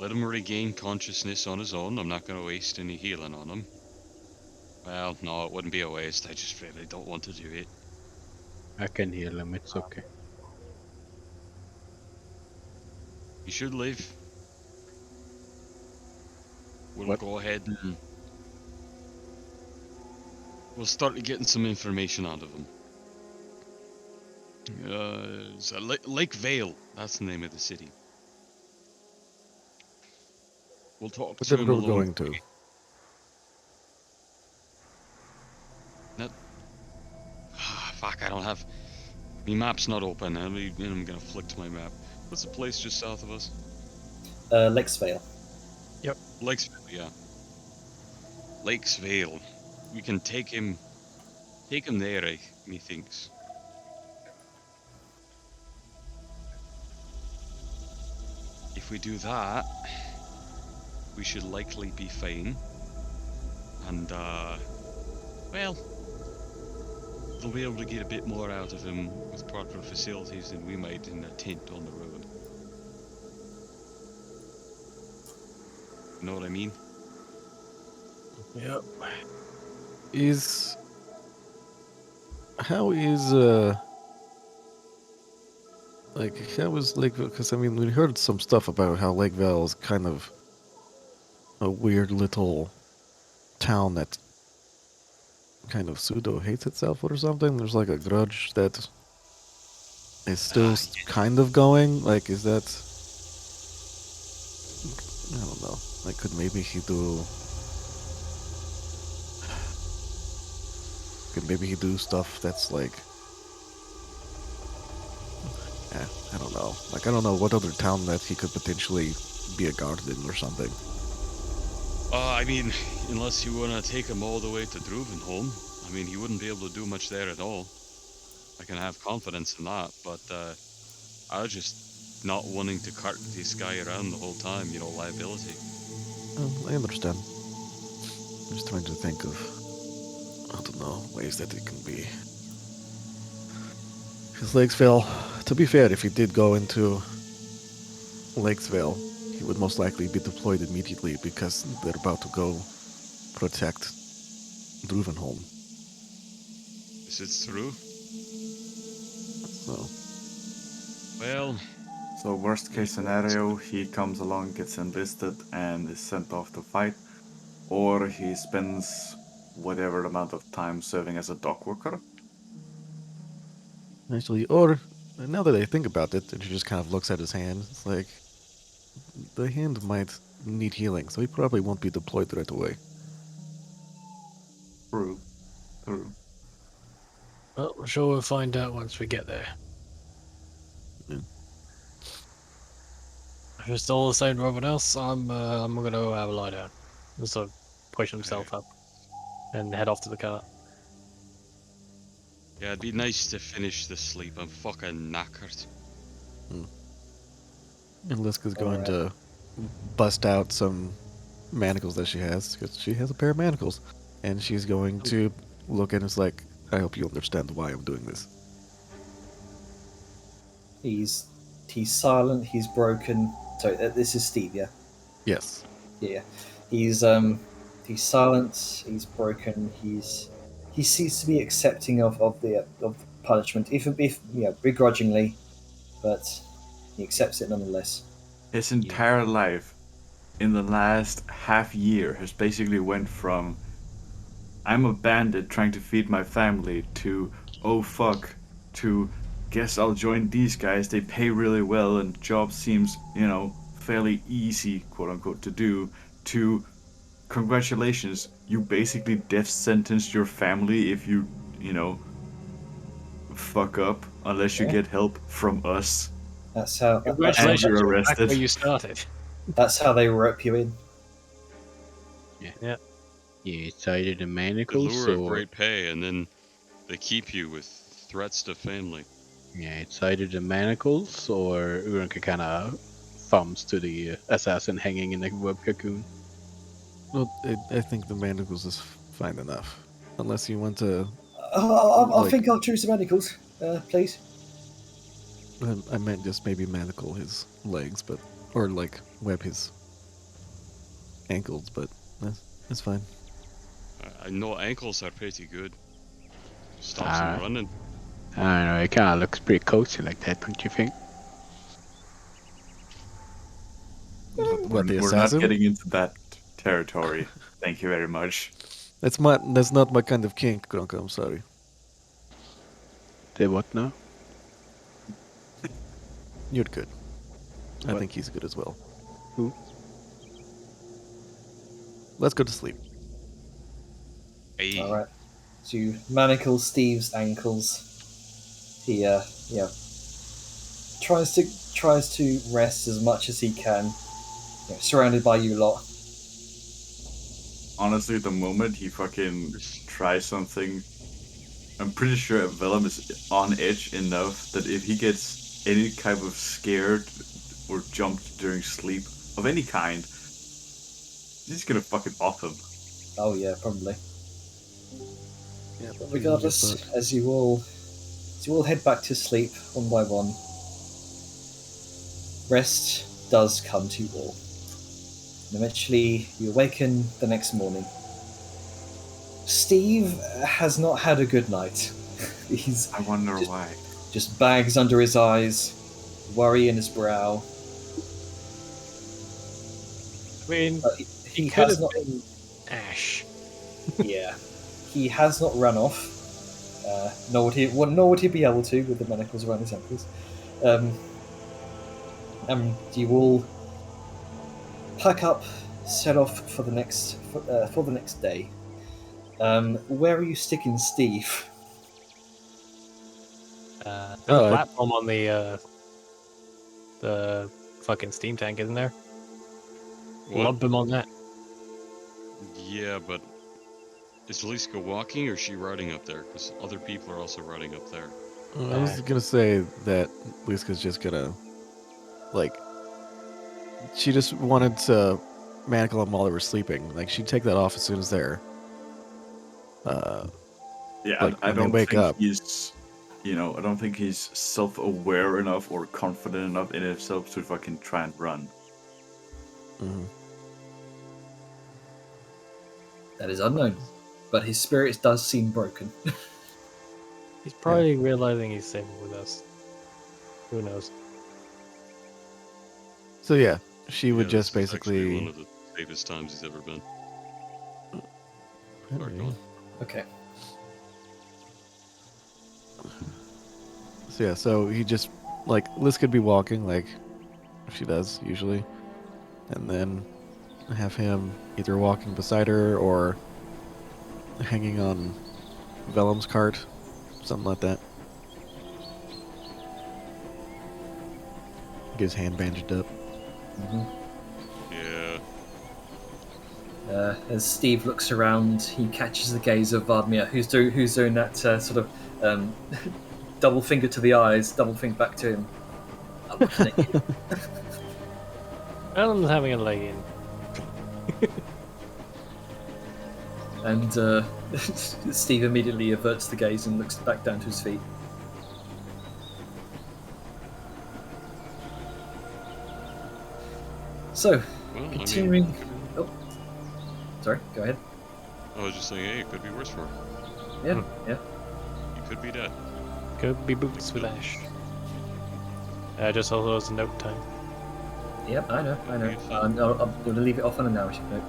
Let him regain consciousness on his own. I'm not going to waste any healing on him. Well, no, it wouldn't be a waste. I just really don't want to do it. I can heal him, it's okay. He should live. We'll What? go ahead and we'll start getting some information out of him. It's Lake Vale. That's the name of the city. We'll talk But to then him we're alone. going to. Fuck, I don't have... My map's not open. I'm gonna flick to my map. What's the place just south of us? Lexvale. Lakesville, yeah. Lakesvale. We can take him there, methinks. If we do that, we should likely be fine. And, well, they'll be able to get a bit more out of him with proper facilities than we might in a tent on the road. You know what I mean? Yep. How is Lakeville? Because I mean, we heard some stuff about how Lakeville is kind of a weird little town that kind of pseudo hates itself or something. There's like a grudge that is still kind of going. Like, is that? I don't know. Like, could maybe he do? Could maybe he do stuff that's like? I don't know. Like, I don't know what other town that he could potentially be a guard in or something. I mean, unless you want to take him all the way to Druvenholm, I mean, he wouldn't be able to do much there at all. I can have confidence in that, but I was just not wanting to cart this guy around the whole time, you know, liability. I understand. I'm just trying to think of, I don't know, ways that it can be. Because Lakesville, to be fair, if he did go into Lakesville, he would most likely be deployed immediately because they're about to go protect Druvenholm. Is it true? So, Well, So worst case scenario, he comes along, gets enlisted, and is sent off to fight, or he spends whatever amount of time serving as a dock worker. actually, or now that I think about it, and she just kind of looks at his hand, it's like the hand might need healing, so he probably won't be deployed right away. True. True. Well, I'm sure we'll find out once we get there. Yeah. If it's all the same to everyone else, I'm gonna go have a lie down. And sort of push himself up and head off to the car. Yeah, it'd be nice to finish the sleep. I'm fucking knackered. And Liska's going Alright. to bust out some manacles that she has, because she has a pair of manacles. And she's going to look and it's like, I hope you understand why I'm doing this. He's silent. He's broken. Sorry, this is Steve. Yeah. Yes. Yeah. He's silent. He's broken. He seems to be accepting of the punishment, if begrudgingly, but he accepts it nonetheless. His entire life, in the last half year, has basically went from I'm a bandit trying to feed my family to oh fuck to guess I'll join these guys. They pay really well and job seems, fairly easy, quote unquote, to do, to congratulations, you basically death sentenced your family if you, fuck up unless you Yeah. get help from us. That's how. Congratulations, you're you're back arrested. where you started. That's how they rope you in. Yeah. Yeah, it's either the The manacles lure of or great pay, and then they keep you with threats to family. yeah, it's either the manacles or Uranka kind of thumbs to the assassin hanging in the web cocoon. Well, I think the manacles is fine enough. Unless you want to... I'll Like- think I'll choose the manacles, please. I meant just maybe manacle his legs, but... Or, like, web his ankles, but that's fine. I know ankles are pretty good. Stops Ah. them running. I don't know, it kind of looks pretty cozy like that, don't you think? What, the We're assassin? not getting into that territory. Thank you very much. That's not my kind of kink, Gronka, I'm sorry. The what now? You're good. I What? think he's good as well. Who? Let's go to sleep. Hey, All right. So you manacle Steve's ankles. He tries to rest as much as he can, surrounded by you lot. Honestly, the moment he fucking tries something, I'm pretty sure Vellum is on edge enough that if he gets any type of scared or jumped during sleep of any kind, he's gonna fucking off him. Oh yeah, probably. Yeah, But regardless, as you all head back to sleep one by one, rest does come to you all. And eventually, you awaken the next morning. Steve has not had a good night. He's I wonder why. just bags under his eyes, worry in his brow. I mean, But he he could has have not. been Ash. Yeah, he has not run off. Nor would he be able to with the manacles around his ankles. And you all pack up, set off for the next day. Where are you sticking Steve? There's Oh, a I- platform on the fucking steam tank, isn't there? what? Lump him on that. Yeah, but is Liska walking or is she riding up there? Because other people are also riding up there. I was gonna say that Liska's just gonna, like, she just wanted to manacle them while they were sleeping. Like, she'd take that off as soon as they're, Yeah, Like, I when they don't wake think up. he's, I don't think he's self-aware enough or confident enough in himself to fucking try and run. mhm. That is unknown, but his spirit does seem broken. He's probably realizing he's safe with us. Who knows? So yeah, she would Yeah, just this is actually basically. one of the safest times he's ever been. Yeah, Sorry, go yeah. on. Okay. So yeah, so he just, like, Liz could be walking like she does usually, and then have him either walking beside her or hanging on Vellum's cart, something like that. Get his hand bandaged up. Yeah. As Steve looks around, he catches the gaze of Vardmir, who's doing that sort of double finger to the eyes, double finger back to him. I'm looking at you. Alan's having a lay-in. And Steve immediately averts the gaze and looks back down to his feet. So, Well, continuing. Oh, sorry. Go ahead. I was just saying, hey, it could be worse for him. Yeah, yeah. He could be dead. Could be boots with Ash. Just also as a note time. Yep, I know. I'm going to leave it off on a narrative note.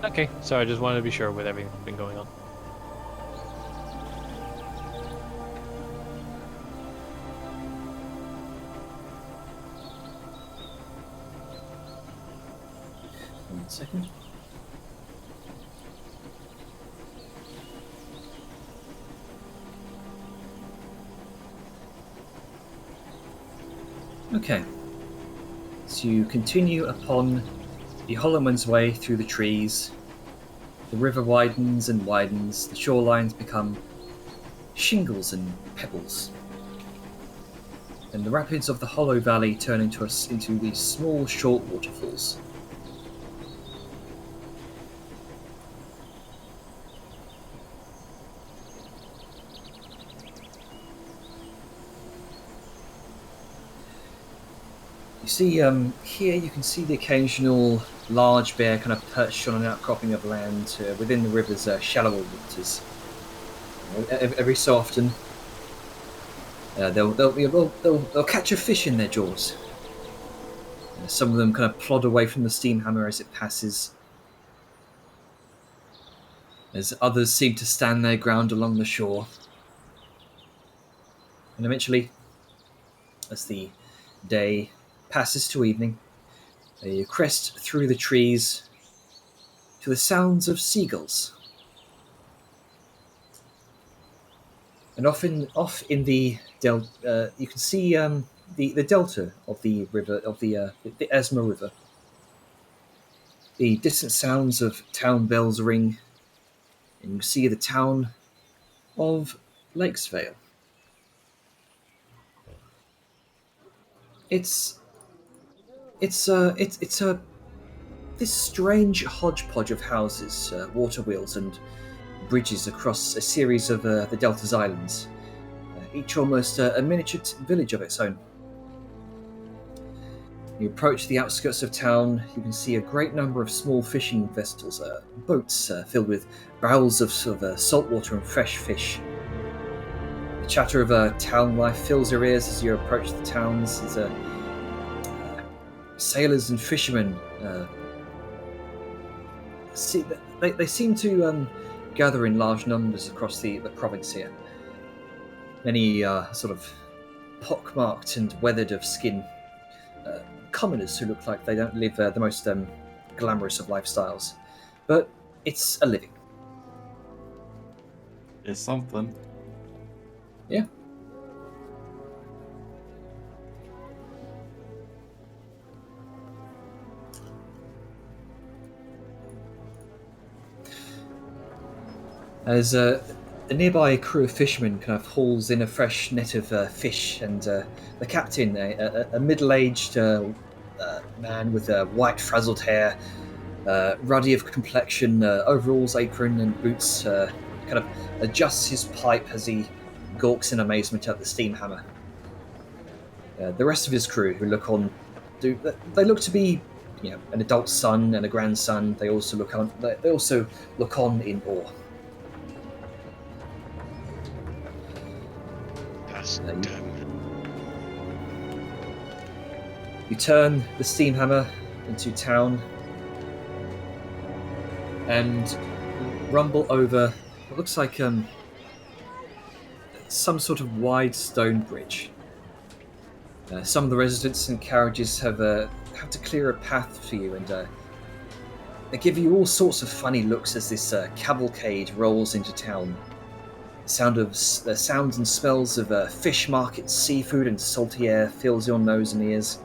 Okay, so I just wanted to be sure with everything that's been going on. One second. Okay. So you continue upon the Hollowman's Way through the trees. The river widens and widens. The shorelines become shingles and pebbles. And the rapids of the Hollow Valley turn into these small, short waterfalls. You see, here you can see the occasional large bear kind of perched on an outcropping of land within the river's shallower waters. Every so often, they'll catch a fish in their jaws. Some of them kind of plod away from the steam hammer as it passes, as others seem to stand their ground along the shore. And eventually, as the day passes to evening, you crest through the trees to the sounds of seagulls. And off in the delta, you can see the delta of the river, of the Esma River. The distant sounds of town bells ring, and you see the town of Lakesvale. It's this strange hodgepodge of houses, water wheels, and bridges across a series of the Delta's islands, each almost a miniature village of its own. You approach the outskirts of town, you can see a great number of small fishing vessels, boats filled with barrels of saltwater and fresh fish. The chatter of town life fills your ears as you approach the towns. There's sailors and fishermen. They seem to gather in large numbers across the province here. Many sort of pockmarked and weathered of skin. Commoners who look like they don't live the most glamorous of lifestyles. But it's a living. It's something. Yeah. As a nearby crew of fishermen kind of hauls in a fresh net of fish, and the captain, a middle-aged man with white frazzled hair, ruddy of complexion, overalls, apron, and boots, kind of adjusts his pipe as he gawks in amazement at the steam hammer. The rest of his crew, who look on, they look to be, an adult son and a grandson. They also look on in awe. You turn the steam hammer into town and rumble over what looks like some sort of wide stone bridge. Some of the residents and carriages have to clear a path for you, and They give you all sorts of funny looks as this cavalcade rolls into town. The sounds and smells of fish markets, seafood, and salty air fills your nose and ears.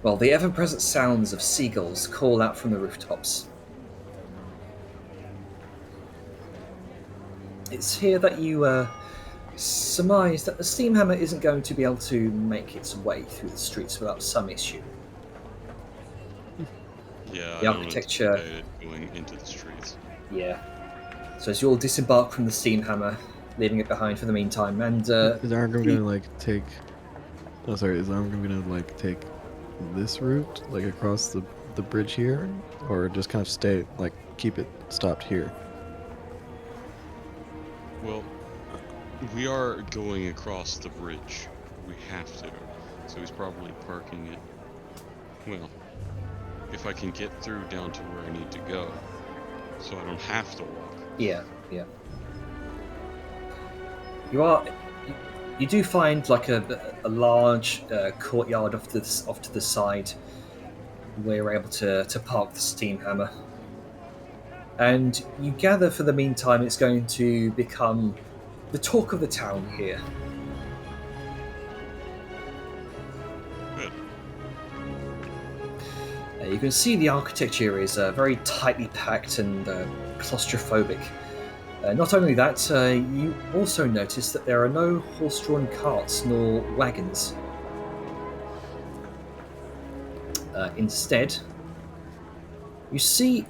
While the ever-present sounds of seagulls call out from the rooftops. It's here that you surmise that the Steamhammer isn't going to be able to make its way through the streets without some issue. Yeah, The I architecture- don't anticipate it going into the streets. Yeah. So as you all disembark from the Steamhammer, leaving it behind for the meantime, and Is Arngrim gonna like take? Oh, sorry. Is Arngrim gonna like take this route, like across the bridge here, or just kind of stay, like keep it stopped here? Well, we are going across the bridge. We have to. So he's probably parking it. Well, if I can get through down to where I need to go, so I don't have to walk. yeah. You do find like a large courtyard off to the side where you're able to park the Steamhammer. And you gather for the meantime it's going to become the talk of the town here. Good. You can see the architecture is very tightly packed and claustrophobic. Not only that, you also notice that there are no horse-drawn carts nor wagons. Instead, you see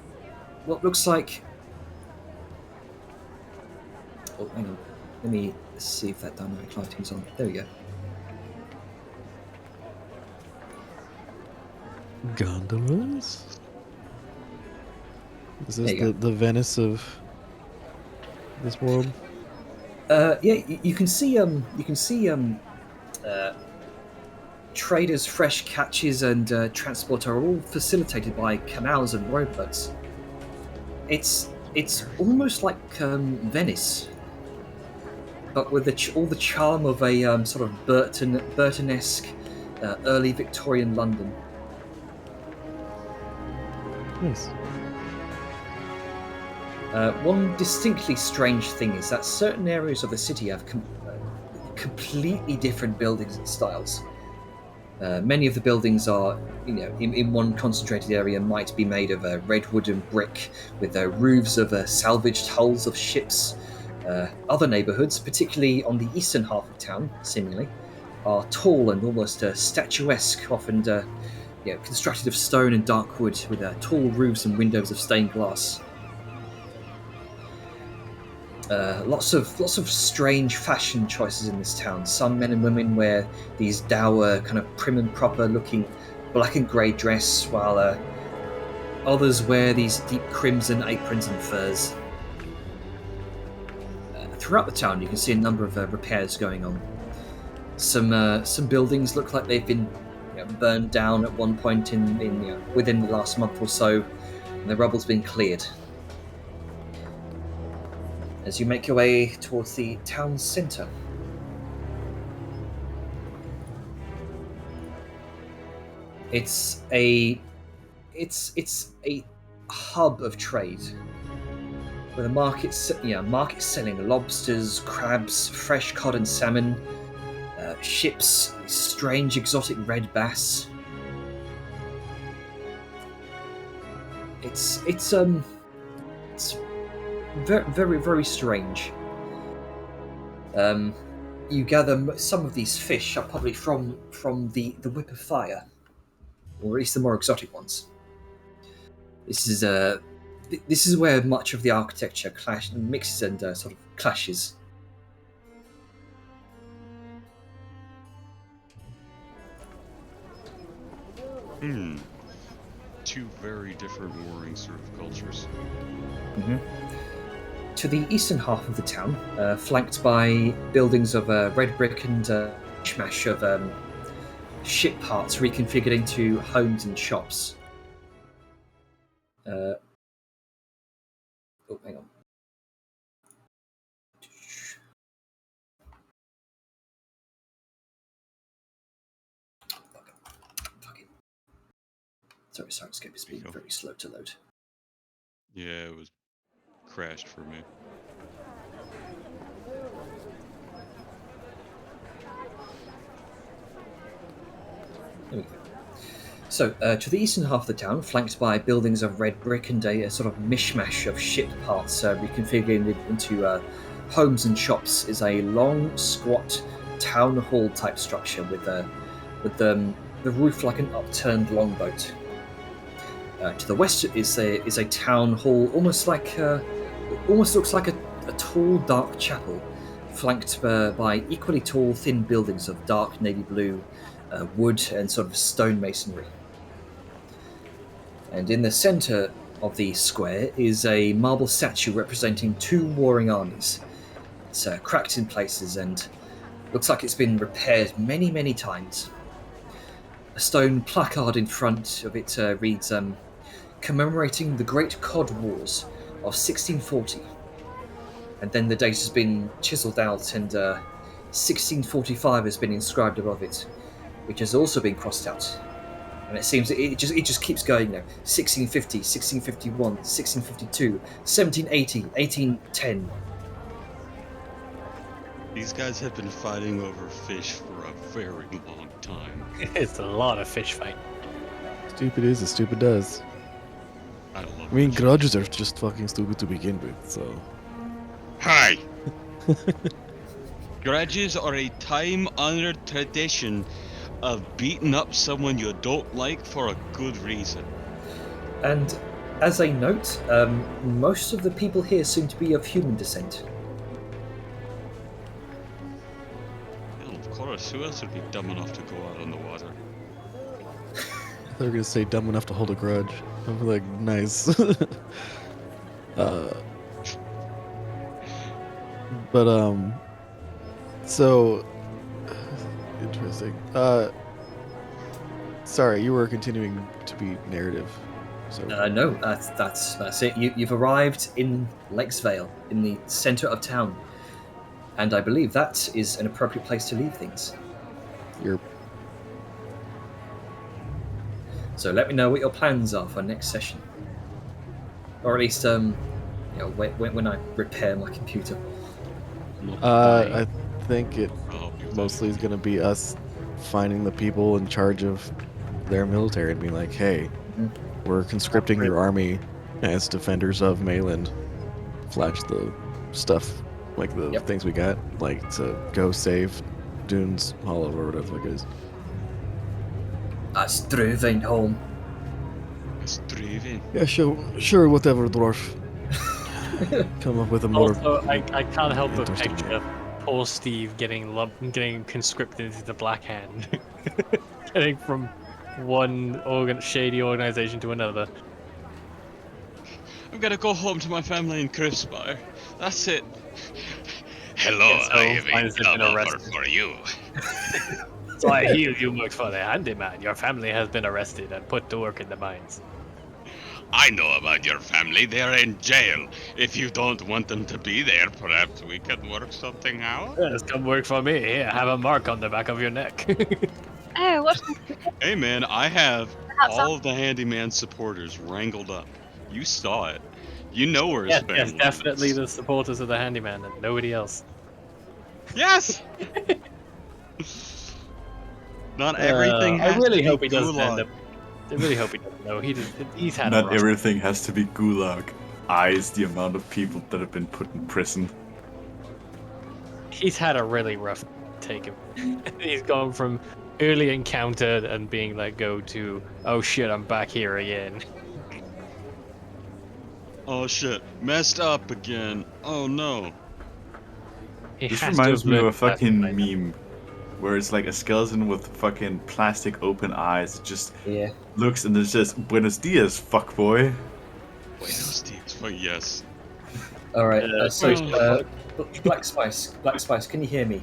what looks like... Oh, hang on. Let me see if that dynamic lighting's on. There we go. Gondolas? Is There this you the Venice of this world? You can see traders' fresh catches and transport are all facilitated by canals and rowboats. It's almost like Venice, but with all the charm of a sort of Burton-esque early Victorian London. Nice. One distinctly strange thing is that certain areas of the city have completely different buildings and styles. Many of the buildings are, in one concentrated area might be made of redwood and brick, with roofs of salvaged hulls of ships. Other neighbourhoods, particularly on the eastern half of town, seemingly, are tall and almost statuesque, often constructed of stone and dark wood, with tall roofs and windows of stained glass. Lots of strange fashion choices in this town. Some men and women wear these dour, kind of prim and proper looking black and grey dress, while others wear these deep crimson aprons and furs. Throughout the town, you can see a number of repairs going on. Some buildings look like they've been burned down at one point within the last month or so, and the rubble's been cleared. As you make your way towards the town centre. It's a hub of trade, with a market selling lobsters, crabs, fresh cod and salmon, ships, strange exotic red bass. It's very, very, very strange. You gather some of these fish are probably from the Whip of Fire, or at least the more exotic ones. This is where much of the architecture mixes and sort of clashes. Two very different warring sort of cultures. Mm-hmm. To the eastern half of the town, flanked by buildings of red brick and smash of ship parts reconfigured into homes and shops. Oh, hang on. Fuck it. Sorry, Sirenscape is being very slow to load. Yeah, it was crashed for me. There we go. So, to the eastern half of the town, flanked by buildings of red brick and a sort of mishmash of ship parts reconfigured into homes and shops, is a long, squat town hall type structure with the roof like an upturned longboat. To the west is a town hall, almost looks like a tall, dark chapel, flanked by equally tall, thin buildings of dark navy blue, wood and sort of stone masonry. And in the centre of the square is a marble statue representing two warring armies. It's cracked in places and looks like it's been repaired many, many times. A stone placard in front of it reads, commemorating the Great Cod Wars of 1640. And then the date has been chiselled out and 1645 has been inscribed above it, which has also been crossed out. And it seems it just keeps going now. 1650, 1651, 1652, 1780, 1810. These guys have been fighting over fish for a very long time. It's a lot of fish fight. Stupid is as stupid does. I love I mean, fish. grudges are just fucking stupid to begin with, so. Hi! Grudges are a time-honored tradition of beating up someone you don't like for a good reason. And as a note, most of the people here seem to be of human descent. Well, of course, who else would be dumb enough to go out on the water? They're gonna say dumb enough to hold a grudge. I'm like, nice. So interesting. Sorry, you were continuing to be narrative. So No, that's it. You've arrived in Lakesvale, in the centre of town, and I believe that is an appropriate place to leave things. you're So let me know what your plans are for next session, or at least when I repair my computer. I think it I'll be mostly is gonna be us finding the people in charge of their military and being like, hey, we're conscripting your army as defenders of Mayland. Flash the stuff, like the Yep. things we got, like to go save Dunes Hollow or whatever the fuck it is. That's driven home. It's driving. Yeah, sure, whatever, dwarf. Come up with a more. Also, I can't help but interesting picture poor Steve getting conscripted into the Black Hand, getting from one shady organization to another. I'm gonna go home to my family in Crispire. That's it. Hello, Yes, so I have finds a it been job offer arrested. for you. So I hear you work for the handyman. Your family has been arrested and put to work in the mines. I know about your family. They're in jail. If you don't want them to be there, perhaps we can work something out. Yes, come work for me. Here, have a mark on the back of your neck. Oh, what? Hey man, I have That's all of the handyman supporters wrangled up. You saw it. You know where his yes, family yes, definitely is. the supporters of the handyman and nobody else. Yes! Not everything has I really to be hope he doesn't gulag. end up. I really hope he doesn't know. He's had a Not rough. everything has to be gulag. Eyes the amount of people that have been put in prison. He's had a really rough take of he's gone from early encounter and being let go to, oh shit, I'm back here again. Oh shit, messed up again. Oh no. He This has to reminds have me of a learned that fucking by now. meme where it's like a skeleton with fucking plastic open eyes. It just Yeah. looks and it says, Buenos dias, fuckboy. Buenos dias. Oh, yes. All right. Yeah, Black Spice, can you hear me?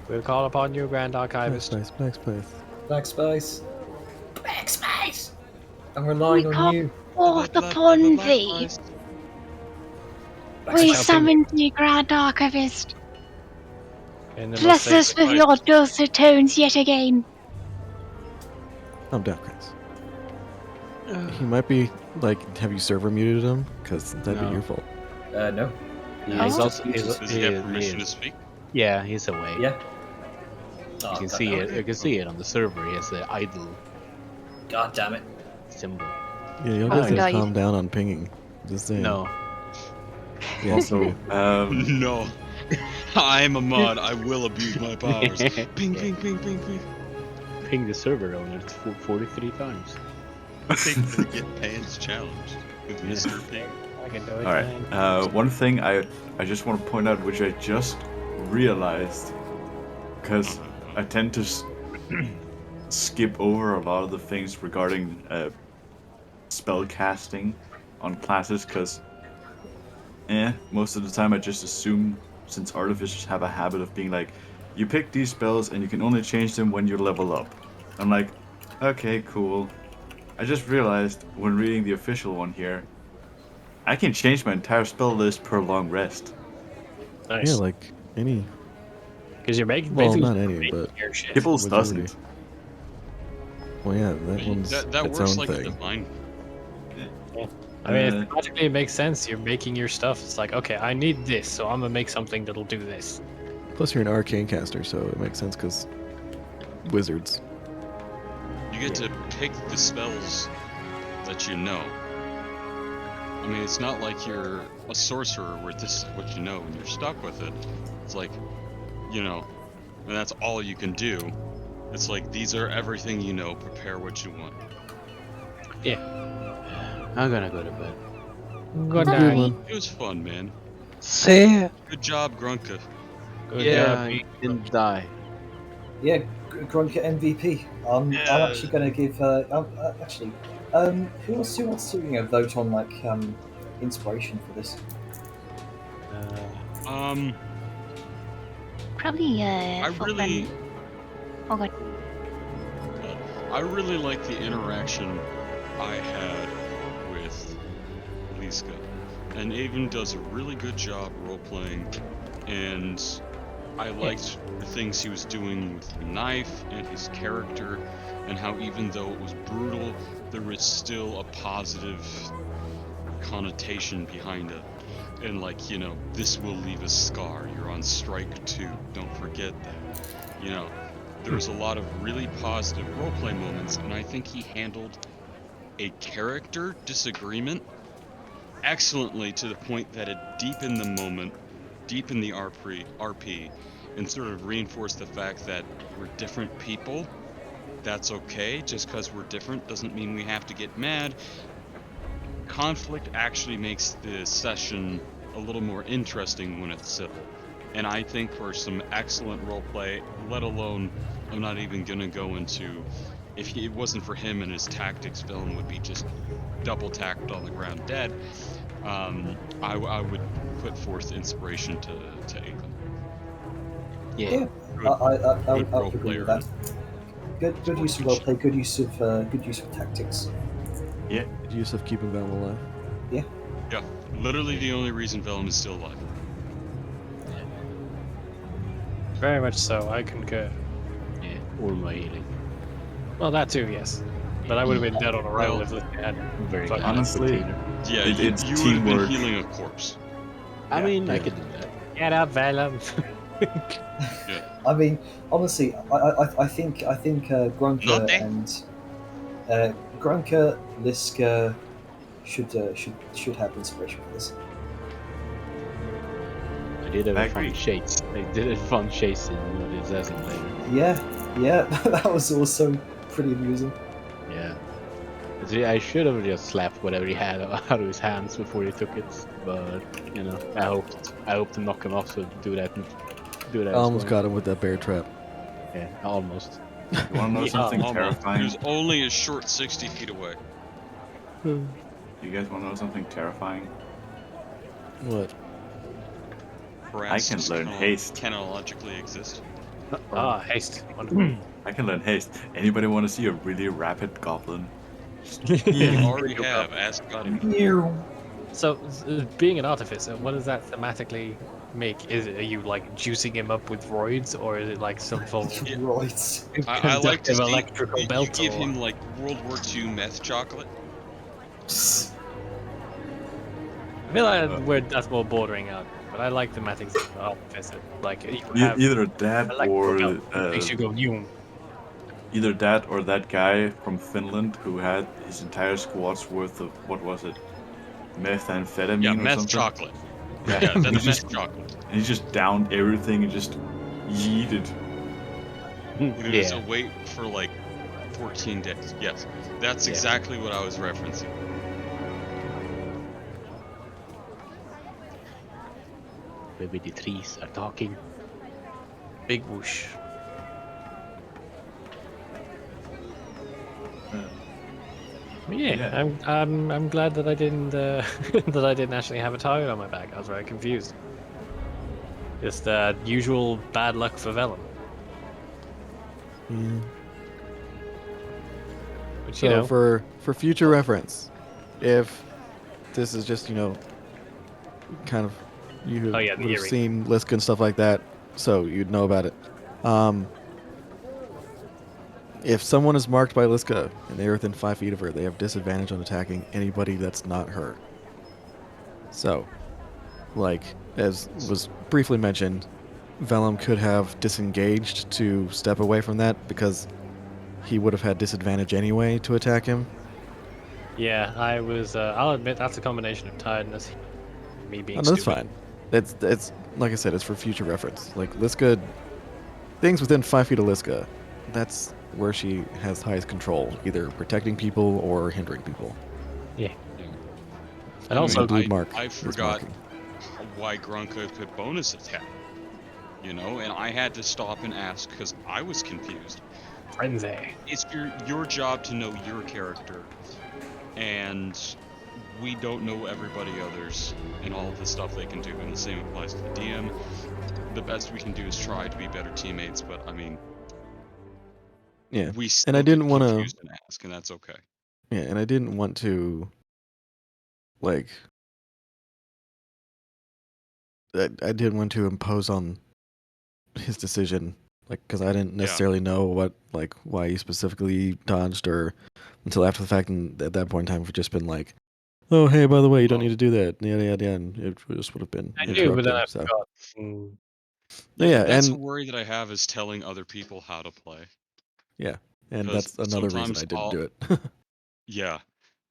We'll call upon you, Grand Black Archivist. Spice, Black Spice. Black Spice. I'm relying We on can't you. forth Black upon Black thee. Spice. Black We Spice, summon thee, Grand Archivist. In the Bless most us with sacred your dulcet tones yet again. Calm down, Chris. He might be like, have you server muted him? Because that'd No. be your fault. No. Yeah, he's Oh. also Does he have permission to speak? yeah, he's away. Yeah. You can see it. You can see it on the server. He has the idle God damn it. symbol. Yeah, you'll Oh, get to no, you- calm down on pinging. Just saying. No, Yeah, Also, No. I'm a mod. I will abuse my powers. Ping, ping, ping, ping, ping. ping the server owner 43 times. Ping for the Get Pants challenge with Mr. Ping. I can do it. all man. right. One thing I just want to point out, which I just realized, because I tend to skip over a lot of the things regarding spell casting on classes, because most of the time I just assume, since artificers have a habit of being like, you pick these spells and you can only change them when you level up. I'm like, okay, cool. I just realized when reading the official one here, I can change my entire spell list per long rest. Nice. Yeah, like any. Because you're making Well, basically not any, making but your shit. Kibbles Majority. doesn't. Well, yeah, that one's That its works own like a thing. divine. I mean, Uh, if logically it makes sense. You're making your stuff. It's like, okay, I need this, so I'm gonna make something that'll do this. Plus, you're an arcane caster, so it makes sense because wizards. You get to pick the spells that you know. I mean, it's not like you're a sorcerer where this is what you know and you're stuck with it. It's like, and that's all you can do. It's like, these are everything you know, prepare what you want. I'm gonna go to bed. Good Good night. one. It was fun, man. See? Good job, Grunka. Good Yeah, job. he didn't die. Yeah, Grunka MVP. I'm actually going to give. Who wants to vote on like inspiration for this? Probably I really, Oh god. I really like the interaction I had with Liska, and Avon does a really good job role-playing, and I liked the things he was doing with the knife and his character, and how even though it was brutal, there was still a positive connotation behind it. And like, this will leave a scar. You're on strike 2. Don't forget that. There was a lot of really positive roleplay moments, and I think he handled a character disagreement excellently, to the point that it deepened the moment, deepened the RP, and sort of reinforced the fact that we're different people. That's okay. Just because we're different doesn't mean we have to get mad. Conflict actually makes the session a little more interesting when it's civil. And I think for some excellent roleplay, let alone, I'm not even gonna go into, if it wasn't for him and his tactics, villain would be just double tacked on the ground dead. I would put forth inspiration to Avon. Yeah. I'll Good role agree with player. that. Good use of roleplay. Good use of tactics. Good use of keeping Vellum alive. Yeah, literally the only reason Vellum is still alive. Very much so. I concur. Yeah. Or my healing. Well, that too, yes. But I would have been dead on arrival if Liska had. Very Fuck, good. honestly, Yeah, it's you would have been teamwork. healing a corpse. I mean, I Yeah. could do that. Get up, Vellum. I mean, honestly, I think Grunka Nothing. and Grunka, Liska should have inspiration for this. I did have I a fun agree. chase. I did a fun chase in the Assassin later. Yeah, that was also pretty amusing. Yeah. See, I should have just slapped whatever he had out of his hands before he took it, but I hoped to knock him off, so do that. I almost got him with that bear trap. Yeah, almost. You want to know something Almost. He terrifying? was only a short 60 feet away. You guys want to know something terrifying? What? Perhaps can just learn haste. Canonically exist. Haste. Wonderful. I can learn haste. Anybody want to see a really rapid goblin? You already have. Ask God. So, being an artificer, what does that thematically make? Are you like juicing him up with roids, or is it like some form of Right. I like to conductive see electrical you belt? give Or... him like World War II meth chocolate. I feel like that's more bordering out, but I like thematics of the artificer. Like you have Either that electrical belt, or which makes you go new. that guy from Finland who had his entire squad's worth of what was it, Yeah, methamphetamine or meth something. chocolate. Yeah, Yeah, and that's he just meth chocolate. and he just downed everything and just yeeted. And it was a Yeah. wait for like 14 days. Yes, that's Yeah. exactly what I was referencing. Maybe the trees are talking. Big whoosh. But yeah, Yeah. I'm glad that I didn't that I didn't actually have a target on my back. I was very confused. Just usual bad luck for Vellum. Yeah. Which So you know, for future reference, if this is just kind of you Oh, yeah, the would have earring. seen Liska and stuff like that, so you'd know about it. If someone is marked by Liska and they are within 5 feet of her, they have disadvantage on attacking anybody that's not her. So, like as was briefly mentioned, Vellum could have disengaged to step away from that because he would have had disadvantage anyway to attack him. yeah, I was. I'll admit that's a combination of tiredness, me being Oh, no, that's stupid. fine. It's like I said, it's for future reference. Like Liska, things within 5 feet of Liska, that's where she has highest control, either protecting people or hindering people. Yeah, Yeah. and also Blue mark I is forgot marking. why Grunka could bonus attack. And I had to stop and ask because I was confused. frenzy. It's your job to know your character, and we don't know everybody others and all of the stuff they can do, and the same applies to the DM. The best we can do is try to be better teammates, but I mean, Yeah, we and still I get didn't want to. confused and ask, and that's okay. Yeah, and I didn't want to, like, I didn't want to impose on his decision, like, because I didn't necessarily know why he specifically dodged, or until after the fact, and at that point in time, we've just been like, oh, hey, by the way, you don't need to do that, yada yada, and it just would have been I do, but then interrupting. I So, forgot. Mm, yeah, That's a and worry that I have, is telling other people how to play. yeah, and 'Cause that's another reason I didn't do it. Yeah.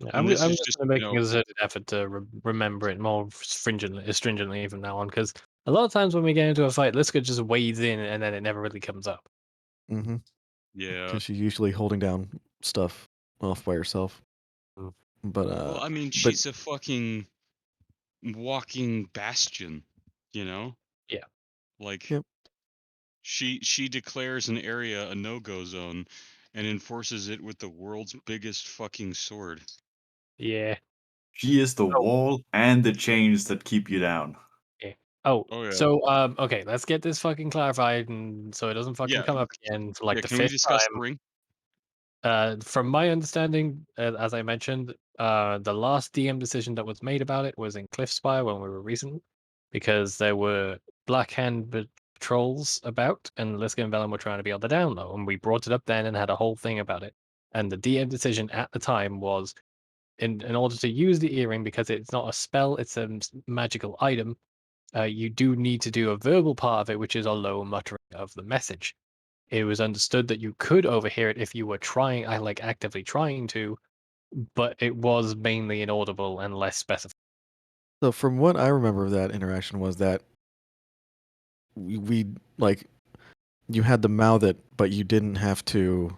yeah, And this I'm is just just, going to make a concerted effort to remember it more stringently from now on, because a lot of times when we get into a fight, Liska just wades in and then it never really comes up. Mm-hmm. yeah. Because she's usually holding down stuff off by herself. Mm. But Well, I mean, but she's a fucking walking bastion, you know? Yeah. Like, Yep. she declares an area a no-go zone and enforces it with the world's biggest fucking sword. Yeah. She is the Oh, wall and the chains that keep you down. yeah. Oh, Oh, yeah. so okay, let's get this fucking clarified, and so it doesn't fucking Yeah. come up again for like Yeah, the can we fifth discuss time. the ring? From my understanding, as I mentioned, the last DM decision that was made about it was in Cliffspire when we were recent, because there were Black Hand patrols about, and Liska and Vellum were trying to be on the down low, and we brought it up then and had a whole thing about it. And the DM decision at the time was, in order to use the earring, because it's not a spell, it's a magical item, you do need to do a verbal part of it, which is a low muttering of the message. It was understood that you could overhear it if you were trying, actively trying to, but it was mainly inaudible and less specific. so from what I remember of that interaction was that we like you had to mouth it, but you didn't have to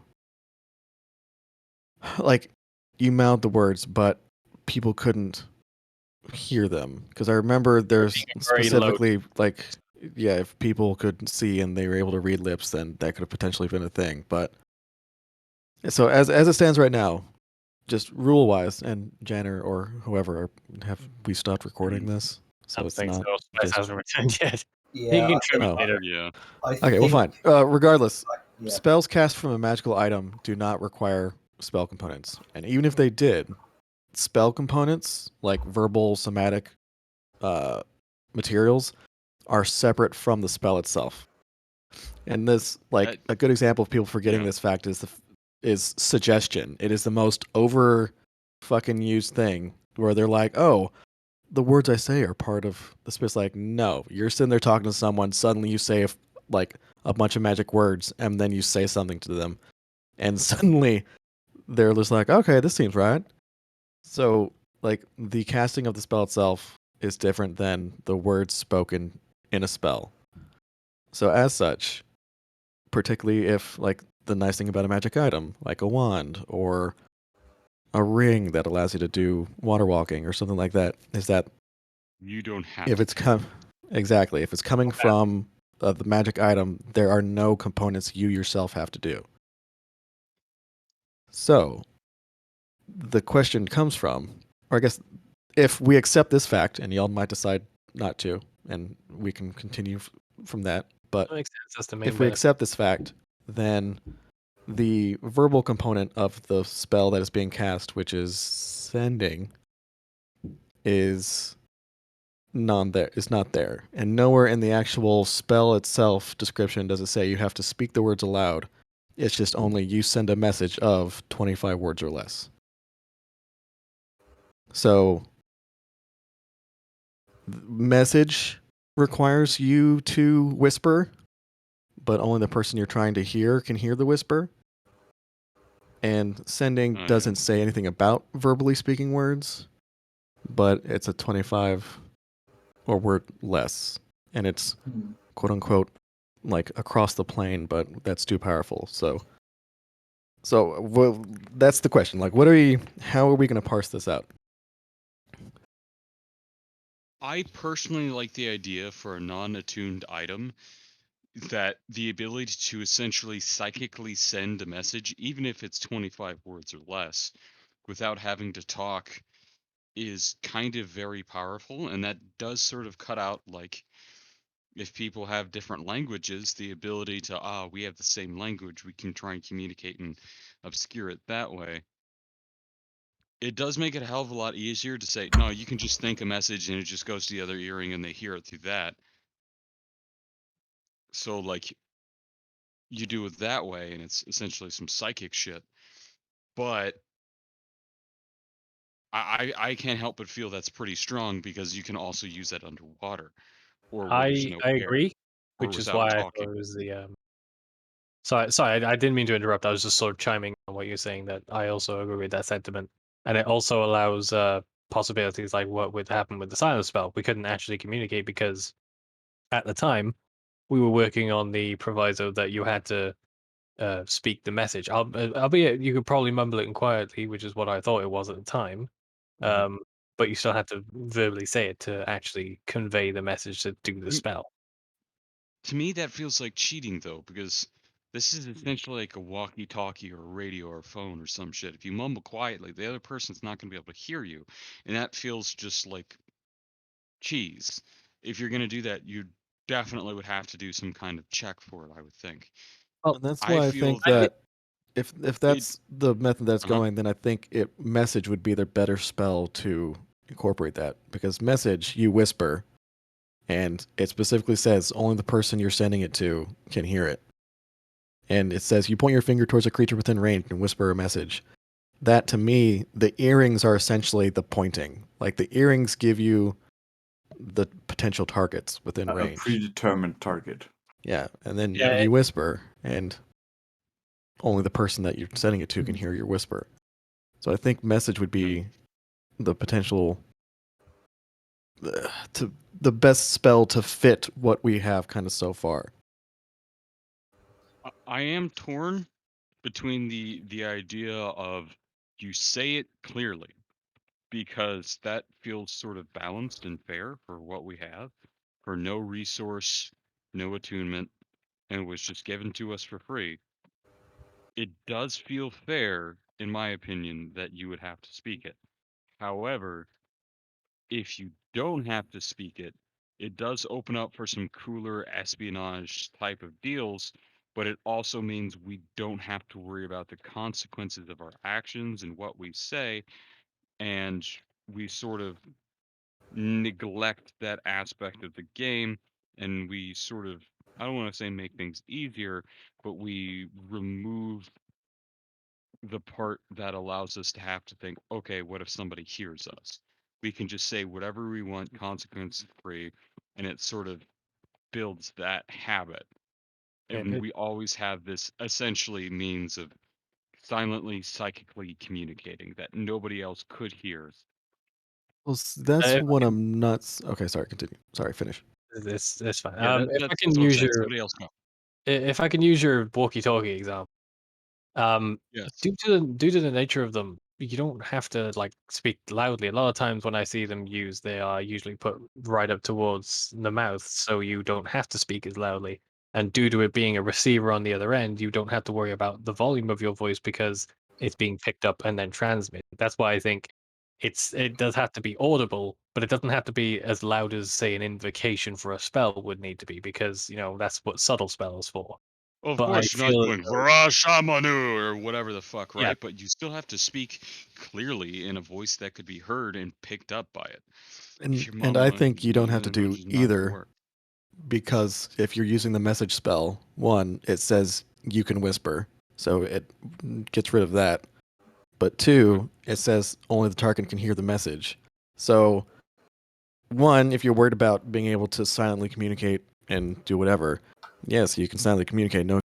like you mouthed the words, but people couldn't hear them because I remember there's Being a very low. specifically like yeah, if people could see and they were able to read lips, then that could have potentially been a thing. But so as it stands right now, just rule wise, and Janner or whoever, have we stopped recording this? I So don't it's think so. not Spice just hasn't returned yet. He Yeah, can I think, contribute oh. later. Yeah. I Okay, well, think, fine. Regardless, yeah. spells cast from a magical item do not require spell components, and even if they did, spell components, like verbal, somatic materials, are separate from the spell itself. And this, like, a good example of people forgetting this fact is suggestion. It is the most over fucking used thing where they're like, oh, the words I say are part of the spell. It's like, no, you're sitting there talking to someone, suddenly you say like a bunch of magic words, and then you say something to them, and suddenly they're just like, okay, this seems right. So, like, the casting of the spell itself is different than the words spoken in a spell. So, as such, particularly if, like, the nice thing about a magic item, like a wand or a ring that allows you to do water walking or something like that, is that you don't have if it's exactly, if it's coming from the magic item, there are no components you yourself have to do. So, the question comes from, or I guess if we accept this fact, and y'all might decide not to, and we can continue from that, but That makes sense. That's the main if we benefit. accept this fact, then the verbal component of the spell that is being cast, which is sending, is not there. And nowhere in the actual spell itself description does it say you have to speak the words aloud. It's just only you send a message of 25 words or less. So, message requires you to whisper, but only the person you're trying to hear can hear the whisper. And sending doesn't say anything about verbally speaking words, but it's a 25 or word less. And it's quote unquote like across the plane, but that's too powerful. So well, that's the question. Like, how are we going to parse this out? I personally like the idea for a non-attuned item that the ability to essentially psychically send a message, even if it's 25 words or less, without having to talk, is kind of very powerful. And that does sort of cut out, like, if people have different languages, the ability to, we have the same language, we can try and communicate and obscure it that way. It does make it a hell of a lot easier to say, no, you can just think a message and it just goes to the other earring and they hear it through that. So, like, you do it that way and it's essentially some psychic shit. But I can't help but feel that's pretty strong because you can also use that underwater or where there's no I air agree, or which is without why I talking. thought it was the. Sorry, I didn't mean to interrupt. I was just sort of chiming on what you're saying. That I also agree with that sentiment, and it also allows possibilities like what would happen with the silence spell. We couldn't actually communicate because at the time we were working on the proviso that you had to speak the message. Albeit you could probably mumble it in quietly, which is what I thought it was at the time. But you still had to verbally say it to actually convey the message to do the spell. To me, that feels like cheating, though, because this is essentially like a walkie-talkie or a radio or a phone or some shit. If you mumble quietly, the other person's not going to be able to hear you, and that feels just like cheese. If you're going to do that, you definitely would have to do some kind of check for it, I would think. And that's I why I feel think that if that's the method that's Uh-huh. going, then I think message would be the better spell to incorporate that, because message you whisper, and it specifically says only the person you're sending it to can hear it. And it says you point your finger towards a creature within range and whisper a message. That, to me, the earrings are essentially the pointing. Like, the earrings give you the potential targets within A range. predetermined target. Yeah, and then Yeah. you whisper, and only the person that you're sending it to can hear your whisper. So I think message would be the potential to the best spell to fit what we have kind of so far. I am torn between the idea of you say it clearly, because that feels sort of balanced and fair for what we have, for no resource, no attunement, and it was just given to us for free. It does feel fair, in my opinion, that you would have to speak it. However, if you don't have to speak it, it does open up for some cooler espionage type of deals, but it also means we don't have to worry about the consequences of our actions and what we say, and we sort of neglect that aspect of the game, and we sort of, I don't want to say make things easier, but we remove the part that allows us to have to think, okay, what if somebody hears us? We can just say whatever we want, consequence free, and it sort of builds that habit. And we always have this essentially means of silently, psychically communicating that nobody else could hear. Well, that's If I what can, I'm nuts. Okay, sorry, continue. Sorry, finish. that's fine. Yeah, If I that's can what I'm use saying. your Somebody else go. if I can use your walkie-talkie example, Yes. due to the nature of them, you don't have to like speak loudly. A lot of times when I see them used, they are usually put right up towards the mouth, so you don't have to speak as loudly. And due to it being a receiver on the other end, you don't have to worry about the volume of your voice because it's being picked up and then transmitted. That's why I think it does have to be audible, but it doesn't have to be as loud as say an invocation for a spell would need to be because that's what subtle spells for. Of But I course, you're not feel as going though, Vrashamanu or whatever the fuck, yeah, right? But you still have to speak clearly in a voice that could be heard and picked up by it. If your And I mama think you don't have to do is not gonna either, work. because if you're using the message spell, one, it says you can whisper, so it gets rid of that. But two, it says only the target can hear the message. So, one, if you're worried about being able to silently communicate and do whatever, yes, you can silently communicate. No